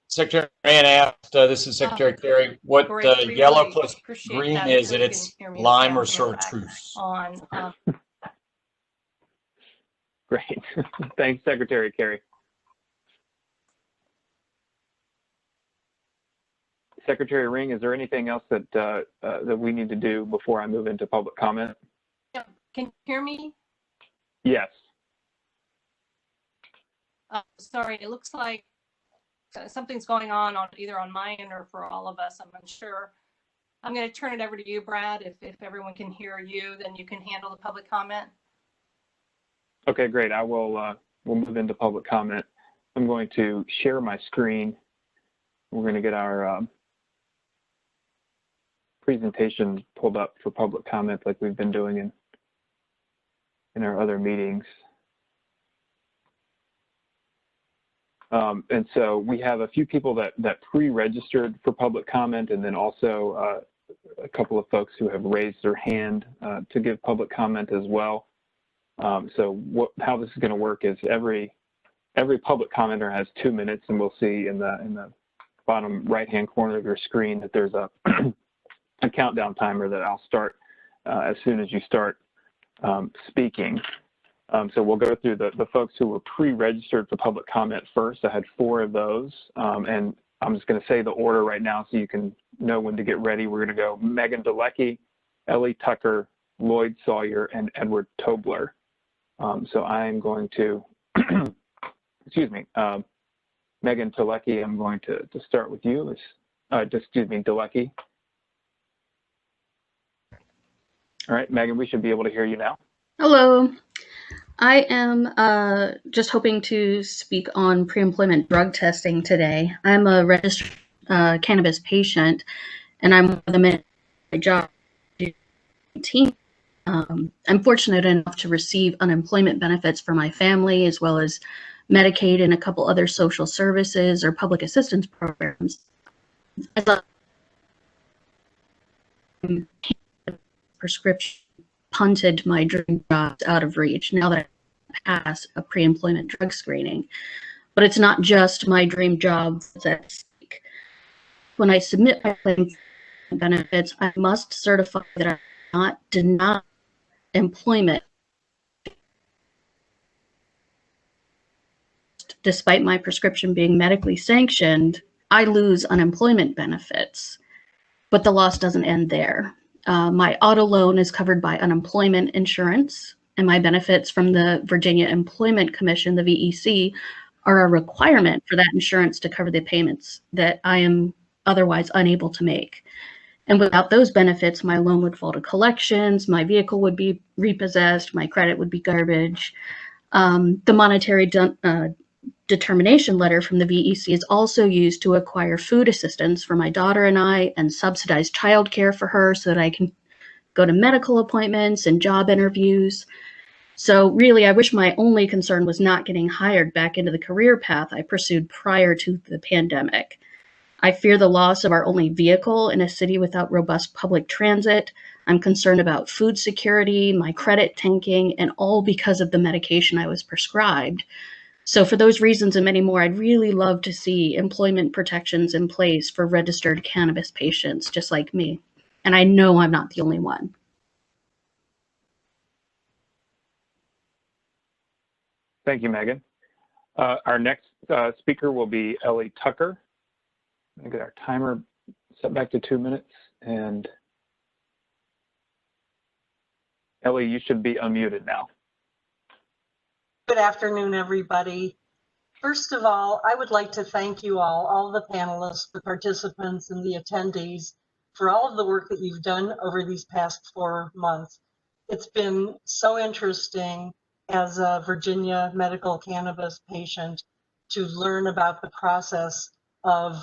Secretary Ann asked, this is Secretary Kerry, what yellow
really
plus green
that,
is,
so
and
you
it's
can hear me
lime
okay,
or
I'll go back
chartreuse.
on
Great. Thanks, Secretary Kerry. Secretary Ring, is there anything else that that we need to do before I move into public comment?
Yeah, can you hear me?
Yes.
Sorry, it looks like something's going on either on my end or for all of us. I'm unsure. I'm going to turn it over to you, Brad. If everyone can hear you, then you can handle the public comment.
Okay, great. I will. We'll move into public comment. I'm going to share my screen. We're going to get our presentation pulled up for public comment like we've been doing in our other meetings. And so we have a few people that pre-registered for public comment, and then also a couple of folks who have raised their hand to give public comment as well. So how this is going to work is every public commenter has 2 minutes, and we'll see in the bottom right-hand corner of your screen that there's a a countdown timer that I'll start as soon as you start speaking. So we'll go through the folks who were pre-registered for public comment first. I had 4 of those, and I'm just going to say the order right now so you can know when to get ready. We're going to go Megan Dalecki, Ellie Tucker, Lloyd Sawyer, and Edward Tobler. So I'm going to, excuse me, Megan Dalecki, I'm going to start with you. Excuse me, Dalecki. All right, Megan, we should be able to hear you now.
Hello. I am just hoping to speak on pre-employment drug testing today. I'm a registered cannabis patient, and I'm one of the men my job. I'm fortunate enough to receive unemployment benefits for my family, as well as Medicaid and a couple other social services or public assistance programs. As a prescription punted my dream jobs out of reach now that I pass a pre-employment drug screening. But it's not just my dream job that's at stake. When I submit my claim for benefits, I must certify that I'm not denied employment despite my prescription being medically sanctioned. I lose unemployment benefits, but the loss doesn't end there. My auto loan is covered by unemployment insurance, and my benefits from the Virginia Employment Commission, the VEC, are a requirement for that insurance to cover the payments that I am otherwise unable to make. And without those benefits, my loan would fall to collections, my vehicle would be repossessed, my credit would be garbage. The monetary determination letter from the VEC is also used to acquire food assistance for my daughter and I, and subsidize childcare for her so that I can go to medical appointments and job interviews. So really, I wish my only concern was not getting hired back into the career path I pursued prior to the pandemic. I fear the loss of our only vehicle in a city without robust public transit. I'm concerned about food security, my credit tanking, and all because of the medication I was prescribed. So for those reasons and many more, I'd really love to see employment protections in place for registered cannabis patients just like me. And I know I'm not the only one.
Thank you, Megan. Our next speaker will be Ellie Tucker. I'm going to get our timer set back to 2 minutes. And Ellie, you should be unmuted now.
Good afternoon, everybody. First of all, I would like to thank you all the panelists, the participants, and the attendees for all of the work that you've done over these past 4 months. It's been so interesting as a Virginia medical cannabis patient to learn about the process of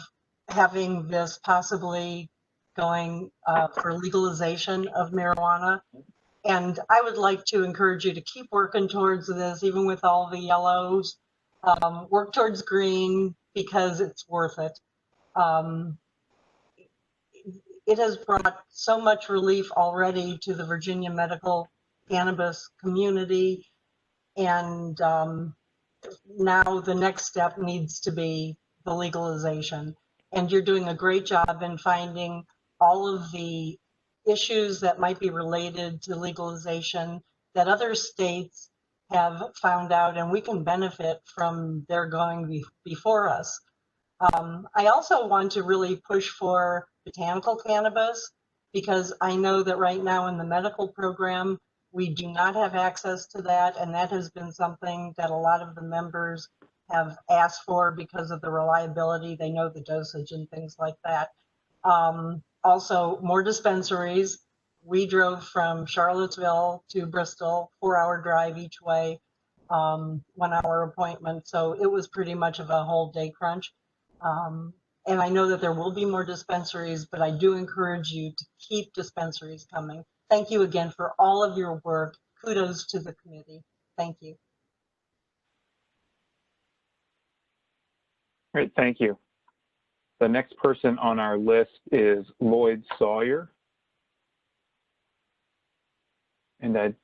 having this possibly going for legalization of marijuana. And I would like to encourage you to keep working towards this, even with all the yellows. Work towards green because it's worth it. It has brought so much relief already to the Virginia medical cannabis community. And now the next step needs to be the legalization. And you're doing a great job in finding all of the issues that might be related to legalization that other states have found out, and we can benefit from their going before us. I also want to really push for botanical cannabis, because I know that right now in the medical program, we do not have access to that, and that has been something that a lot of the members have asked for because of the reliability. They know the dosage and things like that. Also, more dispensaries. We drove from Charlottesville to Bristol, 4-hour drive each way, 1-hour appointment. So it was pretty much of a whole day crunch. And I know that there will be more dispensaries, but I do encourage you to keep dispensaries coming. Thank you again for all of your work. Kudos to the committee. Thank you.
Great, thank you. The next person on our list is Lloyd Sawyer. And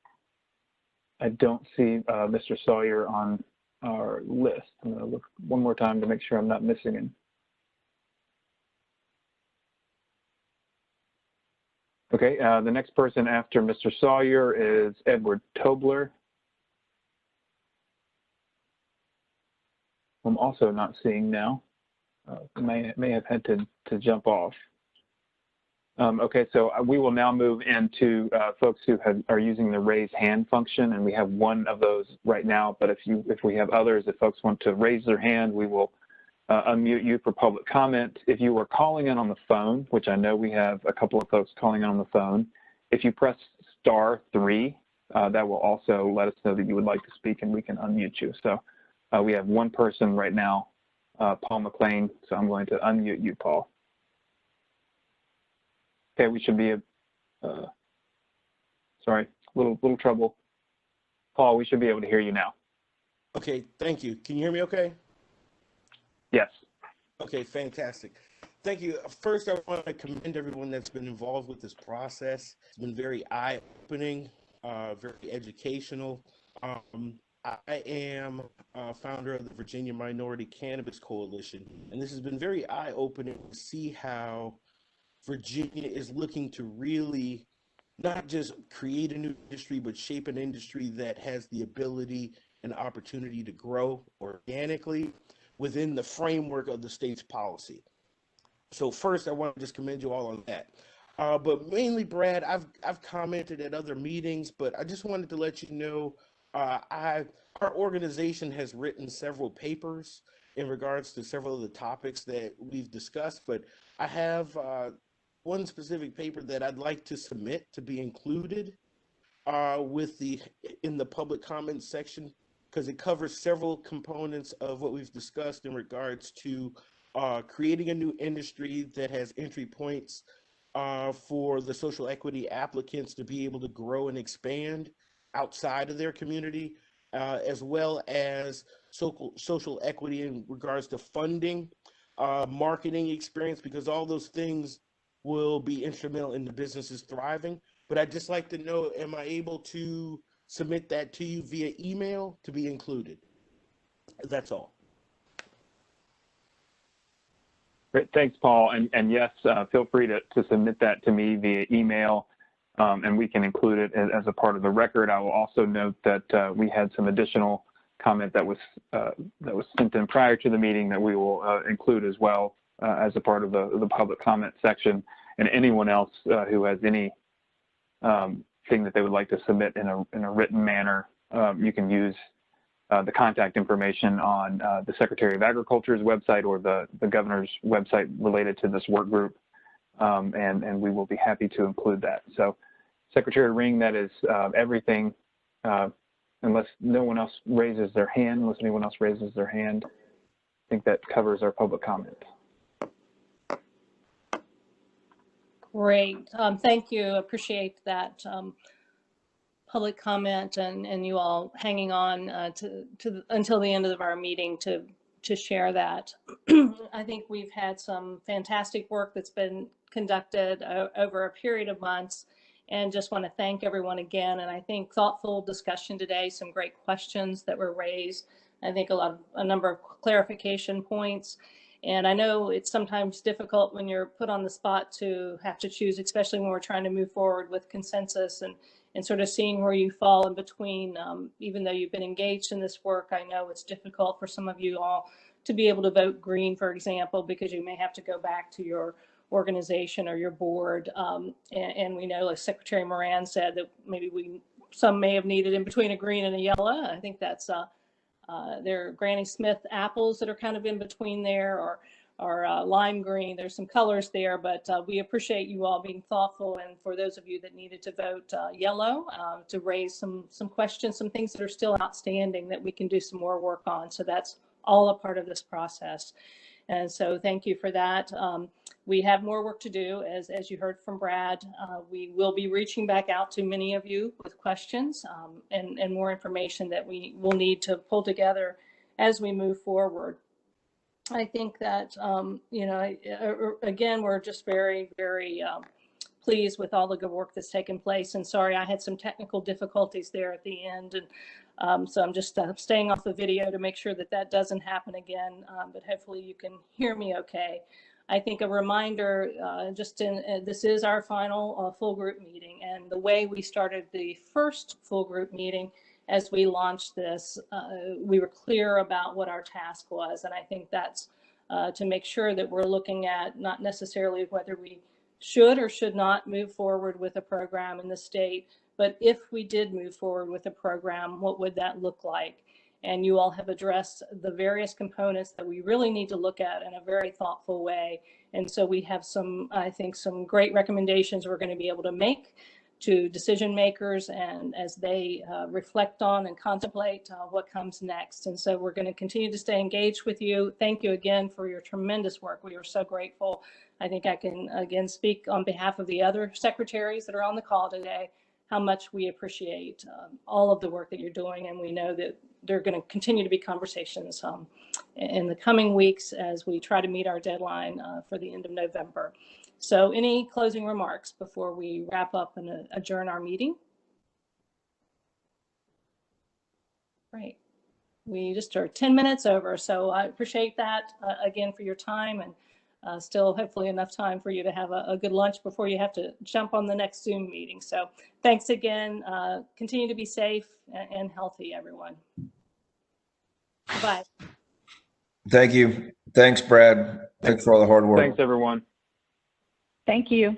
I don't see Mr. Sawyer on our list. I'm going to look one more time to make sure I'm not missing him. Okay, the next person after Mr. Sawyer is Edward Tobler. I'm also not seeing now. May have had to jump off. Okay, so we will now move into folks who are using the raise hand function, and we have one of those right now. But if we have others, if folks want to raise their hand, we will unmute you for public comment. If you are calling in on the phone, which I know we have a couple of folks calling in on the phone, if you press *3, that will also let us know that you would like to speak, and we can unmute you. So we have one person right now, Paul McLean. So I'm going to unmute you, Paul. Okay, we should be, sorry, little trouble. Paul, we should be able to hear you now.
Okay, thank you. Can you hear me okay?
Yes.
Okay, fantastic. Thank you. First, I want to commend everyone that's been involved with this process. It's been very eye-opening, very educational. I am founder of the Virginia Minority Cannabis Coalition, and this has been very eye-opening to see how Virginia is looking to really not just create a new industry, but shape an industry that has the ability and opportunity to grow organically within the framework of the state's policy. So first, I want to just commend you all on that. But mainly, Brad, I've commented at other meetings, but I just wanted to let you know our organization has written several papers in regards to several of the topics that we've discussed, but I have one specific paper that I'd like to submit to be included in the public comments section, because it covers several components of what we've discussed in regards to creating a new industry that has entry points for the social equity applicants to be able to grow and expand outside of their community, as well as social equity in regards to funding, marketing experience, because all those things will be instrumental in the businesses thriving. But I'd just like to know, am I able to submit that to you via email to be included? That's all.
Great, thanks, Paul. And yes, feel free to submit that to me via email, and we can include it as a part of the record. I will also note that we had some additional comment that was sent in prior to the meeting that we will include as well as a part of the public comment section. And anyone else who has any thing that they would like to submit in a written manner, you can use the contact information on the Secretary of Agriculture's website or the governor's website related to this work group, and we will be happy to include that. So, Secretary Ring, that is everything, unless anyone else raises their hand. I think that covers our public comment.
Great. Thank you. Appreciate that public comment and you all hanging on until the end of our meeting to share that. I think we've had some fantastic work that's been conducted over a period of months, and just want to thank everyone again. And I think thoughtful discussion today, some great questions that were raised. I think a number of clarification points. And I know it's sometimes difficult when you're put on the spot to have to choose, especially when we're trying to move forward with consensus and sort of seeing where you fall in between. Even though you've been engaged in this work, I know it's difficult for some of you all to be able to vote green, for example, because you may have to go back to your organization or your board. And we know, like Secretary Moran said, that maybe some may have needed in between a green and a yellow. I think that's there are Granny Smith apples that are kind of in between there, or lime green. There's some colors there, but we appreciate you all being thoughtful. And for those of you that needed to vote yellow, to raise some questions, some things that are still outstanding that we can do some more work on. So that's all a part of this process. And so thank you for that. We have more work to do, as you heard from Brad. We will be reaching back out to many of you with questions and more information that we will need to pull together as we move forward. I think that, again, we're just very, very pleased with all the good work that's taken place. And sorry, I had some technical difficulties there at the end. And so I'm just staying off the video to make sure that that doesn't happen again. But hopefully you can hear me okay. I think a reminder, this is our final full group meeting. And the way we started the first full group meeting as we launched this, we were clear about what our task was. And I think that's to make sure that we're looking at not necessarily whether we should or should not move forward with a program in the state, but if we did move forward with a program, what would that look like? And you all have addressed the various components that we really need to look at in a very thoughtful way. And so we have some, I think, some great recommendations we're going to be able to make to decision makers and as they reflect on and contemplate what comes next. And so we're going to continue to stay engaged with you. Thank you again for your tremendous work. We are so grateful. I think I can again speak on behalf of the other secretaries that are on the call today, how much we appreciate all of the work that you're doing. And we know that there are going to continue to be conversations in the coming weeks as we try to meet our deadline for the end of November. So any closing remarks before we wrap up and adjourn our meeting? Great. We just are 10 minutes over, so I appreciate that again for your time, and still hopefully enough time for you to have a good lunch before you have to jump on the next Zoom meeting. So thanks again. Continue to be safe and healthy, everyone. Bye.
Thank you. Thanks, Brad. Thanks for all the hard work.
Thanks, everyone.
Thank you.